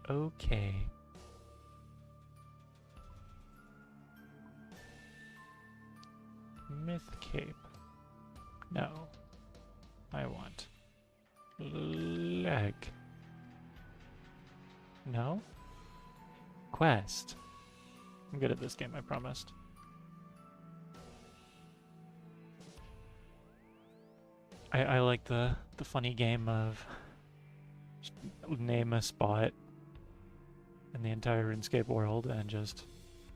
okay. Myth Cape. No. I want leg. No? Quest. I'm good at this game, I promised. I like the funny game of just name a spot in the entire RuneScape world and just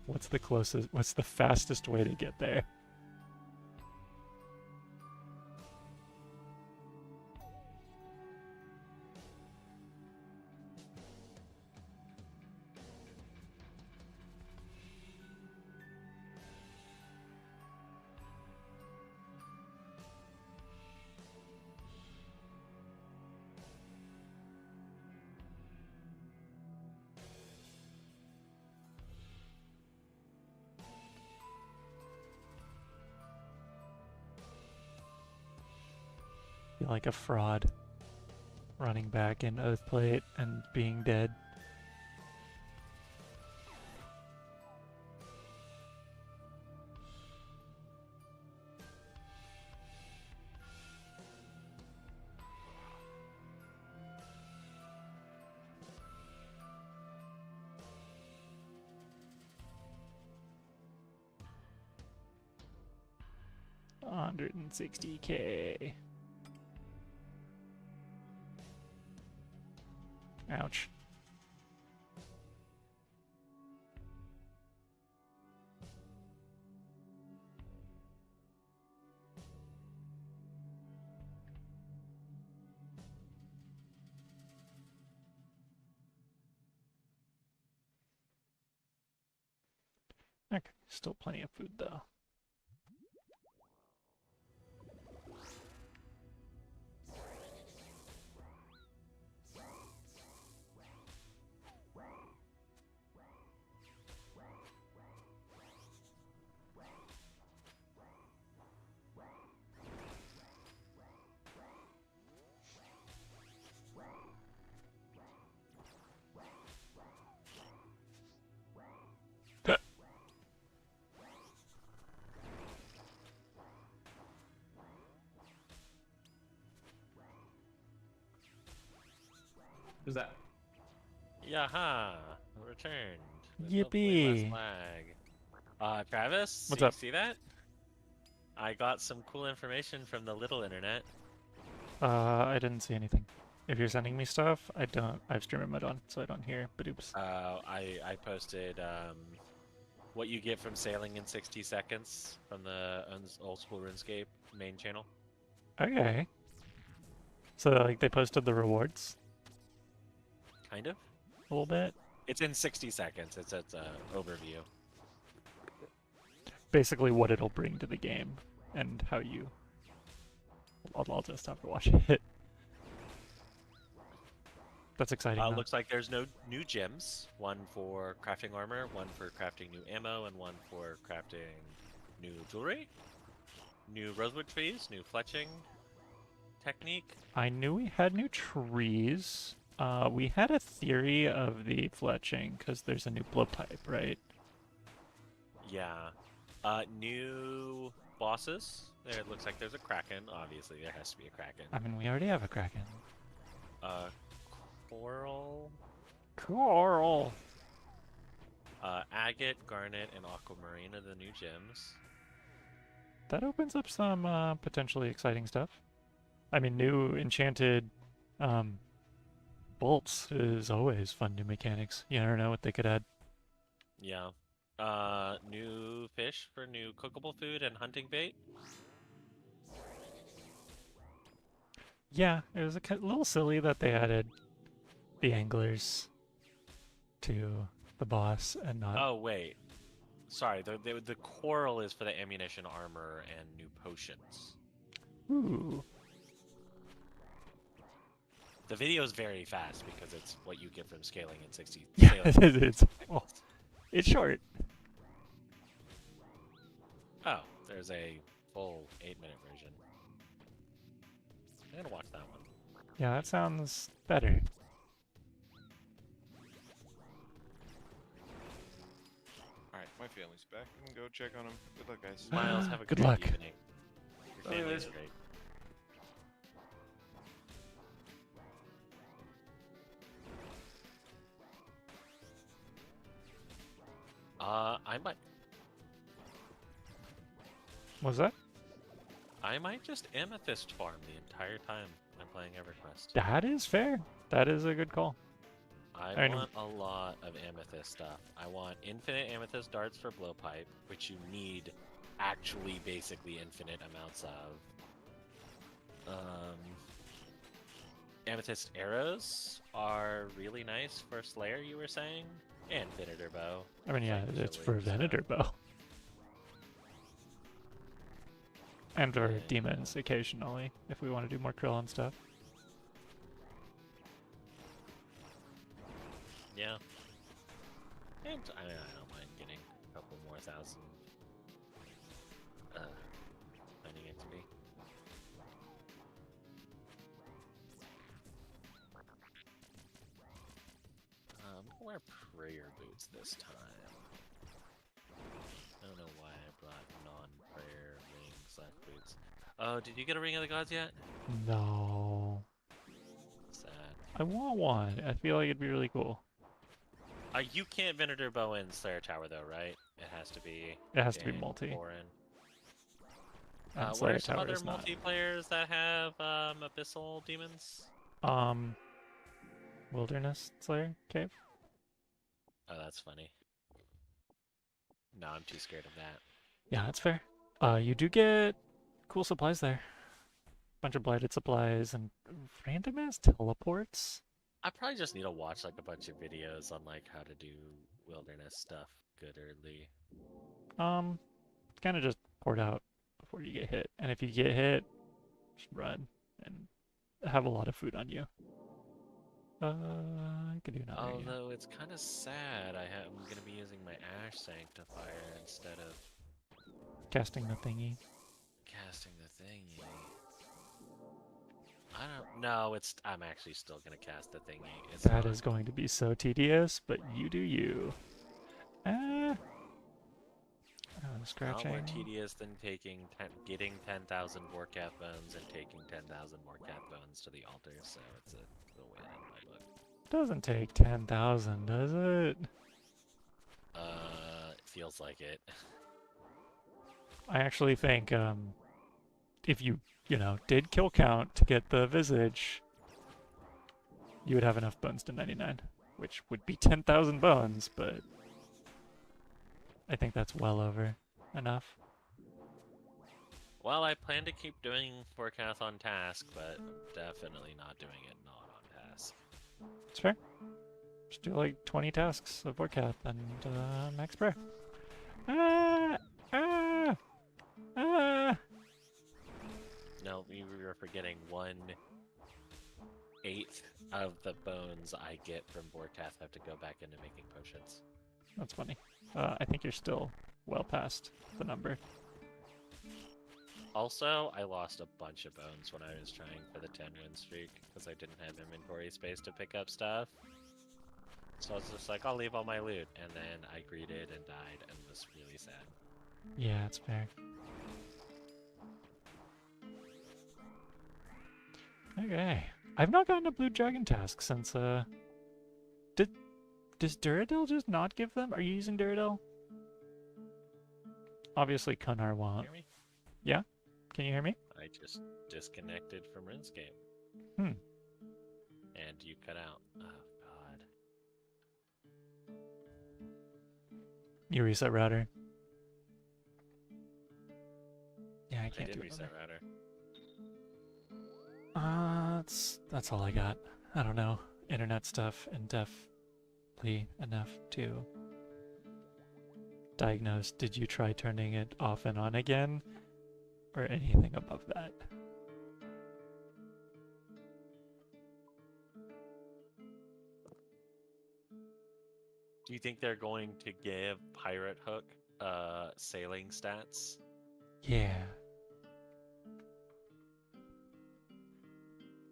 what's the fastest way to get there. Feel like a fraud running back in Oathplate and being dead. $160K. Ouch. Okay, still plenty of food though. Who's that? Yaha! Returned. with Yippee. hopefully less lag. Travis, What's you up? see that? I got some cool information from the little internet. I didn't see anything. If you're sending me stuff, I have streamer mode on, so I don't hear, but oops. I posted what you get from sailing in 60 seconds from the old school RuneScape main channel. Okay. So like they posted the rewards Kind of. a little bit. It's in 60 seconds. It's overview. Basically what it'll bring to the game and how you I'll just have to watch it. That's exciting. though. Looks like there's no new gems. One for crafting armor, one for crafting new ammo, and one for crafting new jewelry. New rosewood trees, new fletching technique. I knew we had new trees. We had a theory of the fletching because there's a new blowpipe, right? Yeah. New bosses. There it looks like there's a kraken. Obviously, there has to be a kraken. I mean, we already have a kraken. Coral. Coral. Agate, garnet, and aquamarine are the new gems. That opens up some potentially exciting stuff. I mean, new enchanted bolts is always fun new mechanics. You never know what they could add. Yeah. New fish for new cookable food and hunting bait. Yeah, it was a little silly that they added the anglers to the boss and not. Oh wait, sorry. The coral is for the ammunition, armor, and new potions. Ooh. The video is very fast because it's what you get from scaling in 60. Yeah, scaling it's short. Oh, there's a full 8-minute version. I'm gonna watch that one. Yeah, that sounds better. Alright, my family's back. I'm gonna go check on them. Good luck, guys. Miles, have a Good great luck. evening. Your Bye, family is guys. great. I might. Was that? I might just amethyst farm the entire time I'm playing EverQuest. That is fair. That is a good call. I I know. want a lot of amethyst stuff. I want infinite amethyst darts for blowpipe, which you need actually basically infinite amounts of. Amethyst arrows are really nice for Slayer, you were saying, and Venator bow. I mean, yeah, it's for Actually, so- Venator bow. And for Yeah. demons occasionally, if we want to do more Krillin stuff. Yeah. And I don't mind getting a couple more thousand. Finding it to be. I'm gonna wear prayer boots this time. I don't know why I brought non-prayer ring/boots. Oh, did you get a Ring of the Gods yet? No. Sad. I want one. I feel like it'd be really cool. You can't Venator bow in Slayer Tower though, right? It has to be. It has to be in multi. foreign. And What Slayer are some Tower other is not. multiplayers that have abyssal demons? Wilderness Slayer Cave? Oh, that's funny. No, I'm too scared of that. Yeah, that's fair. You do get cool supplies there. Bunch of blighted supplies and random ass teleports. I probably just need to watch like a bunch of videos on like how to do wilderness stuff good early. Kind of just port out before you get hit. And if you get hit, just run and have a lot of food on you. I could do another. yeah. Although it's kind of sad, I'm gonna be using my Ash Sanctifier instead of Casting the thingy. casting the thingy. I don't know. I'm actually still gonna cast the thingy. It's That not- is going to be so tedious, but you do you. Not Scratching. more tedious than getting 10,000 Vorkath bones and taking 10,000 Vorkath bones to the altar, so it's a win in my book. Doesn't take 10,000, does it? It feels like it. I actually think if you did kill count to get the Visage, you would have enough bones to 99, which would be 10,000 bones, but I think that's well over enough. Well, I plan to keep doing Vorkath on task, but I'm definitely not doing it not on task. It's fair. Just do like 20 tasks of Vorkath and max prayer. No, we were forgetting 1/8 of the bones I get from Vorkath have to go back into making potions. That's funny. I think you're still well past the number. Also, I lost a bunch of bones when I was trying for the 10 win streak because I didn't have inventory space to pick up stuff. So I was just like, I'll leave all my loot, and then I greeted and died and was really sad. Yeah, it's fair. Okay. I've not gotten a blue dragon task since does Duradil just not give them? Are you using Duradil? Obviously Kunar won't. Hear me? Yeah? Can you hear me? I just disconnected from RuneScape. Hmm. And you cut out. Oh god. You reset router. Yeah, I I can't did do it. reset router. That's all I got. I don't know. Internet stuff and definitely enough to diagnose. Did you try turning it off and on again? Or anything above that? Do you think they're going to give Pirate Hook sailing stats? Yeah.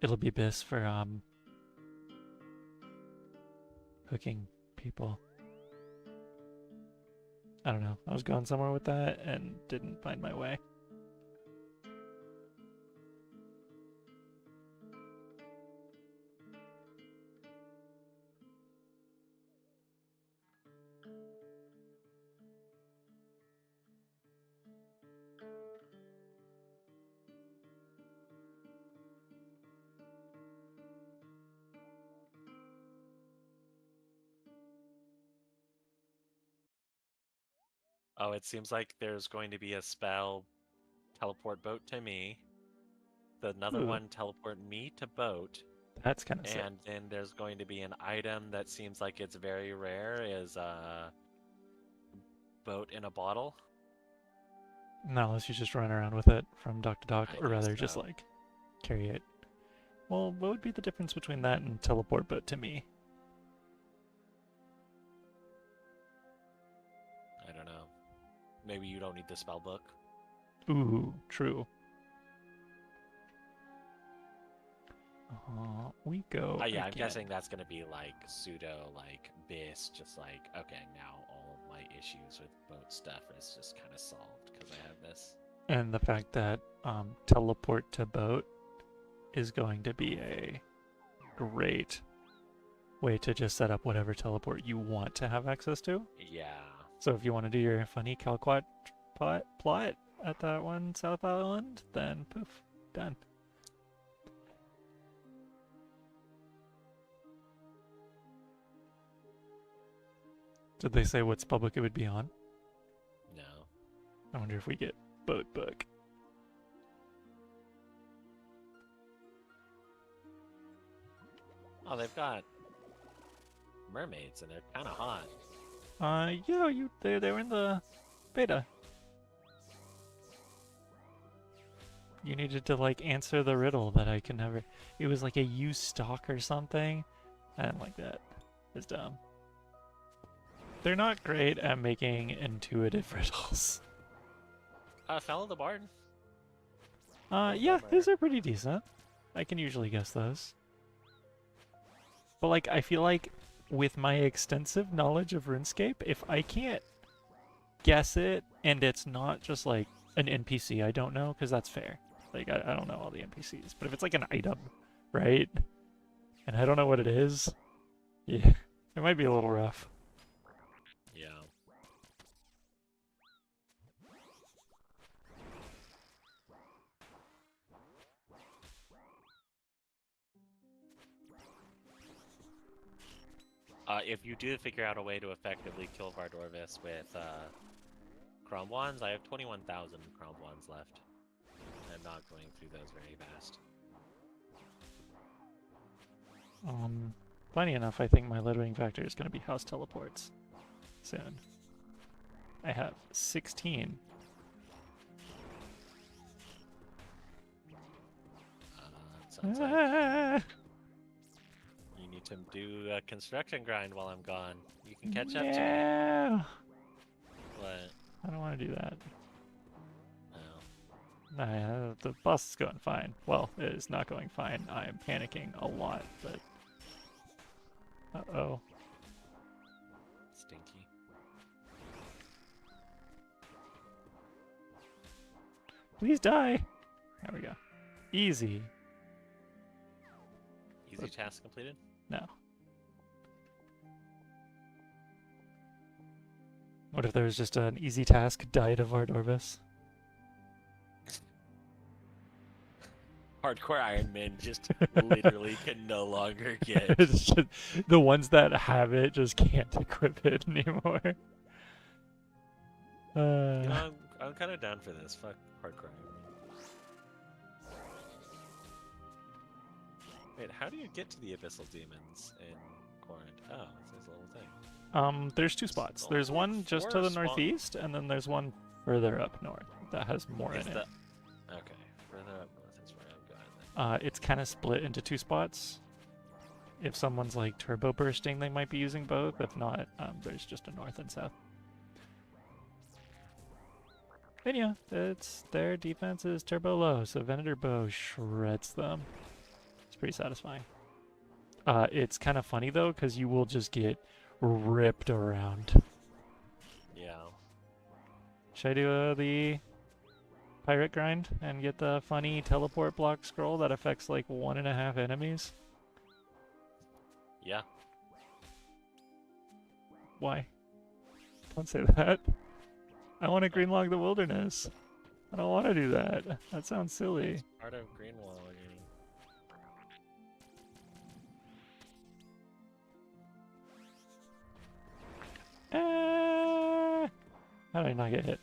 It'll be BIS for hooking people. I don't know. I was going somewhere with that and didn't find my way. Oh, it seems like there's going to be a spell teleport boat to me. Another Ooh. one teleport me to boat. That's kind of sick. And then there's going to be an item that seems like it's very rare is a boat in a bottle. No, unless you just run around with it from dock to dock, I or think rather just so. like carry it. Well, what would be the difference between that and teleport boat to me? I don't know. Maybe you don't need the spell book. Ooh, true. We go. Oh yeah, I'm again. guessing that's gonna be like pseudo like BIS, just like okay, now all of my issues with boat stuff is just kind of solved because I have this. And the fact that teleport to boat is going to be a great way to just set up whatever teleport you want to have access to. Yeah. So if you want to do your funny Calquat plot at that one South Island, then poof, done. Did they say what spellbook it would be on? No. I wonder if we get boat book. Oh, they've got mermaids and they're kind of hot. Yeah, they were in the beta. You needed to like answer the riddle that I can never. It was like a use stock or something. I didn't like that. It's dumb. They're not great at making intuitive riddles. Fellow the Bard. Yeah, these are pretty decent. I can usually guess those. But like, I feel like with my extensive knowledge of RuneScape, if I can't guess it and it's not just like an NPC I don't know, because that's fair. Like, I don't know all the NPCs. But if it's like an item, right? And I don't know what it is, yeah, it might be a little rough. Yeah. If you do figure out a way to effectively kill Vardorvis with Crom Wands, I have 21,000 Crom Wands left. I'm not going through those very fast. Funny enough, I think my limiting factor is going to be house teleports soon. I have 16. Sounds like Ah, you need to do a construction grind while I'm gone. You can catch up to me. no. What? I don't want to do that. No. Nah, the bus is going fine. Well, it is not going fine. I am panicking a lot, but... Uh-oh. Stinky. Please die! There we go. Easy. Easy task completed? No. What if there was just an easy task, die to Vardorvis? Hardcore Iron Man just literally can no longer get. It's just, the ones that have it just can't equip it anymore. You know, I'm kind of down for this. Fuck Hardcore Iron Man. Wait, how do you get to the Abyssal Demons in Corinth? Oh, it's this little thing. There's two spots. Oh, There's one just to four the spot- northeast, and then there's one further up north that has more Is in the... it. Okay, further up north is where I'm going then. It's kind of split into two spots. If someone's like turbo bursting, they might be using both. If not, there's just a north and south. And yeah, it's their defense is turbo low, so Venator Bow shreds them. It's pretty satisfying. It's kind of funny though, because you will just get ripped around. Yeah. Should I do the pirate grind and get the funny teleport block scroll that affects like 1.5 enemies? Yeah. Why? Don't say that. I want to greenlog the wilderness. I don't want to do that. That sounds silly. Part of Greenwall. How did I not get hit?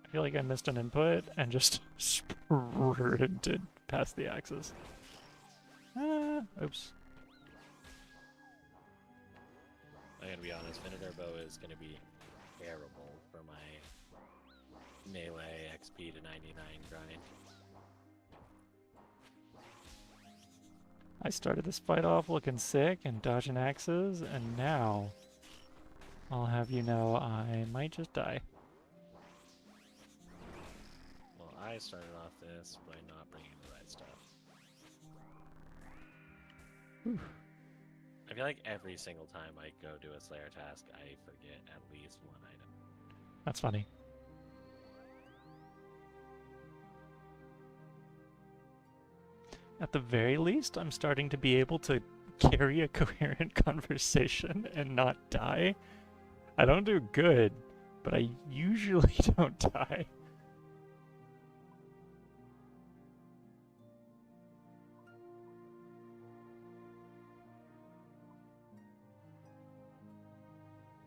I feel like I missed an input and just sprinted past the axis. Oops. I'm gonna be honest, Venator Bow is gonna be terrible for my melee XP to 99 grind. I started this fight off looking sick and dodging axes, and now I'll have you know I might just die. Well, I started off this by not bringing the right stuff. Whew. I feel like every single time I go do a Slayer task, I forget at least one item. That's funny. At the very least, I'm starting to be able to carry a coherent conversation and not die. I don't do good, but I usually don't die.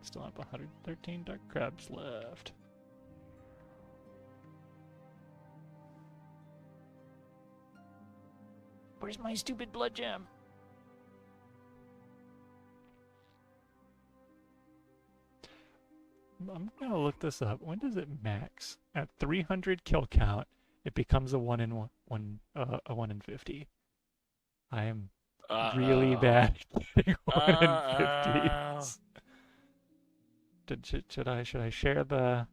Still have 113 dark crabs left. Where's my stupid blood gem? I'm gonna look this up. When does it max? At 300 kill count, it becomes a 1 in 50. I am really bad at getting 1 in 50s. Should I share the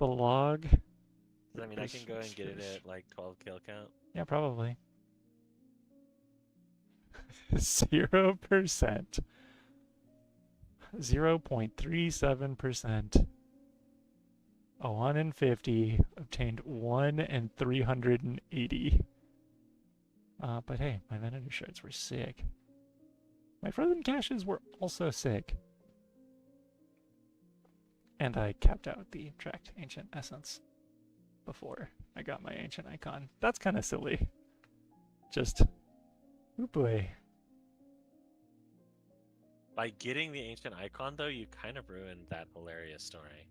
log? I mean, I can go and get it at like 12 kill count. Yeah, probably. 0%. 0.37%. A 1 in 50 obtained 1 in 380. But hey, my Venator shards were sick. My frozen caches were also sick. And I capped out the tracked ancient essence before I got my ancient icon. That's kind of silly. Just, oh boy. By getting the ancient icon, though, you kind of ruined that hilarious story.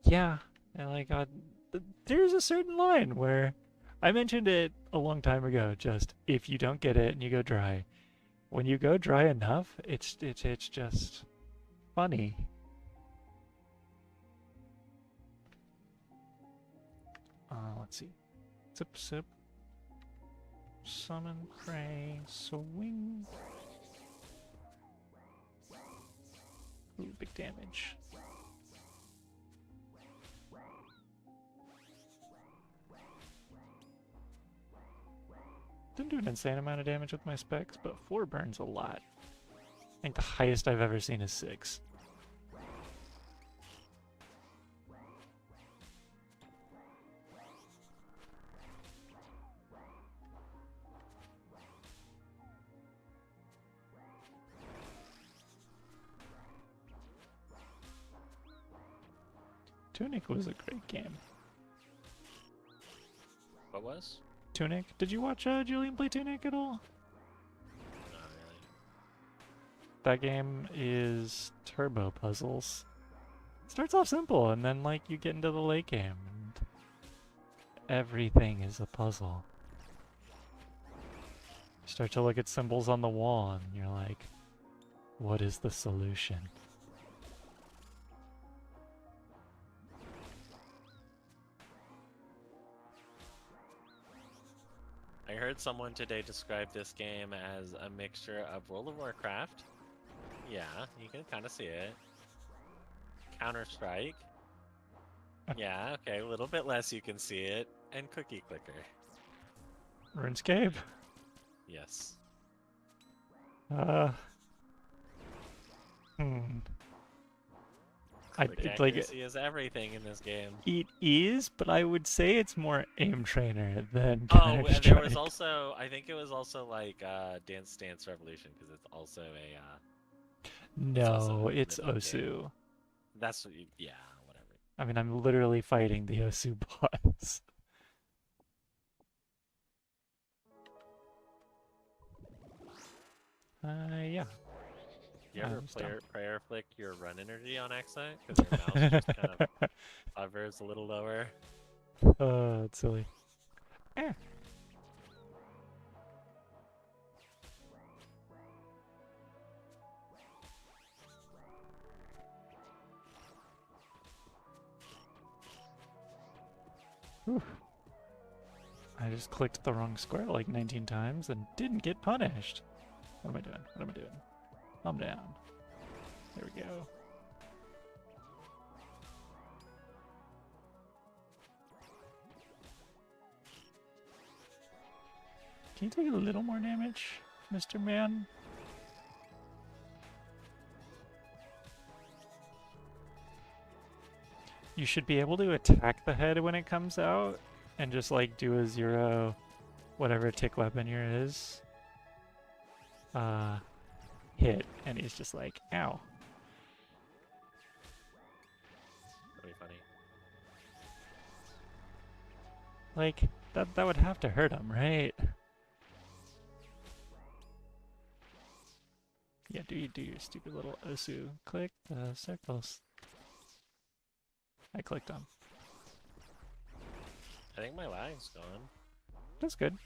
Yeah, and like, there's a certain line where I mentioned it a long time ago. Just if you don't get it and you go dry, when you go dry enough, it's just funny. Let's see. Sip, sip. Summon, pray, swing. Ooh, big damage. Didn't do an insane amount of damage with my specs, but 4 burns a lot. I think the highest I've ever seen is 6. Tunic was a great game. What was? Tunic? Did you watch Julian play Tunic at all? Not really. That game is turbo puzzles. Starts off simple, and then like you get into the late game, and everything is a puzzle. You start to look at symbols on the wall, and you're like, what is the solution? I heard someone today describe this game as a mixture of World of Warcraft. Yeah, you can kind of see it. Counter-Strike. Yeah, okay, a little bit less you can see it. And Cookie Clicker. RuneScape? Yes. Hmm. Quick It's like accuracy is everything in this game. it is, but I would say it's more aim trainer than Oh, and there was Counter-Strike. also, I think it was also like Dance Dance Revolution, because it's also a, also No, in it's the game. Osu. that's, yeah, whatever. I mean, I'm literally fighting the Osu boss. Yeah. You ever was dumb. prayer flick your run energy on accident? Because your mouse just kind of hovers a little lower. Oh, that's silly. Eh. Whew. I just clicked the wrong square like 19 times and didn't get punished. What am I doing? What am I doing? I'm down. There we go. Can you take a little more damage, Mr. Man? You should be able to attack the head when it comes out and just like do a 0 whatever tick weapon your is. Hit, and he's just like, ow. Pretty funny. Like, that would have to hurt him, right? Yeah, do your stupid little Osu. Click the circles. I clicked them. I think my lag's gone. That's good.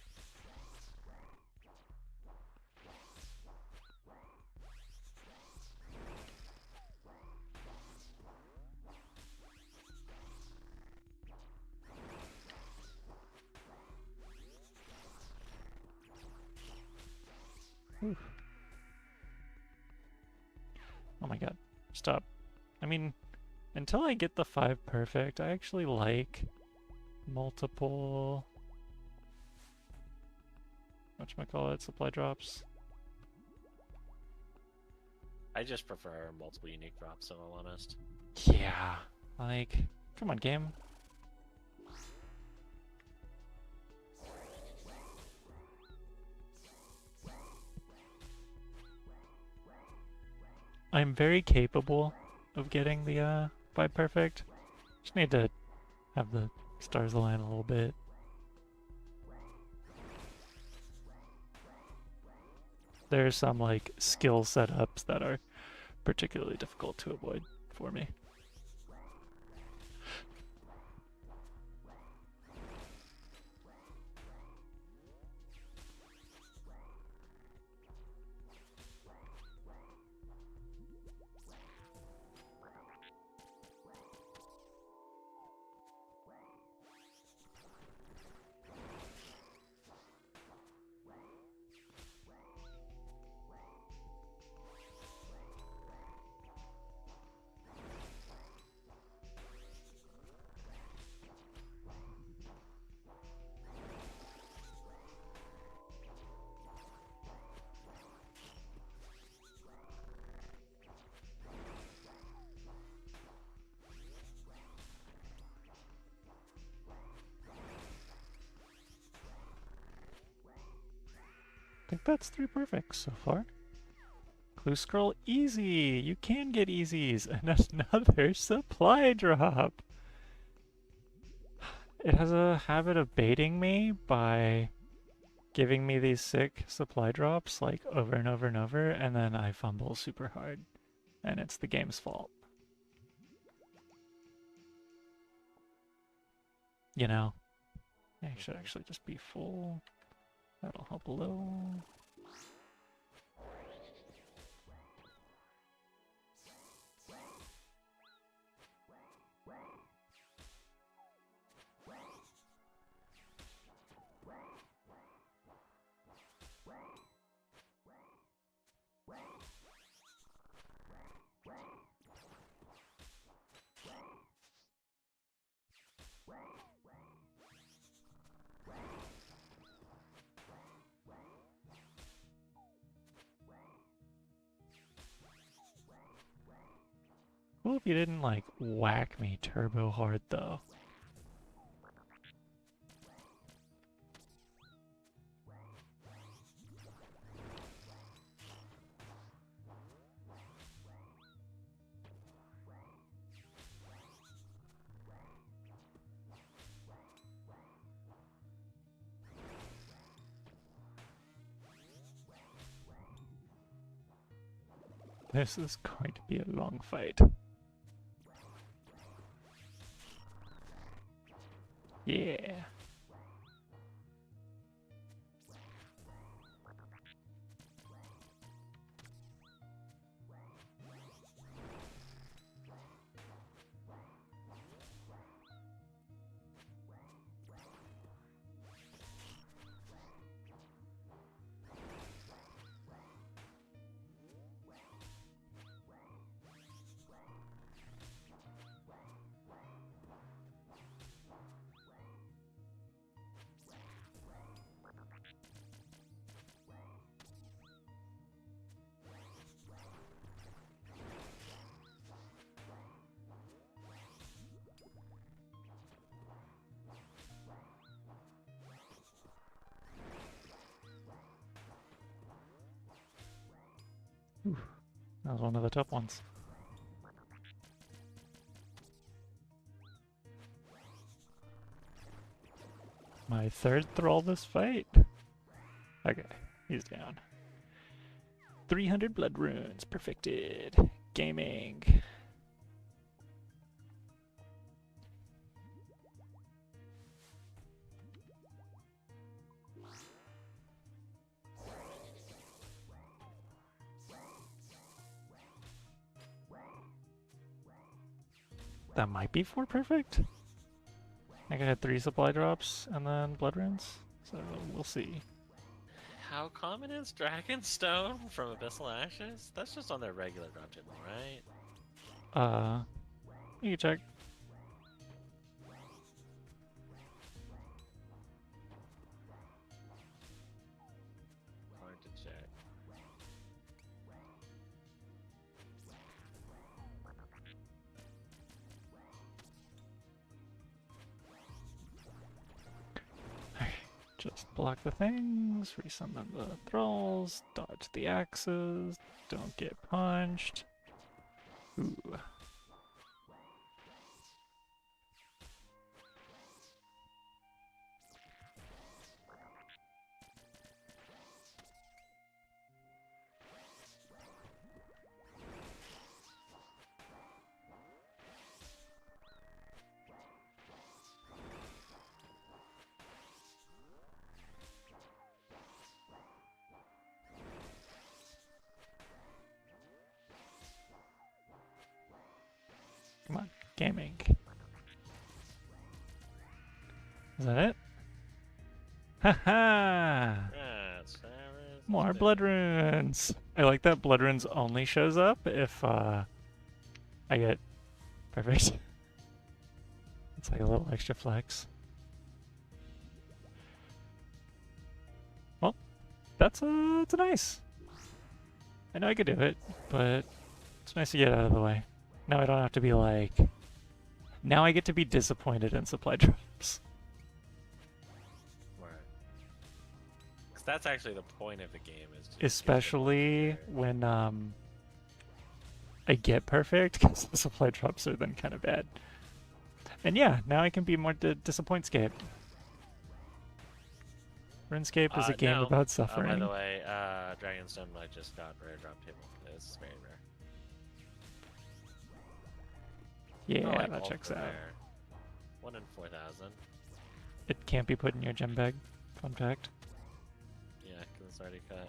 Oof. Oh my god. Stop. I mean, until I get the 5 perfect, I actually like multiple... whatchamacallit, supply drops. I just prefer multiple unique drops, if I'm honest. Yeah. Like, come on, game. I'm very capable of getting the 5 perfect. Just need to have the stars align a little bit. There are some like skill setups that are particularly difficult to avoid for me. think that's 3 perfects so far. Clue scroll easy! You can get easies! And another supply drop! It has a habit of baiting me by giving me these sick supply drops like over and over and over, and then I fumble super hard. And it's the game's fault. You know? I should actually just be full. That'll help a little. Cool if you didn't like whack me turbo hard though. This is going to be a long fight. Yeah. Ooh, that was one of the tough ones. My 3rd thrall this fight. Okay, he's down. 300 blood runes, perfected. Gaming. That might be 4 perfect. I think I had 3 supply drops and then blood runes, so we'll see. How common is Dragonstone from Abyssal Ashes? That's just on their regular drop table, right? You can check. Hard to check. Just block the things, resummon the thralls, dodge the axes, don't get punched. Ooh. Come on, gaming. Is that it? Haha! More blood runes! I like that blood runes only shows up if I get perfect. It's like a little extra flex. Well, that's nice. I know I could do it, but it's nice to get out of the way. Now I don't have to be like... Now I get to be disappointed in supply drops. Right. 'Cause that's actually the point of the game is to get Especially the when I get perfect, because the supply drops are then kind of bad. And yeah, now I can be more disappointscape. RuneScape is a game no. about By suffering. the way, Dragonstone I just got rare drop table. This is very rare. Yeah, I like that Ultor checks out. rare. 1 in 4,000. It can't be put in your gem bag. Fun fact. Yeah, because it's already cut.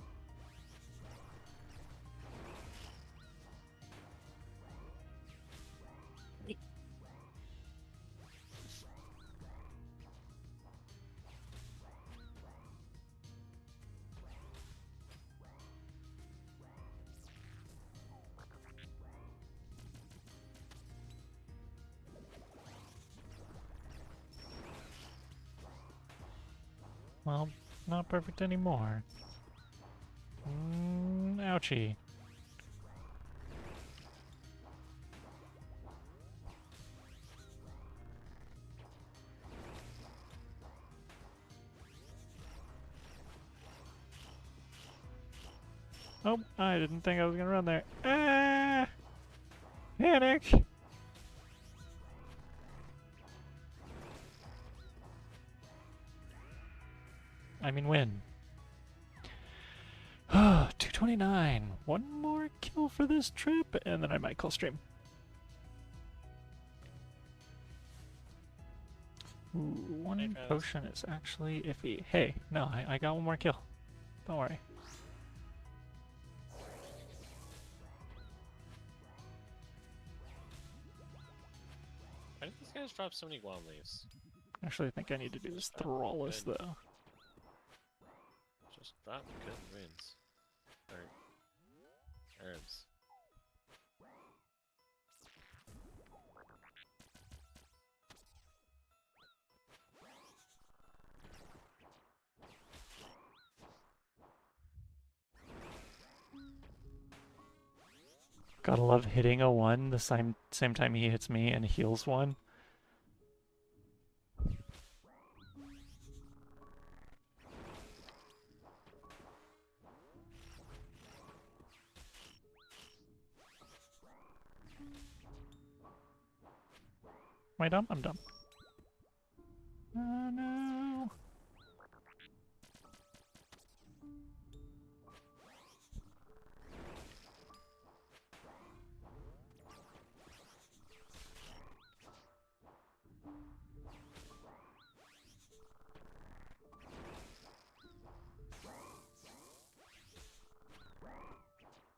Well, not perfect anymore. Ouchie. Oh, I didn't think I was gonna run there. Ah! Panic! I mean, win. 229. One more kill for this trip, and then I might call stream. Ooh, one Hey, Travis. potion is actually iffy. Hey, no, I got one more kill. Don't worry. Why did these guys drop so many guam leaves? Actually, I think I need to do this Oh, Thrallus, good. though. Just drop good runes. Or herbs. Gotta love hitting a 1 the same time he hits me and heals 1. Am I dumb? I'm dumb. Oh no!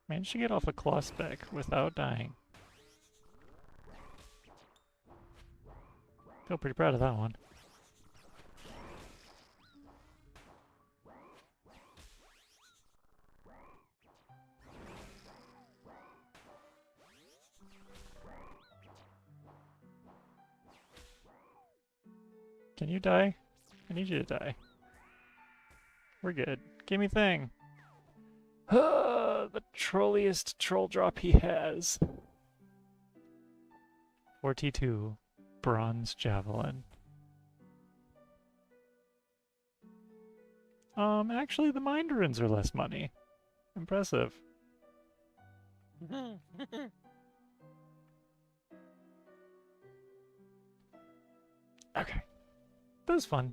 Managed to get off a claw spec without dying. Feel pretty proud of that one. Can you die? I need you to die. We're good. Give me thing. The trolliest troll drop he has. 42 bronze javelin. Actually the mind runes are less money. Impressive. Okay. That was fun.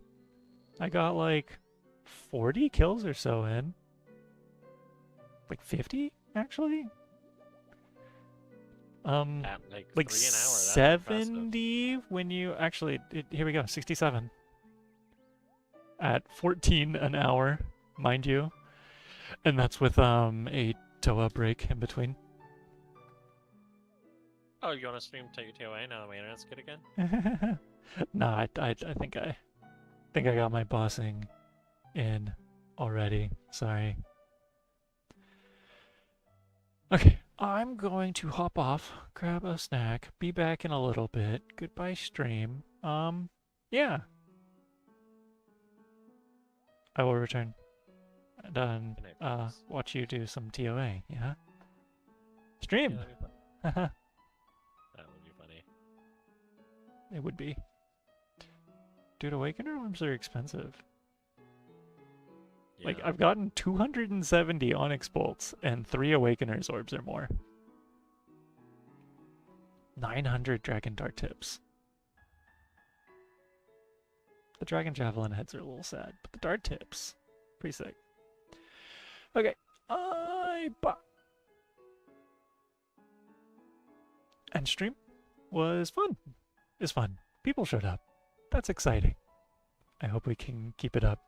I got like 40 kills or so in. Like 50, actually? At like 3 an hour. Like That's impressive. 70 when you actually here we go, 67 at 14 an hour, mind you, and that's with a Toa break in between. Oh, you want to stream TOA now that my internet's good again? Nah, I think I got my bossing in already. Sorry. Okay, I'm going to hop off, grab a snack, be back in a little bit. Goodbye, stream. Yeah. I will return. And Good night, friends. watch you do some TOA, yeah? Yeah, Stream! that'd be fun. That would be funny. It would be. Dude, Awakener arms are expensive. Like, Yeah. I've gotten 270 Onyx Bolts and 3 Awakener's Orbs or more. 900 Dragon Dart Tips. The Dragon Javelin heads are a little sad, but the Dart Tips, pretty sick. Okay, I bought. And stream was fun. It's fun. People showed up. That's exciting. I hope we can keep it up